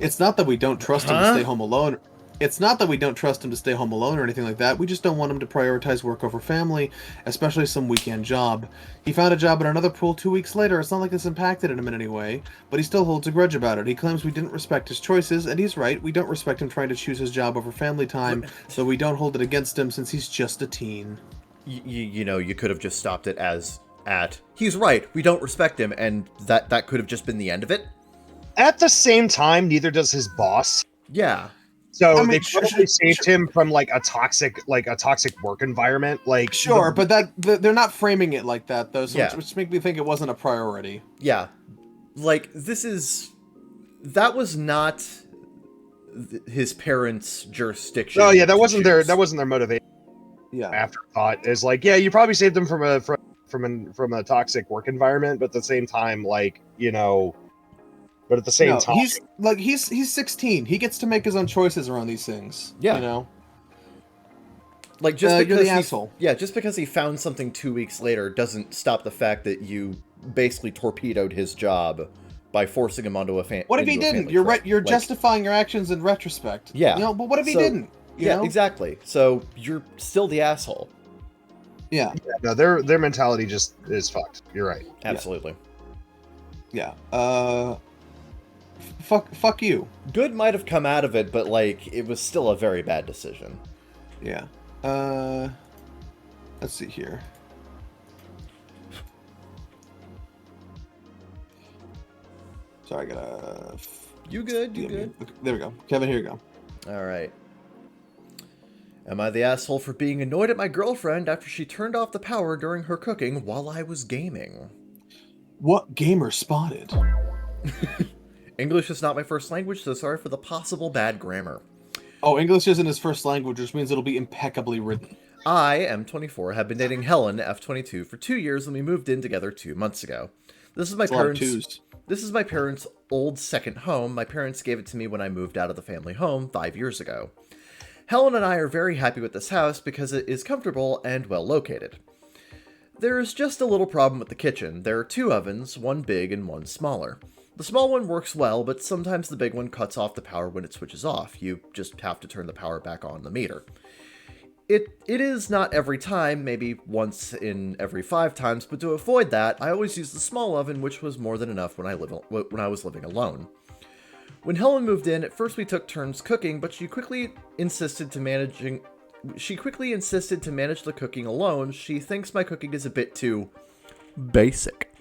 It's not that we don't trust him to stay home alone. It's not that we don't trust him to stay home alone or anything like that. We just don't want him to prioritize work over family, especially some weekend job. He found a job at another pool 2 weeks later. It's not like this impacted him in any way, but he still holds a grudge about it. He claims we didn't respect his choices, and he's right. We don't respect him trying to choose his job over family time, so we don't hold it against him since he's just a teen. You know, you could have just stopped it at, he's right, we don't respect him, and that could have just been the end of it. At the same time, neither does his boss. Yeah. So I mean, they probably saved him from like a toxic work environment. Like sure, but they're not framing it like that though, so yeah. which makes me think it wasn't a priority. Yeah, like that was not his parents' jurisdiction. Oh yeah, that to wasn't choose. their motivation. Yeah. Afterthought is like, yeah, you probably saved them from a toxic work environment, but at the same time, like, you know, but at the same No, time, he's 16. He gets to make his own choices around these things. Yeah. You know. Like just You're because the he, asshole. yeah, just because he found something 2 weeks later doesn't stop the fact that you basically torpedoed his job by forcing him onto a What if he didn't? You're right. You're justifying your actions in retrospect. Yeah. You know, but what if he So- didn't? You know? exactly. So you're still the asshole. Yeah. no, their mentality just is fucked. You're right. Absolutely. Yeah. Fuck you. Good might have come out of it, but like it was still a very bad decision. Yeah. Let's see here. Sorry, I gotta. You good? You good? There we go. Kevin, here you go. All right. Am I the asshole for being annoyed at my girlfriend after she turned off the power during her cooking while I was gaming? What gamer spotted? English is not my first language, so sorry for the possible bad grammar. Oh, English isn't his first language, which means it'll be impeccably written. I am 24, have been dating Helen, F22, for 2 years, and we moved in together 2 months ago. This is my It's a lot of parents' twos. This is my parents' old second home. My parents gave it to me when I moved out of the family home 5 years ago. Helen and I are very happy with this house because it is comfortable and well located. There is just a little problem with the kitchen. There are 2 ovens, one big and one smaller. The small one works well, but sometimes the big one cuts off the power when it switches off. You just have to turn the power back on the meter. It is not every time, maybe once in every 5 times, but to avoid that, I always use the small oven, which was more than enough when I was living alone. When Helen moved in, at first we took turns cooking, but she quickly insisted to manage the cooking alone. She thinks my cooking is a bit too basic.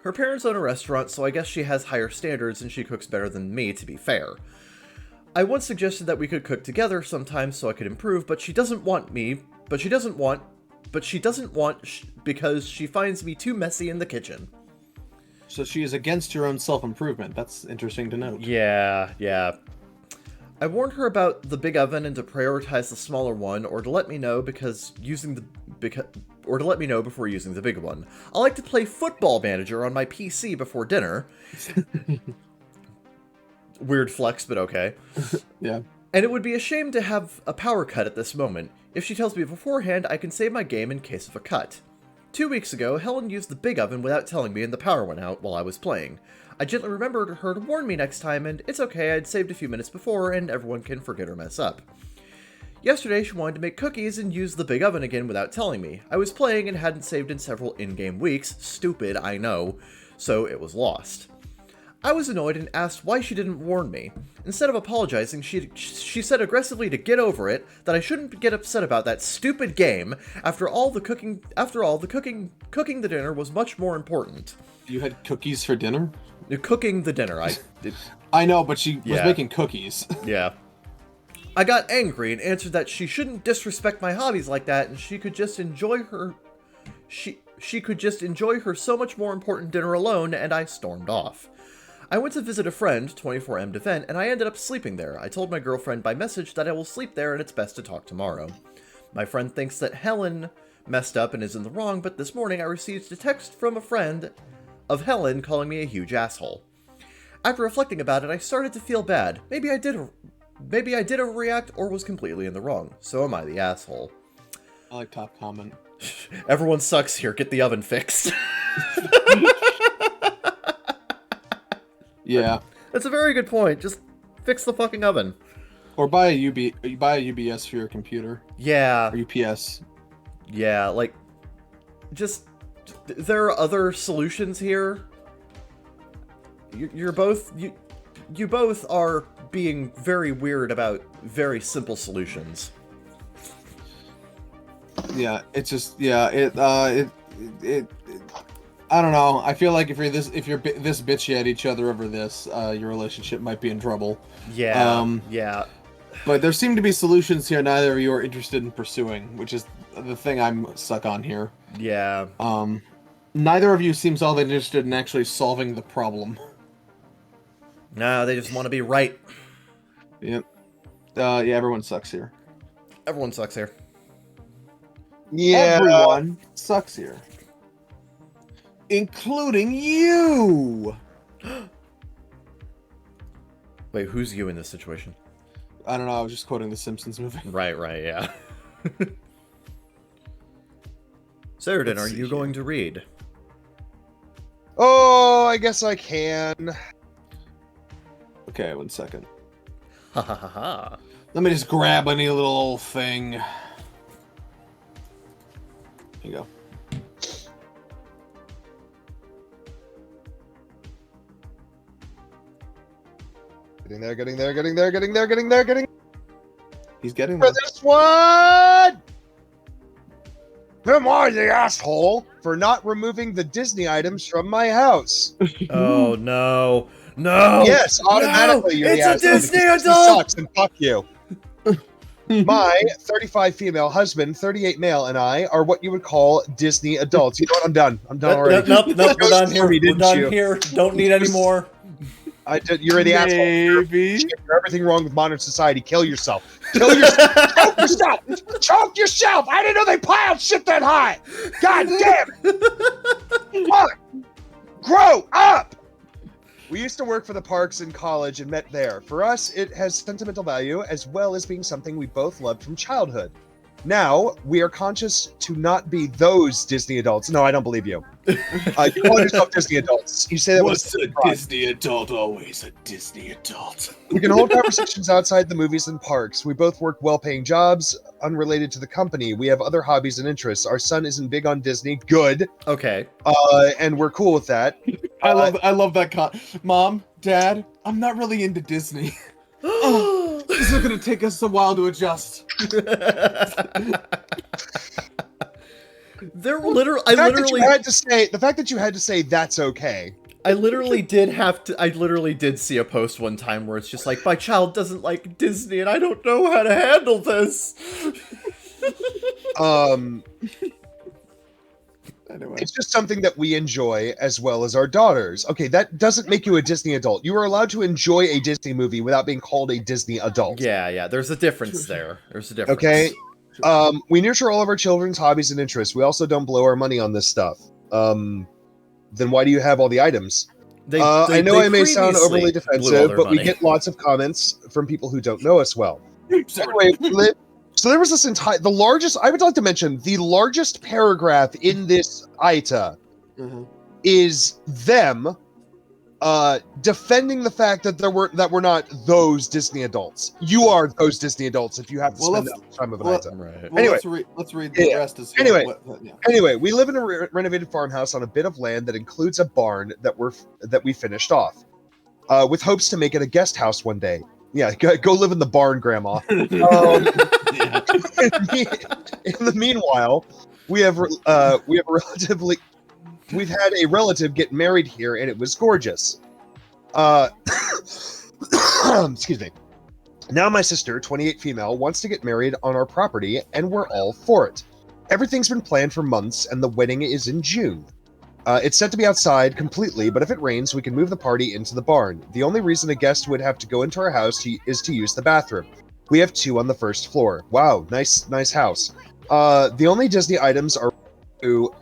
Her parents own a restaurant, so I guess she has higher standards and she cooks better than me, to be fair. I once suggested that we could cook together sometimes so I could improve, but she doesn't want because she finds me too messy in the kitchen. So she is against your own self-improvement. That's interesting to note. Yeah. I warned her about the big oven and to prioritize the smaller one, or to let me know before using the big one. I like to play Football Manager on my PC before dinner. Weird flex, but okay. Yeah. And it would be a shame to have a power cut at this moment. If she tells me beforehand, I can save my game in case of a cut. 2 weeks ago, Helen used the big oven without telling me and the power went out while I was playing. I gently remembered her to warn me next time, and it's okay, I'd saved a few minutes before, and everyone can forget or mess up. Yesterday, she wanted to make cookies and use the big oven again without telling me. I was playing and hadn't saved in several in-game weeks. Stupid, I know. So it was lost. I was annoyed and asked why she didn't warn me. Instead of apologizing, she said aggressively to get over it, that I shouldn't get upset about that stupid game. After all, the cooking the dinner was much more important. You had cookies for dinner? Cooking the dinner, I know, but she was Yeah. making cookies. Yeah. I got angry and answered that she shouldn't disrespect my hobbies like that, and she could just enjoy her so much more important dinner alone, and I stormed off. I went to visit a friend, 24M to vent, and I ended up sleeping there. I told my girlfriend by message that I will sleep there and it's best to talk tomorrow. My friend thinks that Helen messed up and is in the wrong, but this morning I received a text from a friend of Helen calling me a huge asshole. After reflecting about it, I started to feel bad. Maybe I did overreact or was completely in the wrong. So am I the asshole? I like top comment. Everyone sucks here. Get the oven fixed. Yeah. That's a very good point. Just fix the fucking oven. Or buy a UBS for your computer. Yeah. Or UPS. Yeah, like, just, there are other solutions here. You both are being very weird about very simple solutions. Yeah, it's just, yeah, it I don't know. I feel like if you're this bitchy at each other over this, your relationship might be in trouble. Yeah, yeah. But there seem to be solutions here neither of you are interested in pursuing, which is the thing I'm stuck on here. Yeah. Neither of you seems all that interested in actually solving the problem. Nah, they just want to be right. Yep. Yeah, everyone sucks here. Everyone sucks here. Yeah. Everyone sucks here. Including you! Wait, who's you in this situation? I don't know, I was just quoting the Simpsons movie. Right, yeah. Sheridan, are you going to read? Oh, I guess I can. Okay, 1 second. Ha ha ha ha. Let me just grab any little old thing. Here you go. Getting there, getting there, getting there, getting there, getting there, getting He's getting for there. this one! Am I the asshole for not removing the Disney items from my house? Oh no. No! Yes, automatically you're the it's a asshole. Disney because adult! sucks and fuck you. My 35 female husband, 38 male, and I are what you would call Disney adults. You know what? I'm done. I'm done already. Nope, we're done here. Me, We're didn't done you? here. Don't need any more. I did. You're the asshole. Maybe. You're everything wrong with modern society. Kill yourself. Kill yourself. Choke yourself. Choke yourself. I didn't know they piled shit that high. God damn it. Fuck. Grow up. We used to work for the parks in college and met there. For us, it has sentimental value as well as being something we both loved from childhood. Now, we are conscious to not be those Disney adults. No, I don't believe you. You call yourself Disney adults. You say that What's with a Disney adult? Always a Disney adult. We can hold conversations outside the movies and parks. We both work well-paying jobs unrelated to the company. We have other hobbies and interests. Our son isn't big on Disney. Good. Okay. And we're cool with that. I love that Mom, Dad, I'm not really into Disney. Oh, this is gonna take us a while to adjust. They're literally. The fact that you had to say that's okay. I literally did see a post one time where it's just like, my child doesn't like Disney and I don't know how to handle this. Anyway. It's just something that we enjoy as well as our daughters. Okay, that doesn't make you a Disney adult. You are allowed to enjoy a Disney movie without being called a Disney adult. Yeah, there's a difference there. There's a difference. Okay. We nurture all of our children's hobbies and interests. We also don't blow our money on this stuff. Then why do you have all the items? I know I may sound overly defensive, but we get lots of comments from people who don't know us well. Anyway, so there was this the largest, I would like to mention, the largest paragraph in this ITA is them defending the fact that we're not those Disney adults. You are those Disney adults if you have to spend that much time with an ITA. Right. Well, Anyway, let's read the rest. To see Anyway, we live in a renovated farmhouse on a bit of land that includes a barn that we finished off, with hopes to make it a guest house one day. Yeah, go live in the barn, Grandma. In the meanwhile, we've had a relative get married here, and it was gorgeous. Excuse me. Now my sister, 28 female, wants to get married on our property, and we're all for it. Everything's been planned for months, and the wedding is in June. It's set to be outside completely, but if it rains, we can move the party into the barn. The only reason a guest would have to go into our house is to use the bathroom. We have 2 on the first floor. Wow, nice house. The only Disney items are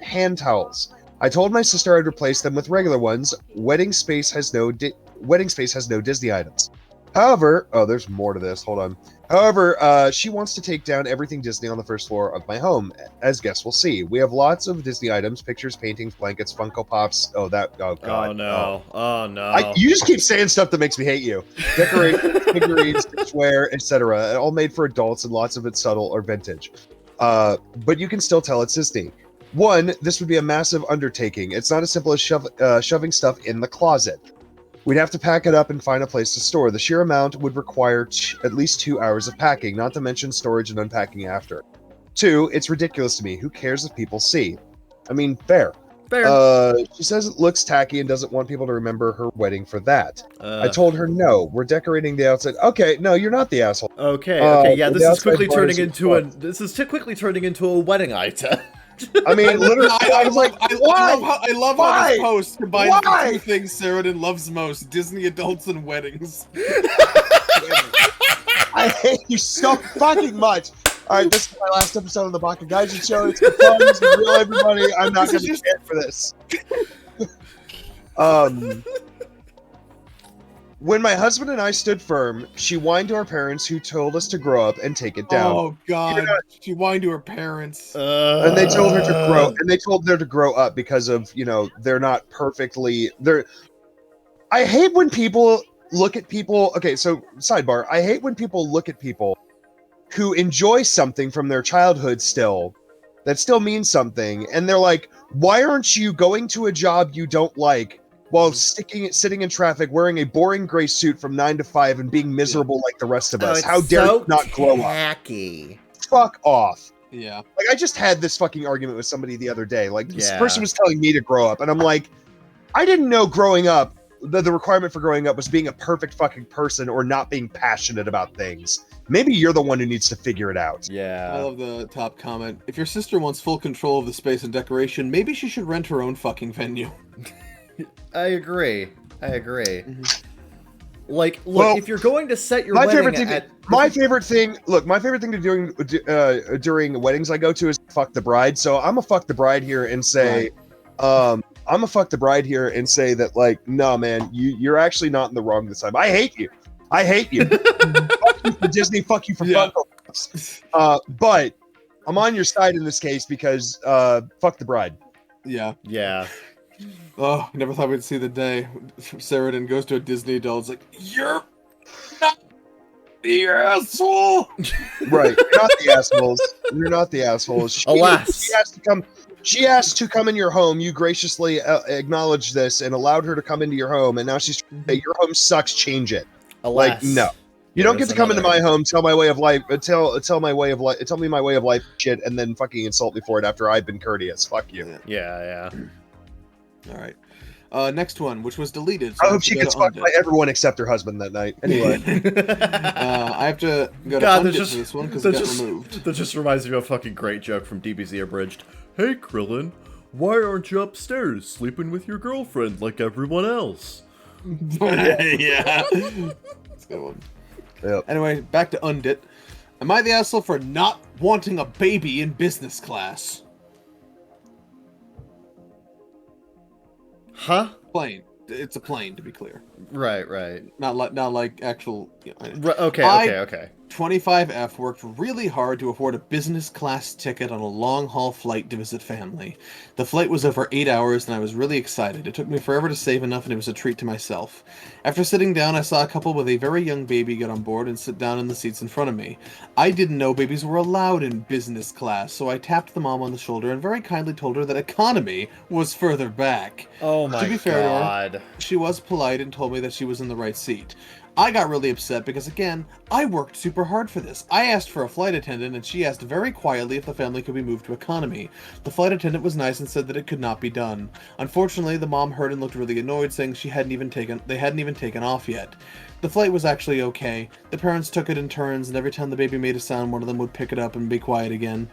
hand towels. I told my sister I'd replace them with regular ones. Wedding space has no Disney items. However, there's more to this. Hold on. However, she wants to take down everything Disney on the first floor of my home, as guests will see. We have lots of Disney items, pictures, paintings, blankets, Funko Pops. Oh, God. Oh, no. You just keep saying stuff that makes me hate you. Decorations, figurines, kitchenware, etc. All made for adults, and lots of it subtle or vintage. But you can still tell it's Disney. 1, this would be a massive undertaking. It's not as simple as shoving stuff in the closet. We'd have to pack it up and find a place to store. The sheer amount would require at least 2 hours of packing, not to mention storage and unpacking after. 2, it's ridiculous to me. Who cares if people see? I mean, fair. She says it looks tacky and doesn't want people to remember her wedding for that. I told her no. We're decorating the outside. Okay, no, you're not the asshole. Okay, yeah, this is quickly turning into a wedding item. I mean, literally, I was like, why? I love how Why? this post combines Why? the two things Sheridan loves most: Disney adults and weddings. I hate you so fucking much. All right, this is my last episode of the Baka Gaijin show. It's been fun. It's been real, everybody. I'm not going to stand for this. When my husband and I stood firm, she whined to our parents, who told us to grow up and take it down. Oh God, she whined to her parents. And they told her to grow. And they told her to grow up because of, you know, they're not perfectly. They're. I hate when people look at people. Okay, so sidebar. I hate when people look at people who enjoy something from their childhood still, that still means something, and they're like, "Why aren't you going to a job you don't like?" While sitting in traffic, wearing a boring gray suit from 9 to 5 and being miserable like the rest of us. How dare you not grow up? Fuck off. Yeah. Like, I just had this fucking argument with somebody the other day. Like, this person was telling me to grow up, and I'm like, I didn't know growing up, the requirement for growing up was being a perfect fucking person or not being passionate about things. Maybe you're the one who needs to figure it out. I love the top comment. If your sister wants full control of the space and decoration, maybe she should rent her own fucking venue. I agree. Mm-hmm. Like, look, if you're going to set your my wedding favorite thing, my favorite thing to do during weddings I go to is fuck the bride. So I'm gonna fuck the bride here and say, I'm gonna fuck the bride here and say that, like, no, man, you're actually not in the wrong this time. I hate you. Fuck you for Disney. Fuck you for Funko. But I'm on your side in this case because fuck the bride. Yeah. Yeah. Oh, I never thought we'd see the day Sheridan goes to a Disney adult. It's like, you're not the asshole. Right. You're not the assholes. You're not the assholes. Alas. She asked to come in your home. You graciously acknowledged this and allowed her to come into your home. And now she's trying to say, your home sucks. Change it. Alas. Like, no. You don't get to come into my home, tell my way of life, tell me my way of life shit, and then fucking insult me for it after I've been courteous. Fuck you. Yeah. All right. Next one, which was deleted. So I hope she gets fucked by everyone except her husband that night. Anyway. I have to go to Undit for this one because it got removed. That just reminds me of a fucking great joke from DBZ Abridged. Hey, Krillin, why aren't you upstairs sleeping with your girlfriend like everyone else? Yeah. That's a good one. Yep. Anyway, back to Undit. Am I the asshole for not wanting a baby in business class? Huh? Plane. It's a plane, to be clear. Right. Not like actual. Okay. 25F worked really hard to afford a business class ticket on a long-haul flight to visit family. The flight was over 8 hours, and I was really excited. It took me forever to save enough, and it was a treat to myself. After sitting down, I saw a couple with a very young baby get on board and sit down in the seats in front of me. I didn't know babies were allowed in business class, so I tapped the mom on the shoulder and very kindly told her that economy was further back. Oh my god. To be fair to her, she was polite and told me that she was in the right seat. I got really upset because, again, I worked super hard for this. I asked for a flight attendant, and she asked very quietly if the family could be moved to economy. The flight attendant was nice and said that it could not be done. Unfortunately, the mom heard and looked really annoyed, saying they hadn't even taken off yet. The flight was actually okay. The parents took it in turns, and every time the baby made a sound, one of them would pick it up and be quiet again.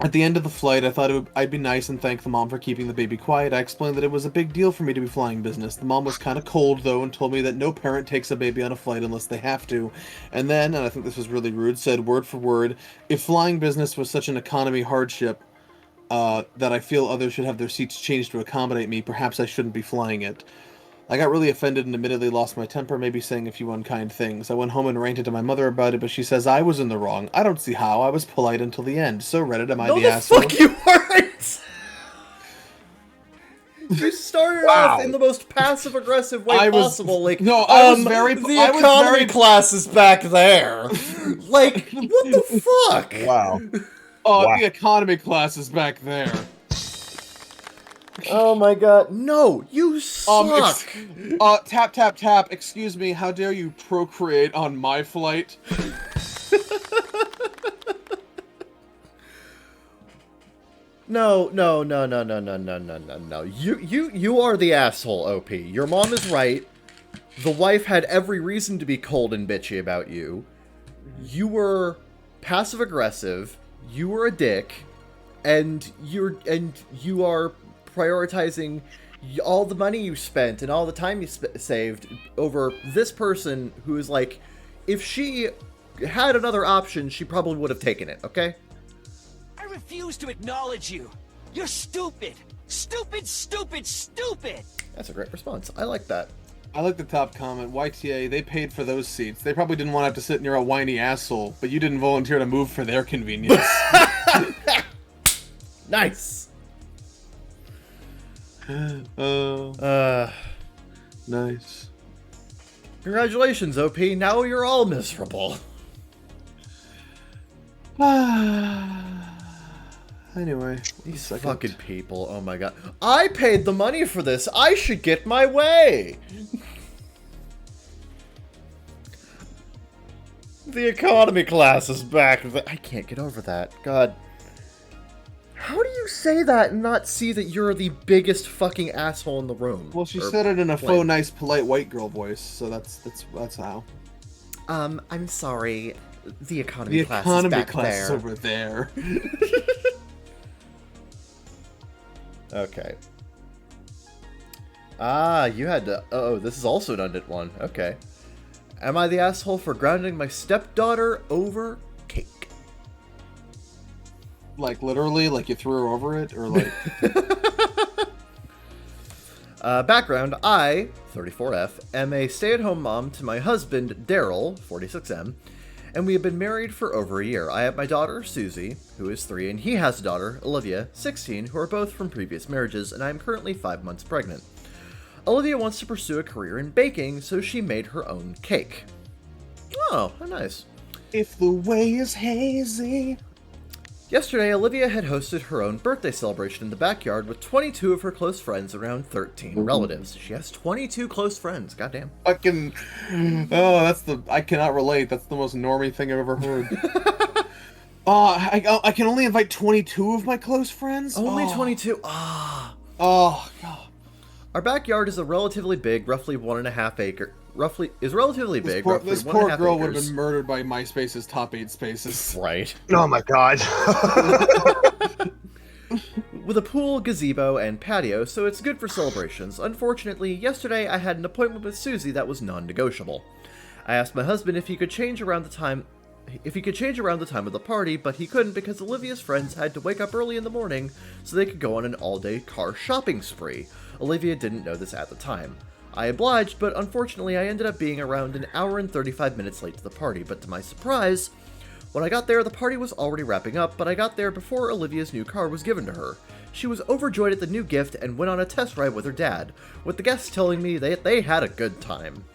At the end of the flight, I thought I'd be nice and thank the mom for keeping the baby quiet. I explained that it was a big deal for me to be flying business. The mom was kind of cold, though, and told me that no parent takes a baby on a flight unless they have to. And then, and I think this was really rude, said word for word, if flying business was such an economy hardship that I feel others should have their seats changed to accommodate me, perhaps I shouldn't be flying it. I got really offended and admittedly lost my temper, maybe saying a few unkind things. I went home and ranted to my mother about it, but she says I was in the wrong. I don't see how. I was polite until the end. So Reddit, am I the asshole? No, the fuck you weren't! You started off in the most passive-aggressive way possible. Like, I was very... The economy class is back there. Like, what the fuck? Wow. Oh, the economy class is back there. Oh my god. No, you suck. Tap. Excuse me, how dare you procreate on my flight? No. You are the asshole, OP. Your mom is right. The wife had every reason to be cold and bitchy about you. You were passive-aggressive. You were a dick. and you are prioritizing all the money you spent and all the time you saved over this person who is like, if she had another option, she probably would have taken it, okay? I refuse to acknowledge you. You're stupid. Stupid, stupid, stupid. That's a great response. I like that. I like the top comment. YTA, they paid for those seats. They probably didn't want to have to sit near a whiny asshole, but you didn't volunteer to move for their convenience. Nice. Nice. Congratulations, OP. Now you're all miserable. Anyway, These fucking people. Oh my god. I paid the money for this. I should get my way. The economy class is back. I can't get over that. God. How do you say that and not see that you're the biggest fucking asshole in the room? Well, she Or said it in a plane. faux nice, polite white girl voice, so that's how. I'm sorry. The economy The class economy is back class is there. over there. Okay. Ah, you had to... Oh, this is also an undid one. Okay. Am I the asshole for grounding my stepdaughter over cake? Like, literally? Like, you threw her over it? Or, like... Background, I, 34F, am a stay-at-home mom to my husband, Daryl, 46M, and we have been married for over a year. I have my daughter, Susie, who is 3, and he has a daughter, Olivia, 16, who are both from previous marriages, and I am currently 5 months pregnant. Olivia wants to pursue a career in baking, so she made her own cake. Oh, how nice. If the way is hazy... Yesterday, Olivia had hosted her own birthday celebration in the backyard with 22 of her close friends, around 13 relatives. She has 22 close friends, goddamn. Fucking... Oh, that's the... I cannot relate. That's the most normie thing I've ever heard. I can only invite 22 of my close friends? Only 22? Ah. Oh, God. Our backyard is a relatively big, roughly 1.5 acre... relatively big, roughly This 1.5 poor girl would have acres. been murdered by MySpace's top 8 spaces. Right. Oh my god. With a pool, gazebo, and patio, so it's good for celebrations. Unfortunately, yesterday I had an appointment with Susie that was non-negotiable. I asked my husband if he could change around the time of the party, but he couldn't because Olivia's friends had to wake up early in the morning so they could go on an all-day car shopping spree. Olivia didn't know this at the time. I obliged, but unfortunately I ended up being around an hour and 35 minutes late to the party, but to my surprise, when I got there, the party was already wrapping up, but I got there before Olivia's new car was given to her. She was overjoyed at the new gift and went on a test ride with her dad, with the guests telling me that they had a good time.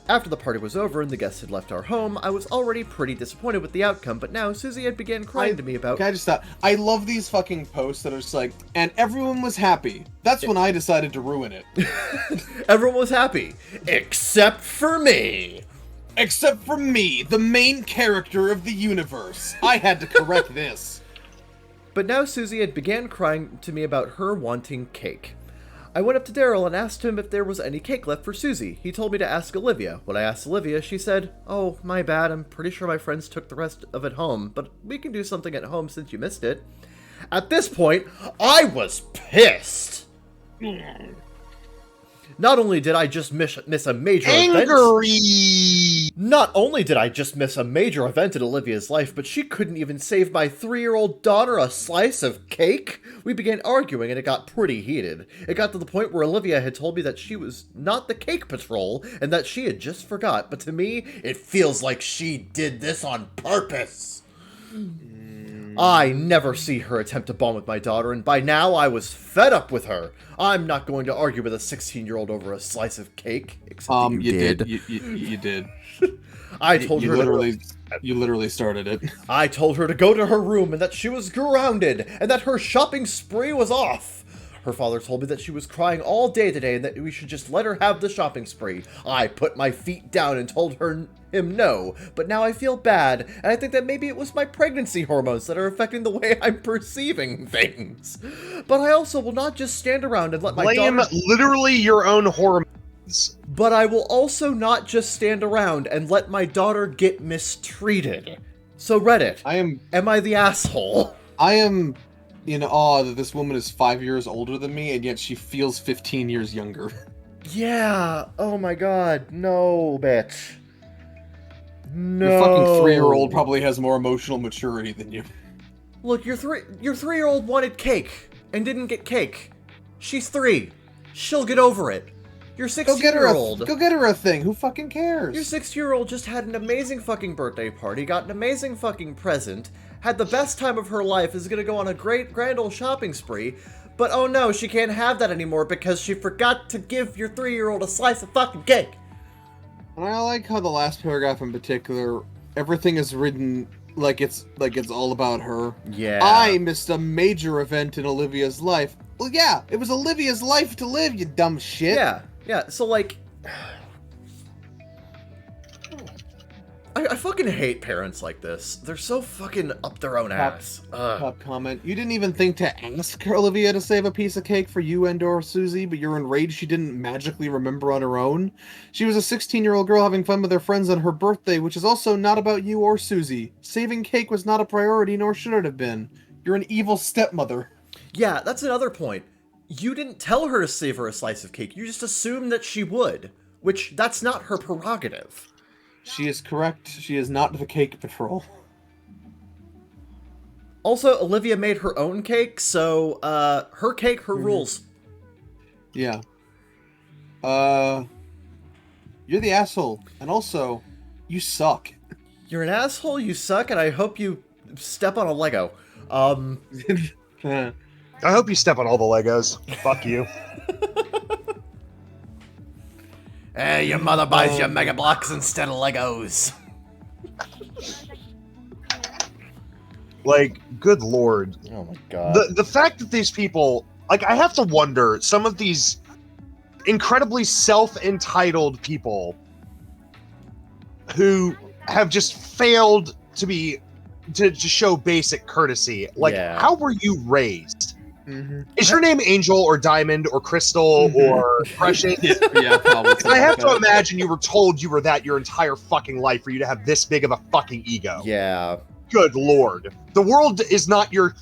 After the party was over and the guests had left our home, I was already pretty disappointed with the outcome, but now Susie had began crying to me about... Can I just stop? I love these fucking posts that are just like, and everyone was happy. That's when I decided to ruin it. Everyone was happy, except for me. Except for me, the main character of the universe. I had to correct this. But now Susie had began crying to me about her wanting cake. I went up to Daryl and asked him if there was any cake left for Susie. He told me to ask Olivia. When I asked Olivia, she said, "Oh, my bad, I'm pretty sure my friends took the rest of it home, but we can do something at home since you missed it." At this point, I was pissed. Not only did I just miss a major event... Not only did I just miss a major event in Olivia's life, but she couldn't even save my 3-year-old daughter a slice of cake? We began arguing and it got pretty heated. It got to the point where Olivia had told me that she was not the cake patrol and that she had just forgot, but to me, it feels like she did this on purpose. I never see her attempt to bond with my daughter, and by now I was fed up with her. I'm not going to argue with a 16-year-old over a slice of cake. Except that you did. You did. I told her You literally started it. I told her to go to her room and that she was grounded and that her shopping spree was off. Her father told me that she was crying all day today and that we should just let her have the shopping spree. I put my feet down and told him no, but now I feel bad, and I think that maybe it was my pregnancy hormones that are affecting the way I'm perceiving things. But I also will not just stand around and let my Blame daughter... literally your own hormones. But I will also not just stand around and let my daughter get mistreated. So Reddit, I am the asshole? in awe that this woman is 5 years older than me, and yet she feels 15 years younger. Yeah. Oh my god. No, bitch. No. Your fucking 3-year-old probably has more emotional maturity than you. Look, your 3-year-old wanted cake and didn't get cake. She's 3. She'll get over it. Your 16-year-old. Go get her a thing. Who fucking cares? Your 6-year-old just had an amazing fucking birthday party, got an amazing fucking present, had the best time of her life, is gonna go on a grand old shopping spree, but oh no, she can't have that anymore because she forgot to give your 3-year-old a slice of fucking cake. And I like how the last paragraph in particular, everything is written like it's all about her. Yeah. I missed a major event in Olivia's life. Well, yeah, it was Olivia's life to live, you dumb shit. Yeah, so like... I fucking hate parents like this. They're so fucking up their own ass. Top comment. You didn't even think to ask Olivia to save a piece of cake for you and or Susie, but you're enraged she didn't magically remember on her own? She was a 16-year-old girl having fun with her friends on her birthday, which is also not about you or Susie. Saving cake was not a priority, nor should it have been. You're an evil stepmother. Yeah, that's another point. You didn't tell her to save her a slice of cake. You just assumed that she would, which that's not her prerogative. She is correct. She is not the cake patrol. Also, Olivia made her own cake, so, her cake, her rules. Yeah. You're the asshole. And also, you suck. You're an asshole, you suck, and I hope you step on a Lego. I hope you step on all the Legos. Fuck you. Hey, your mother buys you Mega Bloks instead of Legos. Like, good lord. Oh my god. The fact that these people, like, I have to wonder, some of these incredibly self-entitled people who have just failed to show basic courtesy. Like, how were you raised? Mm-hmm. Is your name Angel or Diamond or Crystal or Precious? Yeah, probably. I have to imagine you were told you were that your entire fucking life for you to have this big of a fucking ego. Yeah. Good lord. The world is not your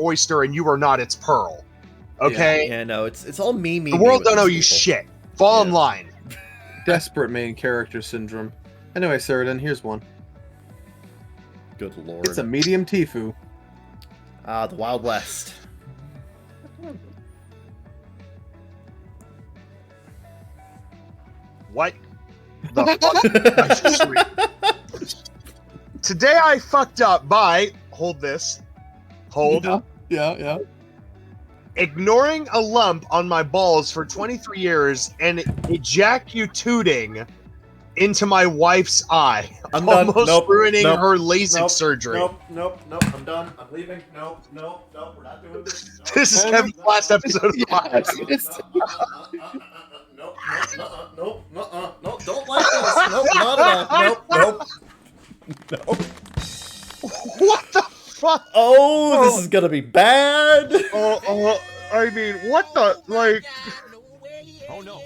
oyster and you are not its pearl. Okay? Yeah, no, it's all me. The world don't owe you shit. Fall in line. Desperate main character syndrome. Anyway, Saradin, here's one. Good lord. It's a medium Tifu. The Wild West. What the fuck? Today I fucked up by hold this. Hold. Yeah. Ignoring a lump on my balls for 23 years and ejaculating into my wife's eye, almost ruining her LASIK surgery. Nope, I'm done. I'm leaving. Nope, we're not doing this. This is Kevin's last episode of the podcast. Nope, don't like this. Nope, not at all. Nope. What the fuck? Oh, this is gonna be bad. I mean, what the, like... Oh no.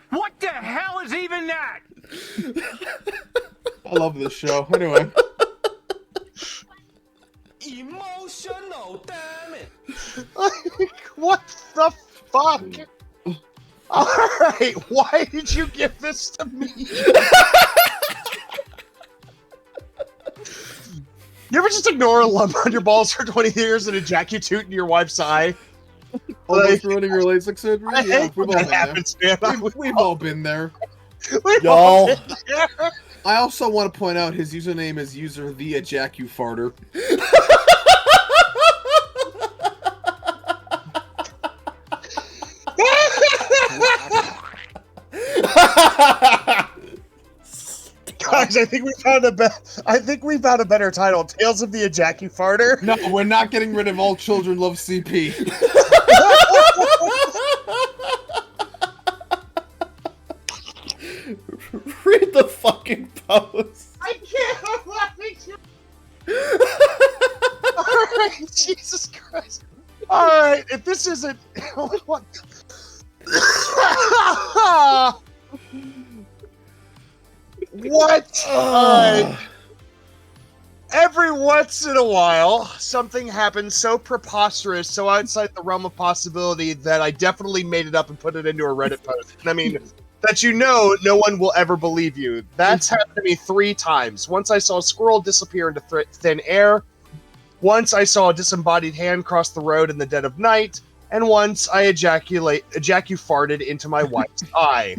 What the hell is even that? I love this show. Anyway. Emotional, damn it. What the fuck? Alright, why did you give this to me? You ever just ignore a lump on your balls for 20 years and ejaculate in your wife's eye? Almost ruining your LASIK surgery? I Yeah, hate when that happens, man. We've all been there. Y'all. I also want to point out his username is user the ejacufarter. Guys, I think we found a better title. Tales of the Ejacufarter. No, we're not getting rid of All Children Love CP. Read the fucking post. I can't. I'm laughing too. Alright, Jesus Christ. Alright, if this isn't... what? What? Alright. Every once in a while, something happens so preposterous, so outside the realm of possibility that I definitely made it up and put it into a Reddit post. And I mean, that no one will ever believe you. That's happened to me 3 times. Once I saw a squirrel disappear into thin air. Once I saw a disembodied hand cross the road in the dead of night. And once I farted into my wife's eye.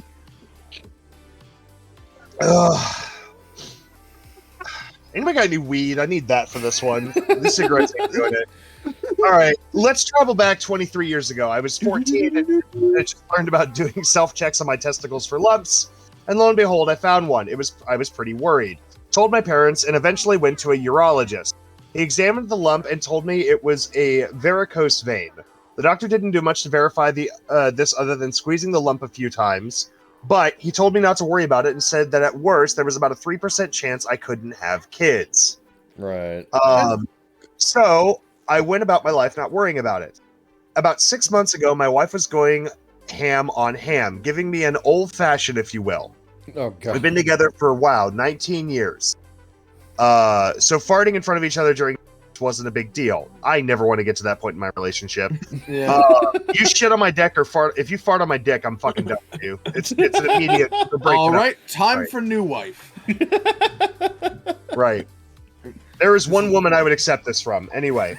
Ugh. Anybody got any weed? I need that for this one. The cigarettes ain't doing it. All right, let's travel back 23 years ago. I was 14 and I just learned about doing self-checks on my testicles for lumps. And lo and behold, I found one. I was pretty worried. Told my parents and eventually went to a urologist. He examined the lump and told me it was a varicose vein. The doctor didn't do much to verify this other than squeezing the lump a few times. But he told me not to worry about it and said that at worst, there was about a 3% chance I couldn't have kids. Right. So I went about my life not worrying about it. About 6 months ago, my wife was going ham on ham, giving me an old-fashioned, if you will. Oh, God. We've been together for a while, 19 years. So farting in front of each other during wasn't a big deal. I never want to get to that point in my relationship. Yeah. You shit on my dick or fart. If you fart on my dick, I'm fucking done with you. It's an immediate. All right, time for new wife. Right. There is one woman I would accept this from. Anyway,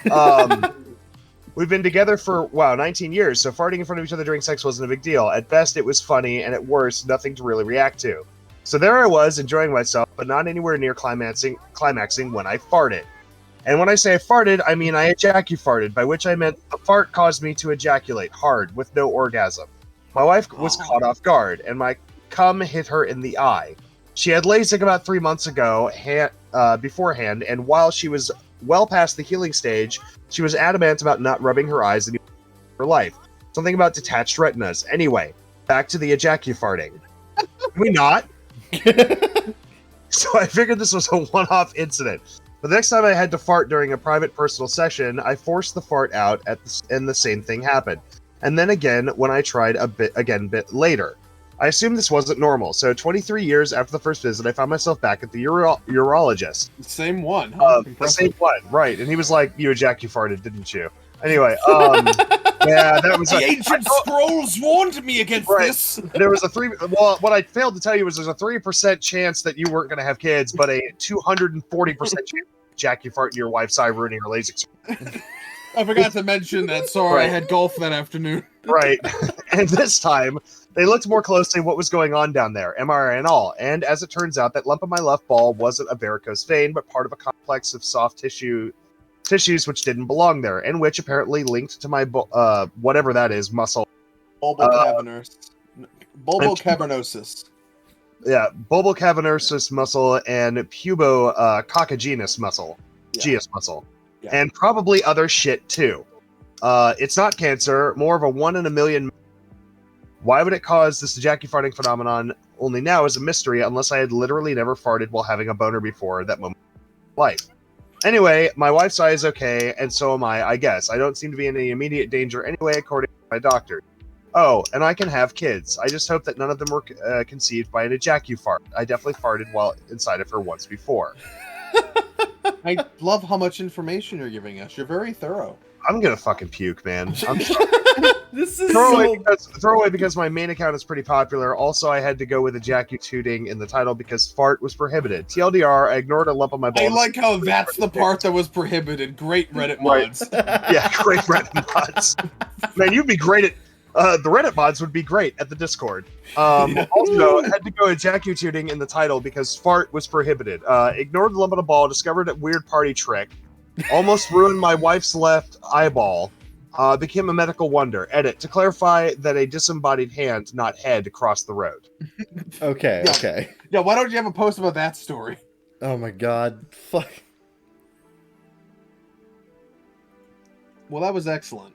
we've been together for 19 years. So farting in front of each other during sex wasn't a big deal. At best, it was funny, and at worst, nothing to really react to. So there I was enjoying myself, but not anywhere near climaxing when I farted. And when I say I farted, I mean I ejaculated, by which I meant the fart caused me to ejaculate hard with no orgasm. My wife was caught off guard, and my cum hit her in the eye. She had LASIK about 3 months ago beforehand, and while she was well past the healing stage, she was adamant about not rubbing her eyes in her life. Something about detached retinas. Anyway, back to the ejaculating. Can we not? So I figured this was a one-off incident. But the next time I had to fart during a private personal session, I forced the fart out and the same thing happened. And then again when I tried a bit later. I assumed this wasn't normal, so 23 years after the first visit, I found myself back at the urologist. The same one, huh? The same one, right. And he was like, you ejaculated, didn't you? Anyway, yeah, that was... The ancient scrolls warned me against this! There was what I failed to tell you was there's a 3% chance that you weren't going to have kids, but a 240% chance Jackie fart in your wife's eye, ruining her LASIK. I forgot to mention that. Sorry, I had golf that afternoon. Right. And this time, they looked more closely at what was going on down there, MRI and all. And as it turns out, that lump on my left ball wasn't a varicose vein, but part of a complex of soft tissues which didn't belong there, and which apparently linked to my whatever that is muscle. Bulbocavernosus. Yeah, bulbocavernosus muscle and pubococcygenius muscle, GS muscle, and probably other shit too. It's not cancer, more of a 1 in a million. Why would it cause this ejaculating phenomenon only now is a mystery, unless I had literally never farted while having a boner before that moment of life. Anyway, my wife's eye is okay, and so am I guess. I don't seem to be in any immediate danger anyway, according to my doctor. Oh, and I can have kids. I just hope that none of them were conceived by an ejaculate. I definitely farted while inside of her once before. I love how much information you're giving us. You're very thorough. I'm gonna fucking puke, man. This is throw away because my main account is pretty popular. Also, I had to go with ejaculating in the title because fart was prohibited. TLDR, I ignored a lump on my balls. I like how that's the part that was prohibited. Great Reddit mods. Yeah, great Reddit mods. Man, you'd be great at... the Reddit mods would be great at the Discord. Also, I had to go ejaculating in the title because fart was prohibited. Ignored the lump on a ball, discovered a weird party trick. Almost ruined my wife's left eyeball. Became a medical wonder. Edit. To clarify that a disembodied hand, not head, crossed the road. Okay. Yeah, why don't you have a post about that story? Oh my god. Fuck. Well, that was excellent.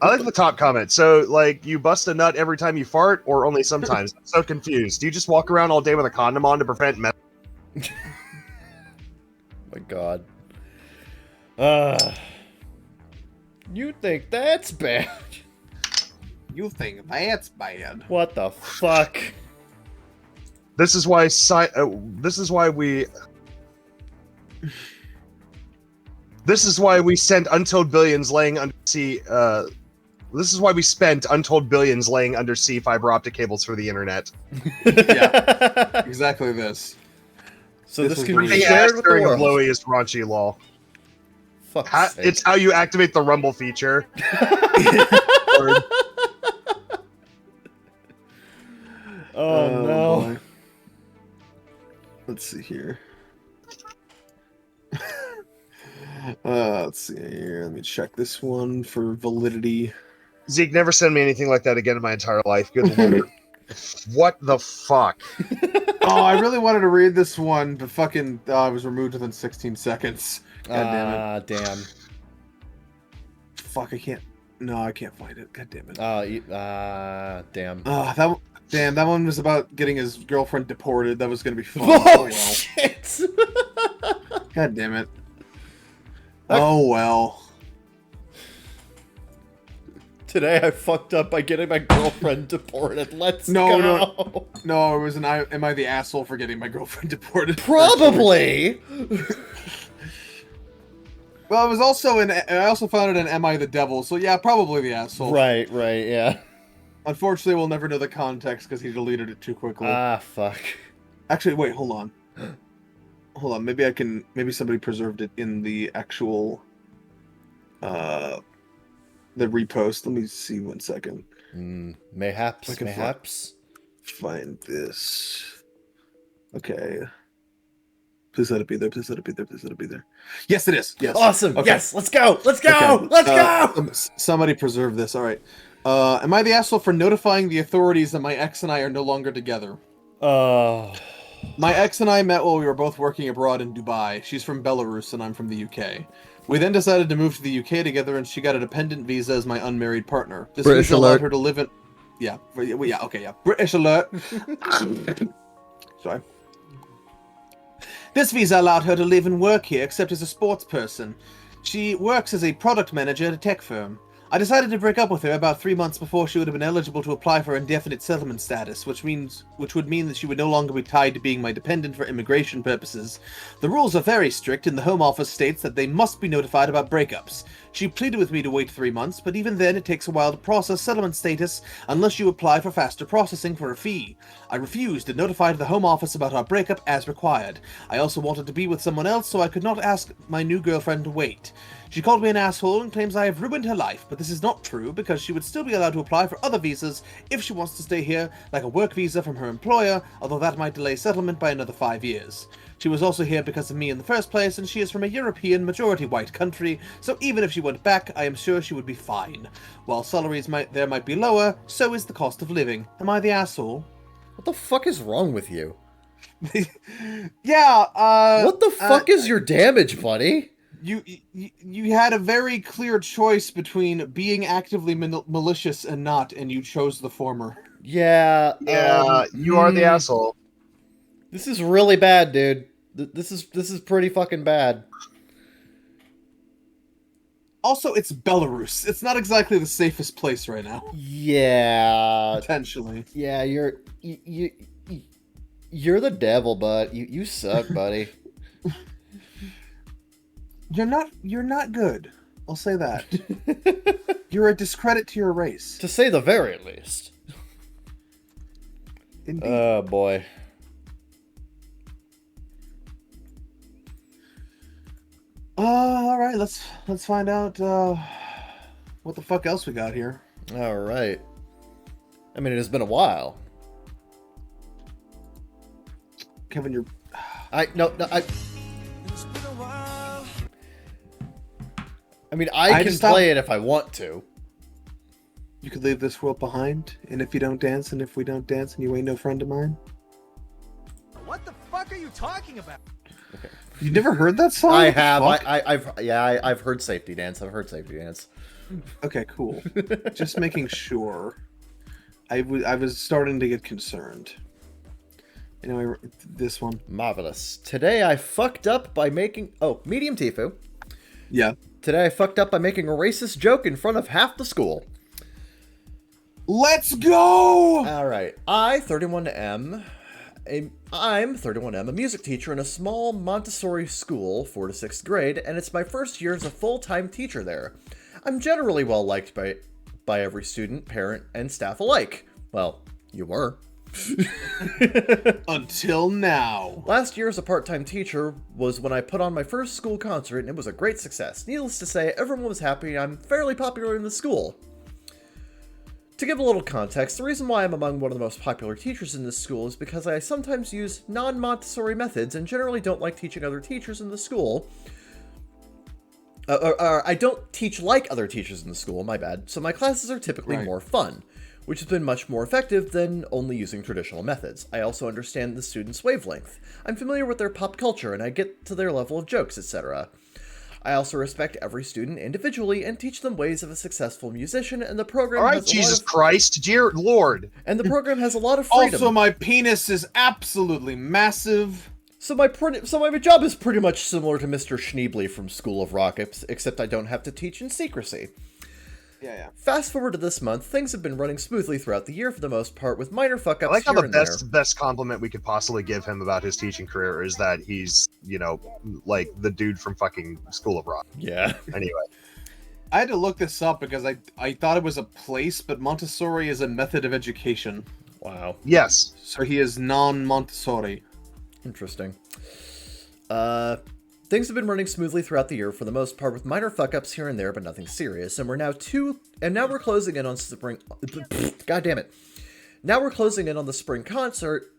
I like the top comment. So, like, you bust a nut every time you fart, or only sometimes? I'm so confused. Do you just walk around all day with a condom on to prevent My god. You think that's bad? You think that's bad? What the fuck? This is why we... This is why we sent untold billions laying undersea. This is why we spent untold billions laying undersea fiber optic cables for the internet. Yeah, exactly this. So This this is can really be The shared with the sharing of world. Blowy is raunchy law. Fuck's sake. It's how you activate the Rumble feature. Or- Oh, no. boy. Let's see here. Let's see here. Let me check this one for validity. Zeke, never send me anything like that again in my entire life. Good lord. What the fuck? Oh, I really wanted to read this one, but fucking I was removed within 16 seconds. God damn it. Damn. Fuck, I can't. No, I can't find it. God damn it. Damn. That one was about getting his girlfriend deported. That was gonna be fun. Oh, well. shit! God damn it. Oh well. Today I fucked up by getting my girlfriend deported. Let's No, go. No, it was an am I the asshole for getting my girlfriend deported? Probably. Well, it was also I also found it in Am I the Devil? So yeah, probably the asshole. Right, yeah. Unfortunately, we'll never know the context because he deleted it too quickly. Fuck. Actually, wait, hold on. Hold on, maybe somebody preserved it in the actual the repost. Let me see 1 second. Mayhaps, I can mayhaps. Find this. Okay. Please let it be there. Please let it be there. Please let it be there. Yes, it is. Yes. Awesome. Okay. Yes, let's go. Let's go. Okay. Let's go. Somebody preserve this. All right. Am I the asshole for notifying the authorities that my ex and I are no longer together? My ex and I met while we were both working abroad in Dubai. She's from Belarus and I'm from the UK. We then decided to move to the UK together, and she got a dependent visa as my unmarried partner. This British visa allowed alert. her to live in. Yeah. British alert. Sorry. This visa allowed her to live and work here, except as a sports person. She works as a product manager at a tech firm. I decided to break up with her about 3 months before she would have been eligible to apply for indefinite settlement status, which would mean that she would no longer be tied to being my dependent for immigration purposes. The rules are very strict, and the Home Office states that they must be notified about breakups. She pleaded with me to wait 3 months, but even then it takes a while to process settlement status unless you apply for faster processing for a fee. I refused and notified the Home Office about our breakup as required. I also wanted to be with someone else, so I could not ask my new girlfriend to wait. She called me an asshole and claims I have ruined her life, but this is not true because she would still be allowed to apply for other visas if she wants to stay here, like a work visa from her employer, although that might delay settlement by another 5 years. She was also here because of me in the first place, and she is from a European, majority-white country, so even if she went back, I am sure she would be fine. While salaries might be lower, so is the cost of living. Am I the asshole? What the fuck is wrong with you? Yeah, What the fuck is your damage, buddy? You had a very clear choice between being actively malicious and not, and you chose the former. Yeah. You are the asshole. This is really bad, dude. This is pretty fucking bad. Also, it's Belarus. It's not exactly the safest place right now. Yeah. Potentially. Yeah, you're the devil, bud. You suck, buddy. You're not good. I'll say that. You're a discredit to your race. To say the very least. Indeed. Oh boy. All right, let's find out what the fuck else we got here. All right. I mean, it has been a while. Kevin, you're I mean, I can play it if I want to. You could leave this world behind, and if you don't dance, and if we don't dance, and you ain't no friend of mine. What the fuck are you talking about? You never heard that song? I What the have. fuck? I've heard Safety Dance. I've heard Safety Dance. Okay, cool. Just making sure. I was starting to get concerned. Anyway, this one. Marvelous. Today I fucked up by making... Oh, medium Tifu. Yeah. Today I fucked up by making a racist joke in front of half the school. Let's go! All right. I, 31M, I'm 31M, a music teacher in a small Montessori school, 4th to 6th grade, and it's my first year as a full-time teacher there. I'm generally well liked by every student, parent, and staff alike. Well, you were. Until now. Last year as a part-time teacher was when I put on my first school concert, and it was a great success. Needless to say, everyone was happy, and I'm fairly popular in the school. To give a little context, the reason why I'm among one of the most popular teachers in this school is because I sometimes use non-Montessori methods and generally don't like teaching other teachers in the school. I don't teach like other teachers in the school, my bad, so my classes are typically more fun, which has been much more effective than only using traditional methods. I also understand the students' wavelength. I'm familiar with their pop culture, and I get to their level of jokes, etc. I also respect every student individually and teach them ways of a successful musician, and the program All right, has a Jesus lot of, Christ, dear Lord. and the program has a lot of freedom. Also, my penis is absolutely massive. So my job is pretty much similar to Mr. Schneebly from School of Rock, except I don't have to teach in secrecy. Yeah. Fast forward to this month, things have been running smoothly throughout the year for the most part, with minor fuck-ups I like how here the and there. best compliment we could possibly give him about his teaching career is that he's, like the dude from fucking School of Rock. Yeah. Anyway. I had to look this up because I thought it was a place, but Montessori is a method of education. Wow. Yes. So he is non-Montessori. Interesting. Things have been running smoothly throughout the year for the most part, with minor fuck-ups here and there, but nothing serious. And now we're closing in on spring. God damn it! Now we're closing in on the spring concert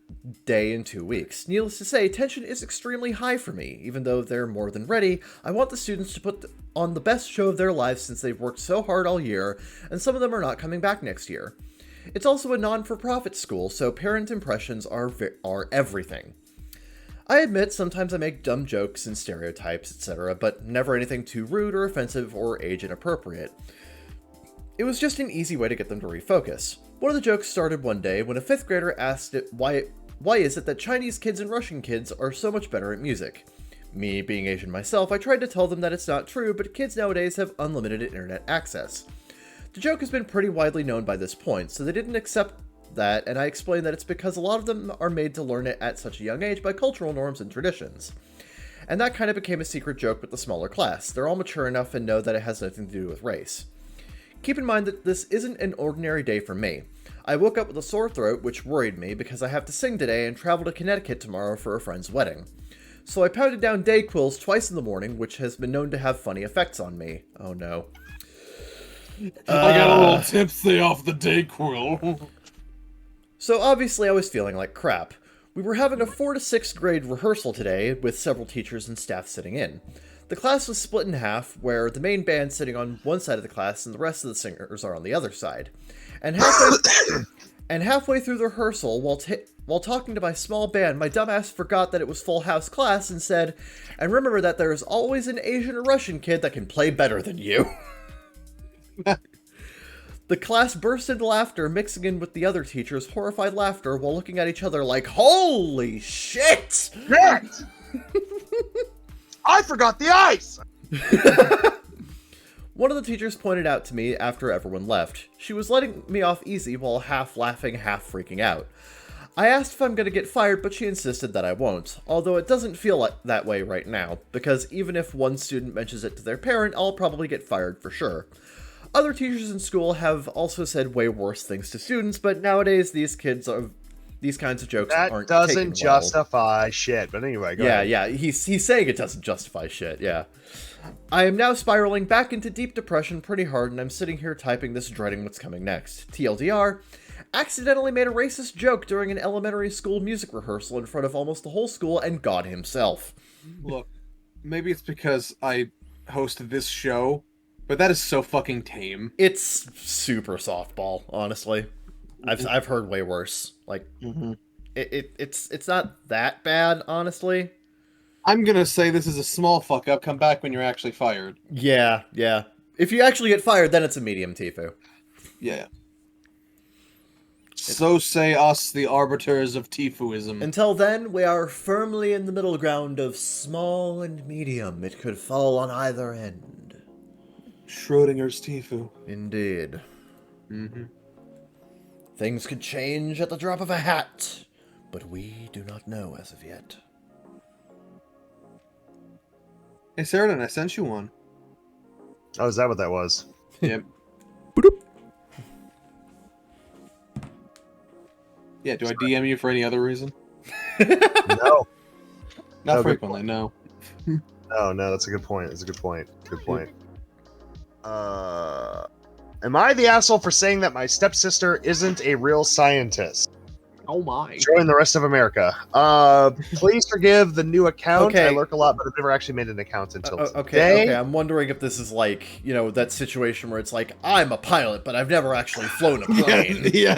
day in 2 weeks. Needless to say, tension is extremely high for me. Even though they're more than ready, I want the students to put on the best show of their lives since they've worked so hard all year, and some of them are not coming back next year. It's also a non-for-profit school, so parent impressions are everything. I admit sometimes I make dumb jokes and stereotypes, etc., but never anything too rude or offensive or age inappropriate. It was just an easy way to get them to refocus. One of the jokes started one day when a 5th grader asked it why is it that Chinese kids and Russian kids are so much better at music. Me, being Asian myself, I tried to tell them that it's not true, but kids nowadays have unlimited internet access. The joke has been pretty widely known by this point, so they didn't accept that, and I explained that it's because a lot of them are made to learn it at such a young age by cultural norms and traditions. And that kind of became a secret joke with the smaller class. They're all mature enough and know that it has nothing to do with race. Keep in mind that this isn't an ordinary day for me. I woke up with a sore throat, which worried me because I have to sing today and travel to Connecticut tomorrow for a friend's wedding. So I pounded down Dayquils twice in the morning, which has been known to have funny effects on me. Oh no. I got a little tipsy off the Dayquil. So obviously I was feeling like crap. We were having a 4th to 6th grade rehearsal today with several teachers and staff sitting in. The class was split in half, where the main band's sitting on one side of the class and the rest of the singers are on the other side. And halfway through the rehearsal, while talking to my small band, my dumbass forgot that it was full house class and said, "And remember that there is always an Asian or Russian kid that can play better than you." The class burst into laughter, mixing in with the other teachers' horrified laughter while looking at each other like, "Holy shit!" Shit! I forgot the ice! One of the teachers pointed out to me after everyone left. She was letting me off easy while half laughing, half freaking out. I asked if I'm going to get fired, but she insisted that I won't, although it doesn't feel like that way right now, because even if one student mentions it to their parent, I'll probably get fired for sure. Other teachers in school have also said way worse things to students, but nowadays these kinds of jokes aren't taken well. That doesn't justify shit, but anyway, go ahead. Yeah, he's saying it doesn't justify shit, yeah. I am now spiraling back into deep depression pretty hard, and I'm sitting here typing this dreading what's coming next. TLDR, accidentally made a racist joke during an elementary school music rehearsal in front of almost the whole school and God himself. Look, maybe it's because I hosted this show, but that is so fucking tame. It's super softball, honestly. I've heard way worse. Like, it's not that bad, honestly. I'm gonna say this is a small fuck up. Come back when you're actually fired. Yeah. If you actually get fired, then it's a medium Tifu. Yeah. So say us, the arbiters of Tifuism. Until then, we are firmly in the middle ground of small and medium. It could fall on either end. Schrodinger's Tifu. Indeed. Things could change at the drop of a hat. but we do not know as of yet. Hey, Sheridan, I sent you one. Oh, is that what that was? Yep. Yeah, do I DM you for any other reason? No. Not No, good frequently, no. No, that's a good point. That's a good point. Good point. Am I the asshole for saying that my stepsister isn't a real scientist? Oh my. Join the rest of America. Please forgive the new account. Okay. I lurk a lot, but I've never actually made an account until Okay, today. okay. I'm wondering if this is like, that situation where it's like, I'm a pilot, but I've never actually flown a plane. Yeah.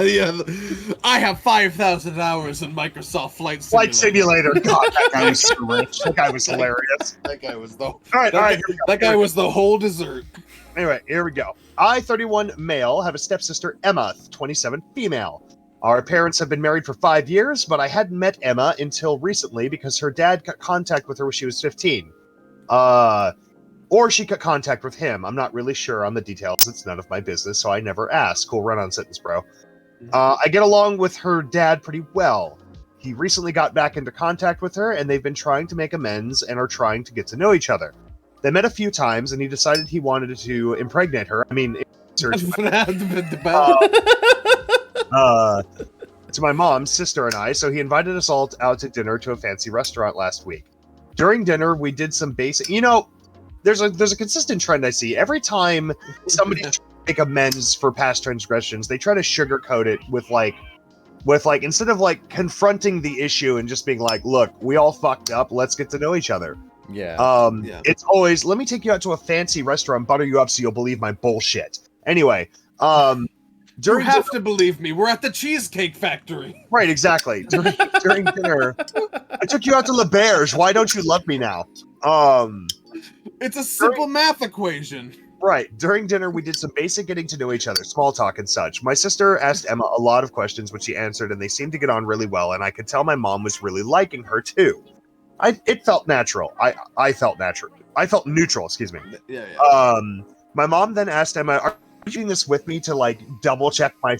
I have 5,000 hours in Microsoft Flight Simulator. Flight Simulator. God, that guy was so rich. That guy was hilarious. That guy was the. All right. That guy was the whole dessert. Anyway, here we go. I, 31 male, have a stepsister, Emma, 27 female. Our parents have been married for 5 years, but I hadn't met Emma until recently because her dad got contact with her when she was 15. Or she got contact with him. I'm not really sure on the details. It's none of my business, so I never asked. Cool run-on sentence, bro. I get along with her dad pretty well. He recently got back into contact with her, and they've been trying to make amends and are trying to get to know each other. They met a few times, and he decided he wanted to impregnate her. I mean, to my mom, sister, and I, so he invited us all out to dinner to a fancy restaurant last week. During dinner, we did some basic... there's a consistent trend I see. Every time somebody tries to make amends for past transgressions, they try to sugarcoat it with instead of confronting the issue and just being like, look, we all fucked up, let's get to know each other. Yeah. It's always, let me take you out to a fancy restaurant, butter you up so you'll believe my bullshit. Anyway, you have to believe me. We're at the Cheesecake Factory. Right, exactly. During dinner, I took you out to Le Berge. Why don't you love me now? It's a simple math equation. Right. During dinner, we did some basic getting to know each other, small talk and such. My sister asked Emma a lot of questions, which she answered, and they seemed to get on really well, and I could tell my mom was really liking her, too. It felt natural. I felt natural. I felt neutral, excuse me. Yeah. My mom then asked Emma, are you doing this with me to, double check my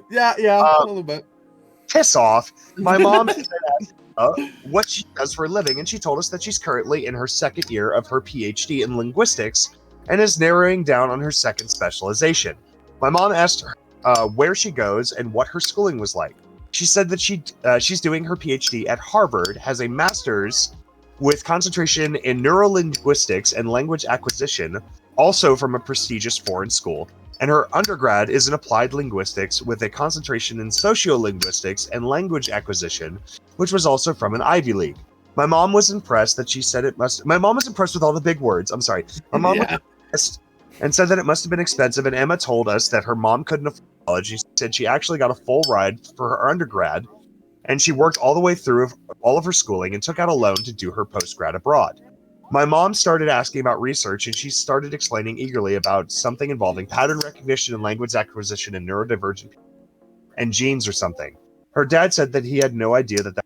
Yeah, a little bit. Piss off. My mom asked what she does for a living, and she told us that she's currently in her second year of her PhD in linguistics and is narrowing down on her second specialization. My mom asked her where she goes and what her schooling was like. She said that she's doing her PhD at Harvard, has a master's with concentration in neurolinguistics and language acquisition, also from a prestigious foreign school, and her undergrad is in applied linguistics with a concentration in sociolinguistics and language acquisition, which was also from an Ivy League. My mom was impressed that she said it must... My mom was impressed with all the big words. I'm sorry. My mom was impressed and said that it must have been expensive, and Emma told us that her mom couldn't afford college. She said she actually got a full ride for her undergrad, and she worked all the way through all of her schooling and took out a loan to do her postgrad abroad. My mom started asking about research, and she started explaining eagerly about something involving pattern recognition and language acquisition in neurodivergent people and genes or something. Her dad said that he had no idea that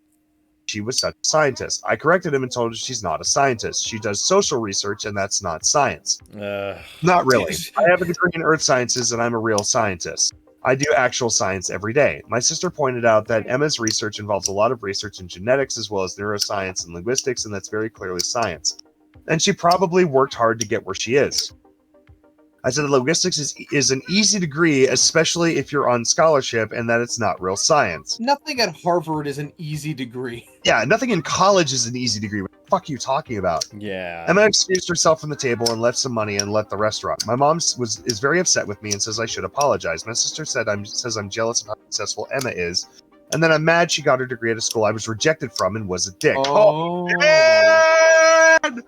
she was such a scientist. I corrected him and told her she's not a scientist. She does social research, and that's not science. Not really. I have a degree in earth sciences, and I'm a real scientist. I do actual science every day. My sister pointed out that Emma's research involves a lot of research in genetics as well as neuroscience and linguistics, and that's very clearly science. And she probably worked hard to get where she is. I said that linguistics is an easy degree, especially if you're on scholarship, and that it's not real science. Nothing at Harvard is an easy degree. Yeah, nothing in college is an easy degree. What the fuck are you talking about? Yeah. Emma excused herself from the table and left some money and left the restaurant. My mom is very upset with me and says I should apologize. My sister says I'm jealous of how successful Emma is, and then I'm mad she got her degree at a school I was rejected from and was a dick. Oh, man!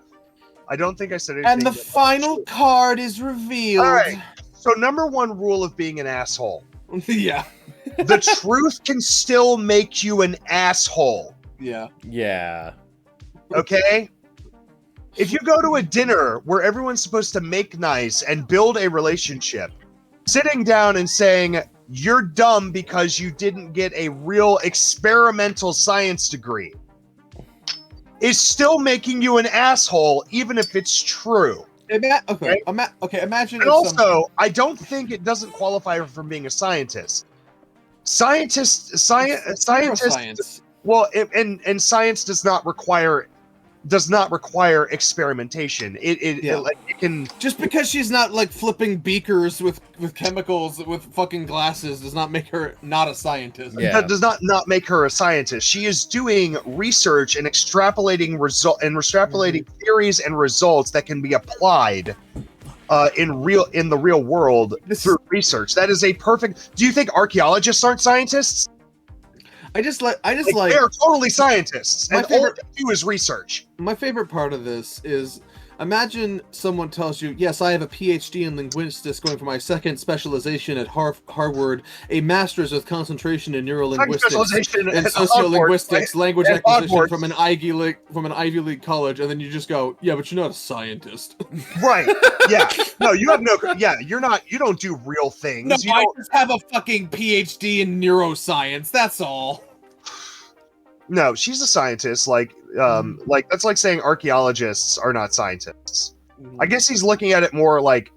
I don't think I said anything. And the final card is revealed. All right. So number one rule of being an asshole. Yeah. The truth can still make you an asshole. Yeah. Yeah. Okay? If you go to a dinner where everyone's supposed to make nice and build a relationship, sitting down and saying, you're dumb because you didn't get a real experimental science degree, is still making you an asshole, even if it's true. Okay, imagine. And also, I don't think it doesn't qualify her from being a scientist. Scientists. Neuroscience. Well, and science does not require experimentation. It can. Just because she's not like flipping beakers with chemicals with fucking glasses does not make her not a scientist. Yeah. That does not make her a scientist. She is doing research and extrapolating theories and results that can be applied in the real world through research. That is a perfect. Do you think archaeologists aren't scientists? I just like they're totally scientists, and all they do is research. My favorite part of this is, imagine someone tells you, yes, I have a PhD in linguistics going for my second specialization at Harvard, a master's with concentration in neurolinguistics and sociolinguistics, language acquisition from an Ivy League college, and then you just go, yeah, but you're not a scientist. Right. Yeah. No, you have no. Yeah, you're not. You don't do real things. No, you I just have a fucking PhD in neuroscience. That's all. No, she's a scientist. Like that's like saying archaeologists are not scientists. I guess he's looking at it more like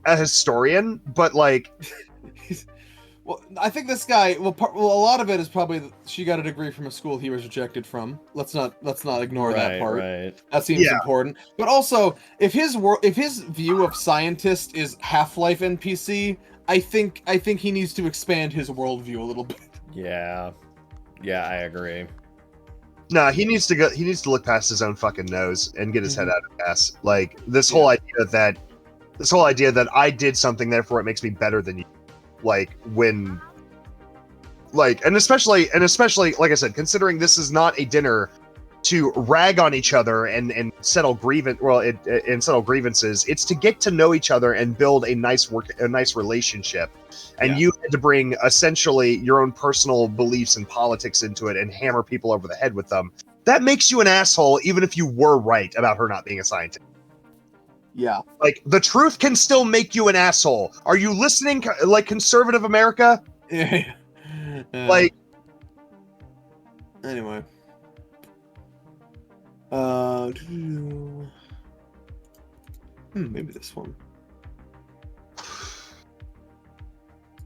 a historian, but like. Well, I think this guy. Well, a lot of it is probably she got a degree from a school he was rejected from. Let's not ignore that part. Right. That seems important. But also, if his view of scientist is Half-Life NPC, I think he needs to expand his worldview a little bit. Yeah. Yeah, I agree. Nah, he needs to go. He needs to look past his own fucking nose and get his head out of ass. Like this whole idea that I did something, therefore it makes me better than you. Like when, like, and especially, like I said, considering this is not a dinner to rag on each other and settle grievances. It's to get to know each other and build a nice relationship. And you had to bring essentially your own personal beliefs and politics into it and hammer people over the head with them. That makes you an asshole, even if you were right about her not being a scientist. Yeah. Like, the truth can still make you an asshole. Are you listening, like, conservative America? Like... Anyway. Maybe this one.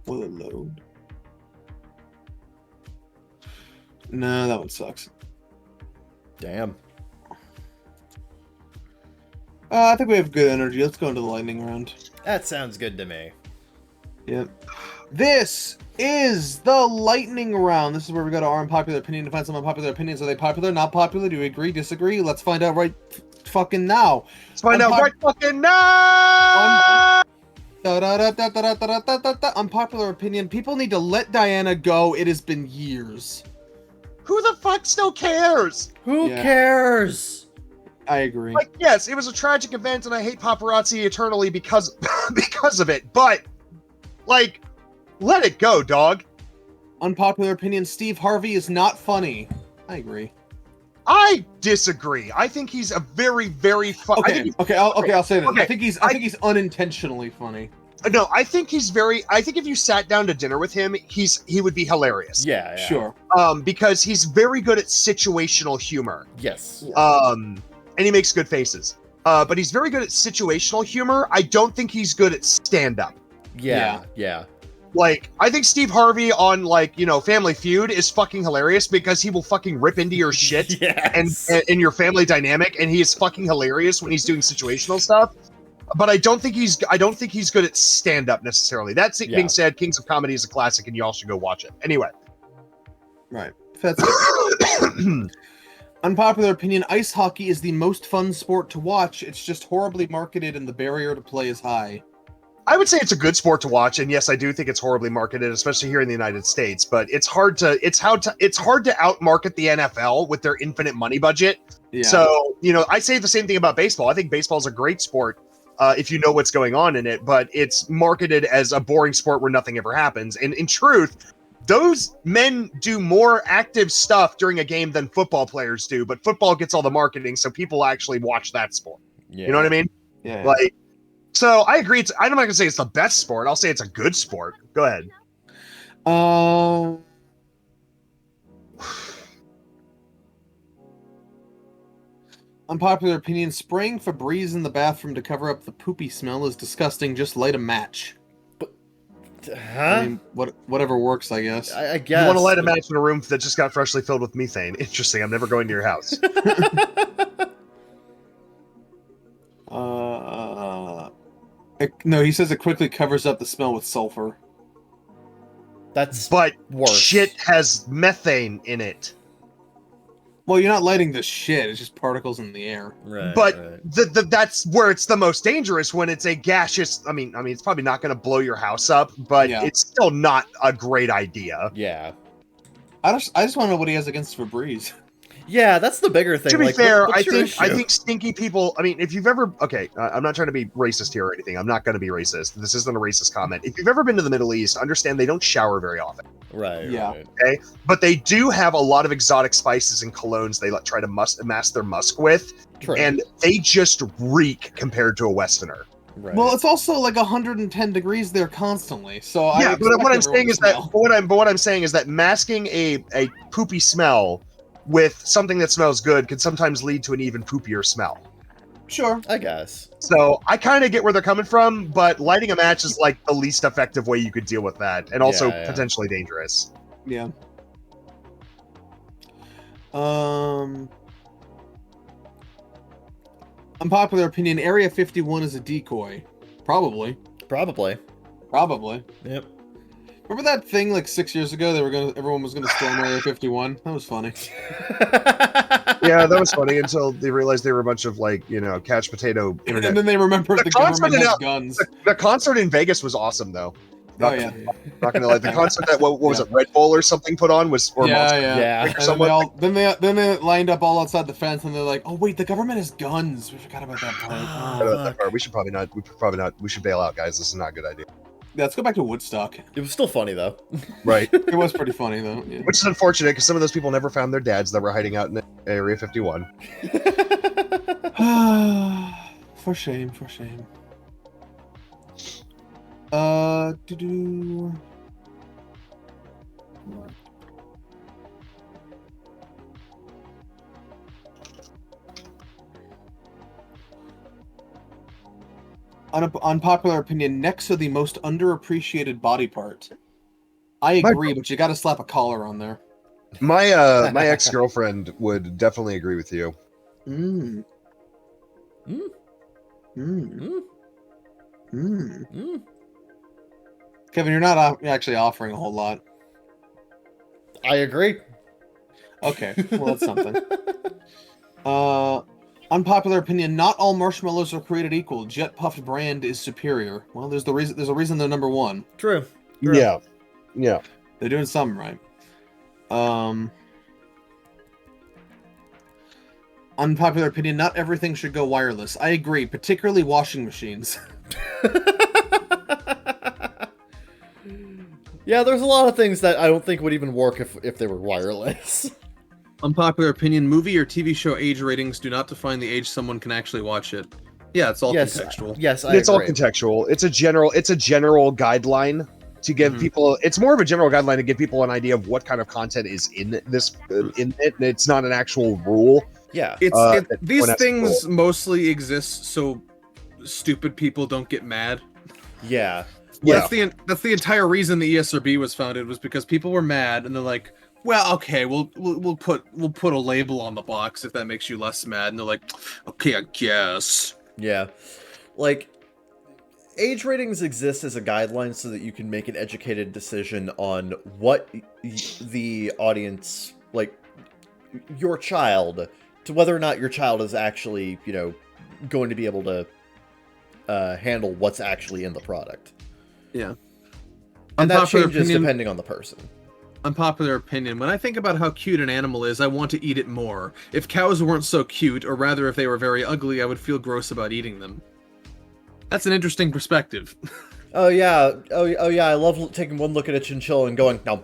Will it load? No, that one sucks. Damn. I think we have good energy. Let's go into the lightning round. That sounds good to me. Yep. This is the lightning round. This is where we go to our unpopular opinion to find some unpopular opinions. Are they popular, not popular? Do we agree, disagree? Let's find out right fucking now. Let's find out right fucking now! Unpopular opinion. People need to let Diana go. It has been years. Who the fuck still cares? Who cares? I agree. Like, yes, it was a tragic event, and I hate paparazzi eternally because of it. But, like, let it go, dog. Unpopular opinion: Steve Harvey is not funny. I agree. I disagree. I think he's a very, very funny. I'll say that. Okay. I think he's unintentionally funny. No, I think he's very. I think if you sat down to dinner with him, he would be hilarious. Yeah. Sure. Because he's very good at situational humor. Yes. And he makes good faces. But he's very good at situational humor. I don't think he's good at stand-up. Yeah. Like, I think Steve Harvey on, like, Family Feud is fucking hilarious because he will fucking rip into your shit and your family dynamic, and he is fucking hilarious when he's doing situational stuff. But I don't think he's good at stand-up necessarily. That being said, Kings of Comedy is a classic, and you all should go watch it. Anyway. Right. That's it. Unpopular opinion: ice hockey is the most fun sport to watch. It's just horribly marketed, and the barrier to play is high. I would say it's a good sport to watch, and yes, I do think it's horribly marketed, especially here in the United States. But it's hard to outmarket the NFL with their infinite money budget. Yeah. So I say the same thing about baseball. I think baseball is a great sport if you know what's going on in it, but it's marketed as a boring sport where nothing ever happens. And in truth, those men do more active stuff during a game than football players do, but football gets all the marketing, so people actually watch that sport. Yeah. You know what I mean? Yeah. Like, so I agree. I'm not going to say it's the best sport. I'll say it's a good sport. Go ahead. Unpopular opinion: spraying Febreze in the bathroom to cover up the poopy smell is disgusting. Just light a match. Huh? I mean, whatever works, I guess. I guess. You want to light a match in a room that just got freshly filled with methane. Interesting. I'm never going to your house. No, he says it quickly covers up the smell with sulfur. That's But worse. shit has methane in it. Well, you're not lighting the shit. It's just particles in the air. Right, But right. that's where it's the most dangerous, when it's a gaseous. I mean, it's probably not going to blow your house up, but Yeah. it's still not a great idea. Yeah. I just want to know what he has against Febreze. Yeah, that's the bigger thing. To be like, fair, what's I your think issue? stinky people. I mean, if you've ever I'm not trying to be racist here or anything. I'm not going to be racist. This isn't a racist comment. If you've ever been to the Middle East, understand they don't shower very often. Right. Yeah. Right. Okay, but they do have a lot of exotic spices and colognes they try to mask their musk with, True. and they just reek compared to a Westerner. Right. Well, it's also like 110 degrees there constantly. So Yeah, but what I'm saying is that smell. what I'm saying is that masking a poopy smell with something that smells good can sometimes lead to an even poopier smell. Sure. I guess. So I kind of get where they're coming from, but lighting a match is like the least effective way you could deal with that, and also Yeah. potentially dangerous. Yeah. Unpopular opinion: Area 51 is a decoy. Probably. Probably. Yep. Remember that thing like 6 years ago? Everyone was gonna storm Area 51. That was funny. Yeah, that was funny until they realized they were a bunch of couch potato internet. And then they remembered the government has guns. The concert in Vegas was awesome, though. Oh yeah. Not gonna lie, the concert that what was it, Red Bull or something put on was Yeah. Yeah. And then they lined up all outside the fence, and they're like, "Oh wait, the government has guns. We forgot about that part." We should probably not. We should bail out, guys. This is not a good idea. Yeah, let's go back to Woodstock. It was still funny though. Right. It was pretty funny though. Yeah. Which is unfortunate because some of those people never found their dads that were hiding out in Area 51. For shame. Unpopular opinion: necks are the most underappreciated body part. I agree, but you got to slap a collar on there. My my ex-girlfriend would definitely agree with you. Mm. Mm. Mm. Mm. Mm. Kevin, you're not actually offering a whole lot. I agree. Okay, well that's something. Unpopular opinion: not all marshmallows are created equal. Jet puffed brand is superior. Well, there's a reason they're number one. True. Yeah. They're doing something right. Unpopular opinion: not everything should go wireless. I agree, particularly washing machines. Yeah, there's a lot of things that I don't think would even work if they were wireless. Unpopular opinion: movie or TV show age ratings do not define the age someone can actually watch it. Yeah, it's all contextual. Yes, It's all contextual. It's a general guideline to give people. It's more of a general guideline to give people an idea of what kind of content is in this in it. And it's not an actual rule. Yeah. These things mostly exist so stupid people don't get mad. Yeah. Yeah. That's the entire reason the ESRB was founded, was because people were mad and they're like, well, okay, we'll put a label on the box if that makes you less mad. And they're like, okay, I guess. Yeah. Like, age ratings exist as a guideline so that you can make an educated decision on what the audience, like, your child, to whether or not your child is actually, going to be able to handle what's actually in the product. Yeah. And that Unpopular changes opinion- depending on the person. Unpopular opinion: when I think about how cute an animal is, I want to eat it more. If cows weren't so cute, or rather if they were very ugly, I would feel gross about eating them. That's an interesting perspective. Oh yeah, I love taking one look at a chinchilla and going, no.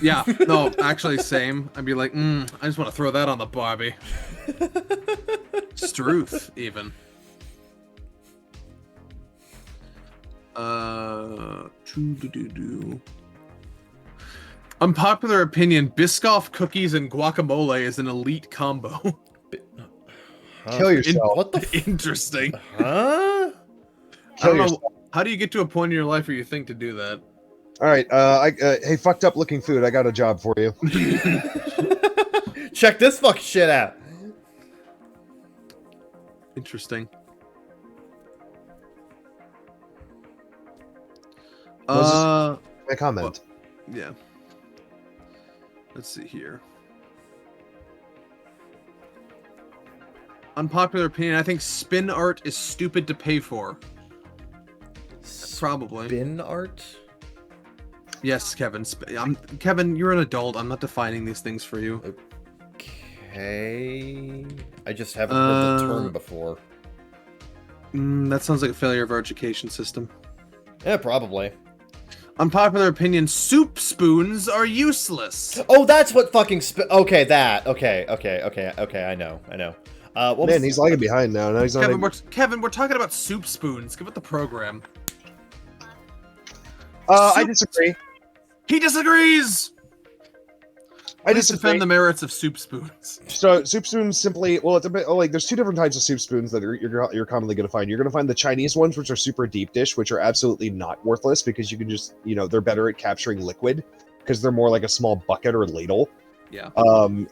Yeah, no, actually, same. I'd be like, I just want to throw that on the Barbie. Struth, even. Unpopular opinion: Biscoff cookies and guacamole is an elite combo. Kill yourself. What the Interesting. Huh? Kill yourself. How do you get to a point in your life where you think to do that? All right. Hey, fucked up looking food. I got a job for you. Check this fucking shit out. Interesting. My comment. Yeah. Let's see here. Unpopular opinion, I think spin art is stupid to pay for. Probably. Bin art? Yes, Kevin. Kevin, you're an adult. I'm not defining these things for you. Okay. I just haven't heard the term before. That sounds like a failure of our education system. Yeah, probably. Unpopular opinion, soup spoons are useless. Oh, that's what fucking Okay, that. Okay, I know. What Man, he's lagging behind now. Now he's not. Kevin, we're talking about soup spoons. Give it the program. I disagree. He disagrees. I Please disagree. defend the merits of soup spoons. So soup spoons simply, well, it's a bit like there's two different types of soup spoons that you're commonly going to find. You're going to find the Chinese ones, which are super deep dish, which are absolutely not worthless because you can just, they're better at capturing liquid because they're more like a small bucket or ladle. Yeah.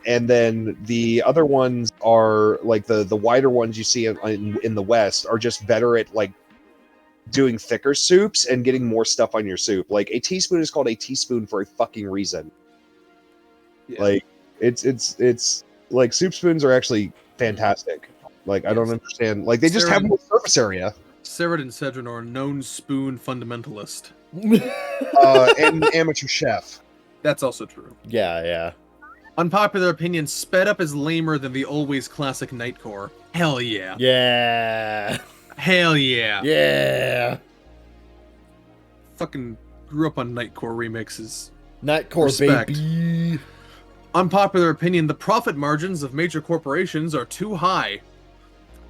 And then the other ones are like the wider ones you see in the West are just better at like doing thicker soups and getting more stuff on your soup. Like a teaspoon is called a teaspoon for a fucking reason. Yeah. Like it's like soup spoons are actually fantastic. Like I don't understand. Like they just have more surface area. Sarah and Cedron are a known spoon fundamentalist. And amateur chef. That's also true. Yeah. Unpopular opinion, sped up is lamer than the always classic Nightcore. Hell yeah. Yeah. Hell yeah. Yeah. Fucking grew up on Nightcore remixes. Nightcore, Respect. baby. Unpopular opinion, the profit margins of major corporations are too high.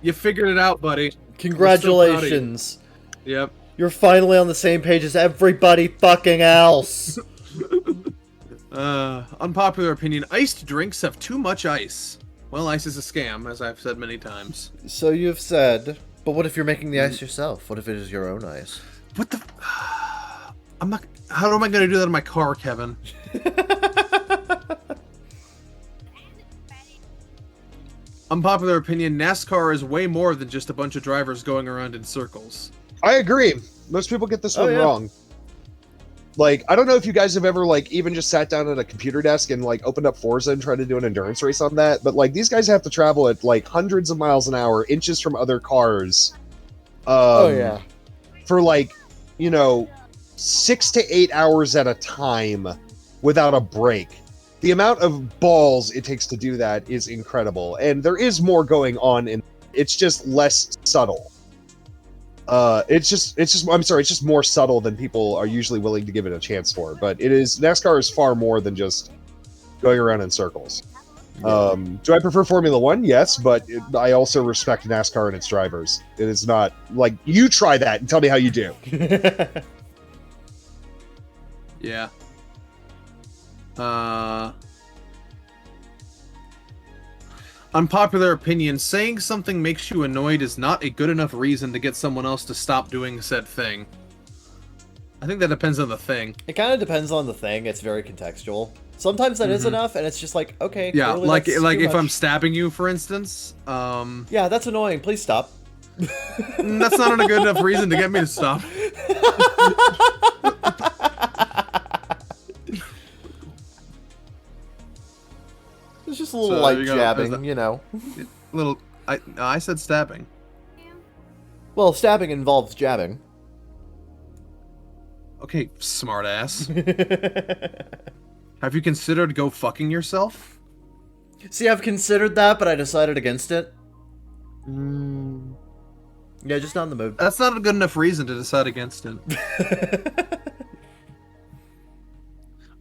You figured it out, buddy. Congratulations. Yep. You're finally on the same page as everybody fucking else. Unpopular opinion, iced drinks have too much ice. Well, ice is a scam, as I've said many times. So you've said, but what if you're making the ice yourself? What if it is your own ice? What the... I'm not... How am I going to do that in my car, Kevin? Unpopular opinion, NASCAR is way more than just a bunch of drivers going around in circles. I agree. Most people get this one wrong. Like, I don't know if you guys have ever, like, even just sat down at a computer desk and, like, opened up Forza and tried to do an endurance race on that, but, like, these guys have to travel at, like, hundreds of miles an hour, inches from other cars. For, like, 6 to 8 hours at a time without a break. The amount of balls it takes to do that is incredible, and there is more going on, and it's just less subtle. It's just more subtle than people are usually willing to give it a chance for. But NASCAR is far more than just going around in circles. Do I prefer Formula One? Yes, but I also respect NASCAR and its drivers. It is not like you try that and tell me how you do. Yeah. Unpopular opinion, saying something makes you annoyed is not a good enough reason to get someone else to stop doing said thing. I think that depends on the thing. It kind of depends on the thing. It's very contextual. Sometimes that is enough, and it's just like, okay. Yeah, clearly like that's if too I'm much. stabbing you, for instance. Yeah, that's annoying. Please stop. That's not a good enough reason to get me to stop. It's just a little So, light there you go. jabbing, Little, I said stabbing. Well, stabbing involves jabbing. Okay, smartass. Have you considered go fucking yourself? See, I've considered that, but I decided against it. Yeah, just not in the mood. That's not a good enough reason to decide against it.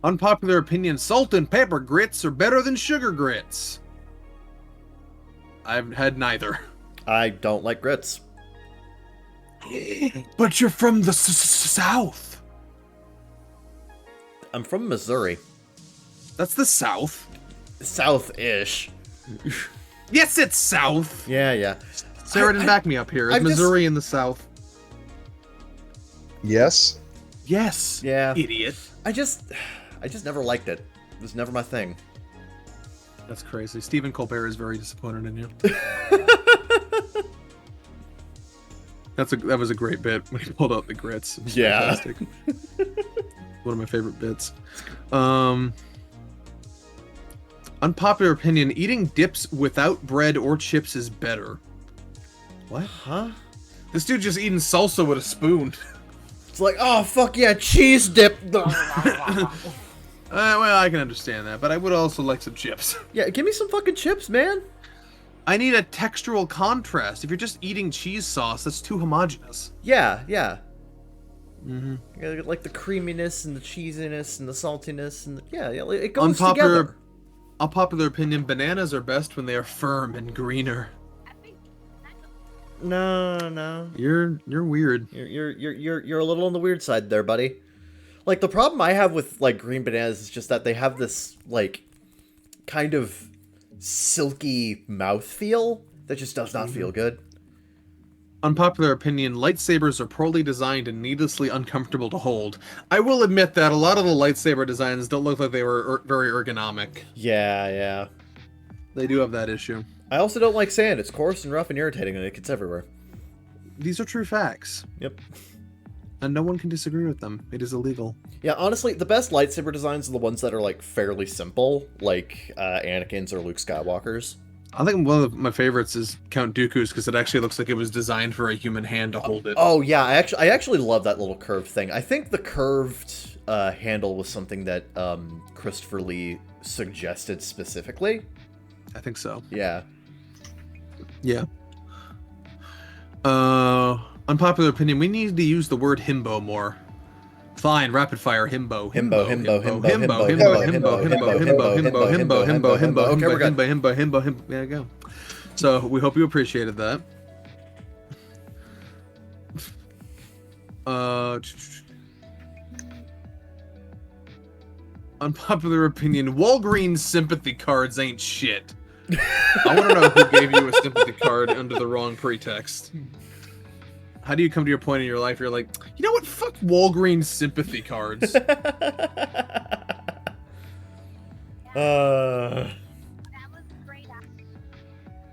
Unpopular opinion, salt and pepper grits are better than sugar grits. I've had neither. I don't like grits. But you're from the South. I'm from Missouri. That's the South. South-ish. Yes, it's South. Yeah. Sarah didn't back me up here. Is I'm just- Missouri in the South? Yes. Yes. Yeah. Idiot. I just never liked it. It was never my thing. That's crazy. Stephen Colbert is very disappointed in you. That was a great bit when he pulled out the grits. It was Yeah. fantastic. One of my favorite bits. Unpopular opinion: eating dips without bread or chips is better. What? Huh? This dude just eating salsa with a spoon. It's like, oh fuck yeah, cheese dip. Well, I can understand that, but I would also like some chips. Yeah, give me some fucking chips, man. I need a textural contrast. If you're just eating cheese sauce, that's too homogenous. Yeah, yeah. Mm-hmm. You gotta get, like the creaminess and the cheesiness and the saltiness and it goes together. Unpopular opinion: bananas are best when they are firm and greener. No. You're weird. You're a little on the weird side there, buddy. Like the problem I have with like green bananas is just that they have this like kind of silky mouthfeel that just does not feel good. Unpopular opinion: lightsabers are poorly designed and needlessly uncomfortable to hold. I will admit that a lot of the lightsaber designs don't look like they were very ergonomic. Yeah. They do have that issue. I also don't like sand. It's coarse and rough and irritating and it gets everywhere. These are true facts. Yep. And no one can disagree with them. It is illegal. Yeah, honestly, the best lightsaber designs are the ones that are like fairly simple, like Anakin's or Luke Skywalker's. I think one of my favorites is Count Dooku's because it actually looks like it was designed for a human hand to hold it. Oh yeah, I actually love that little curved thing. I think the curved handle was something that Christopher Lee suggested specifically. I think so. Yeah. Yeah. Unpopular opinion: we need to use the word himbo more. Fine, rapid fire himbo. Okay, we're good. Himbo. There you go. So we hope you appreciated that. Unpopular opinion: Walgreens sympathy cards ain't shit. I want to know who gave you a sympathy card under the wrong pretext. How do you come to your point in your life? You're like, you know what? Fuck Walgreens sympathy cards.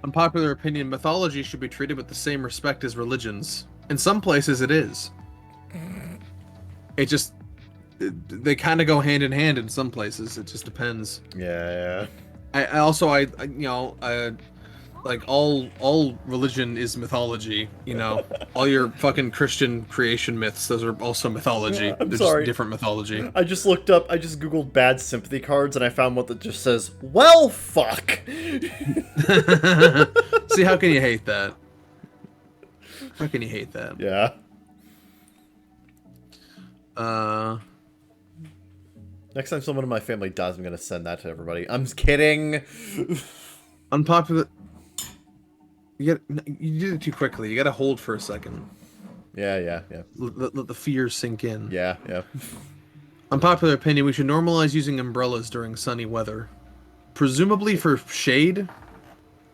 Unpopular opinion: mythology should be treated with the same respect as religions. In some places, it is. They kind of go hand in hand in some places. It just depends. Yeah. I also like all religion is mythology, you know. All your fucking Christian creation myths, those are also mythology. I'm They're sorry. just different mythology. I just googled bad sympathy cards and I found one that just says, well, fuck. See, how can you hate that? How can you hate that? Yeah. Next time someone in my family dies, I'm gonna send that to everybody. I'm kidding. Unpopular. You did it too quickly. You gotta hold for a second. Yeah. Let the fears sink in. Yeah. Unpopular opinion: we should normalize using umbrellas during sunny weather. Presumably for shade?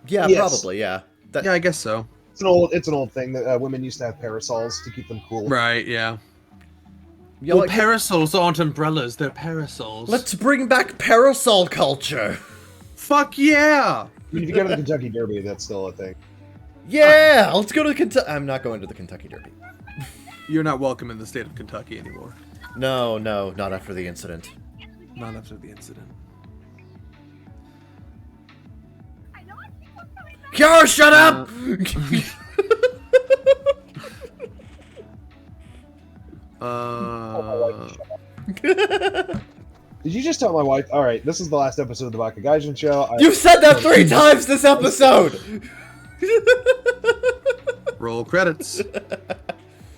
Yeah, Yes. probably, yeah. Yeah, I guess so. It's an old thing that women used to have parasols to keep them cool. Right, yeah. Yeah, Well, like, parasols aren't umbrellas, they're parasols. let's bring back parasol culture. Fuck yeah! I mean, if you go to the Kentucky Derby, that's still a thing. Yeah, let's go to the Kentucky. I'm not going to the Kentucky Derby. You're not welcome in the state of Kentucky anymore. No, not after the incident. Not after the incident. Kiara, shut up! Did you just tell my wife? All right, this is the last episode of the bakagaijinshow. You've said that 3 times this episode! Roll credits.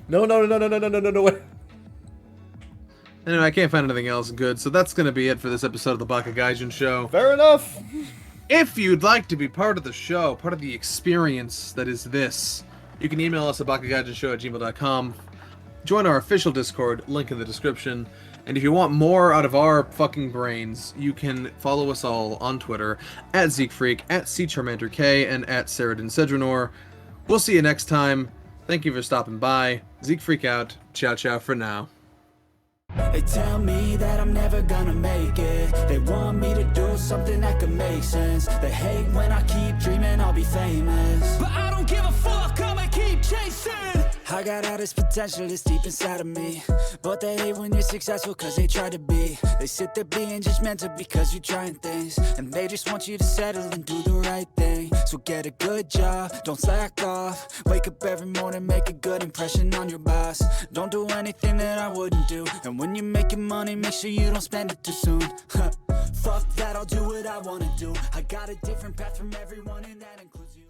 No, wait. Anyway, I can't find anything else good, so that's going to be it for this episode of the Baka Gaijin Show. Fair enough. If you'd like to be part of the show, part of the experience that is this, you can email us at bakagaijinshow@gmail.com. Join our official Discord, link in the description. And if you want more out of our fucking brains, you can follow us all on Twitter, @ZekeFreak, @CCharmanderK, and @SaradinSedranor. We'll see you next time. Thank you for stopping by. Zeke Freak out. Ciao, ciao for now. They tell me that I'm never gonna make it. They want me to do something that could make sense. They hate when I keep dreaming I'll be famous, but I don't give a fuck, I'ma keep chasing. I got all this potential that's deep inside of me, but they hate when you're successful cause they try to be. They sit there being judgmental because you're trying things, and they just want you to settle and do the right thing. So get a good job, don't slack off. Wake up every morning, make a good impression on your boss. Don't do anything that I wouldn't do, and when you're making money, make sure you don't spend it too soon. Fuck that, I'll do what I wanna do. I got a different path from everyone and that includes you.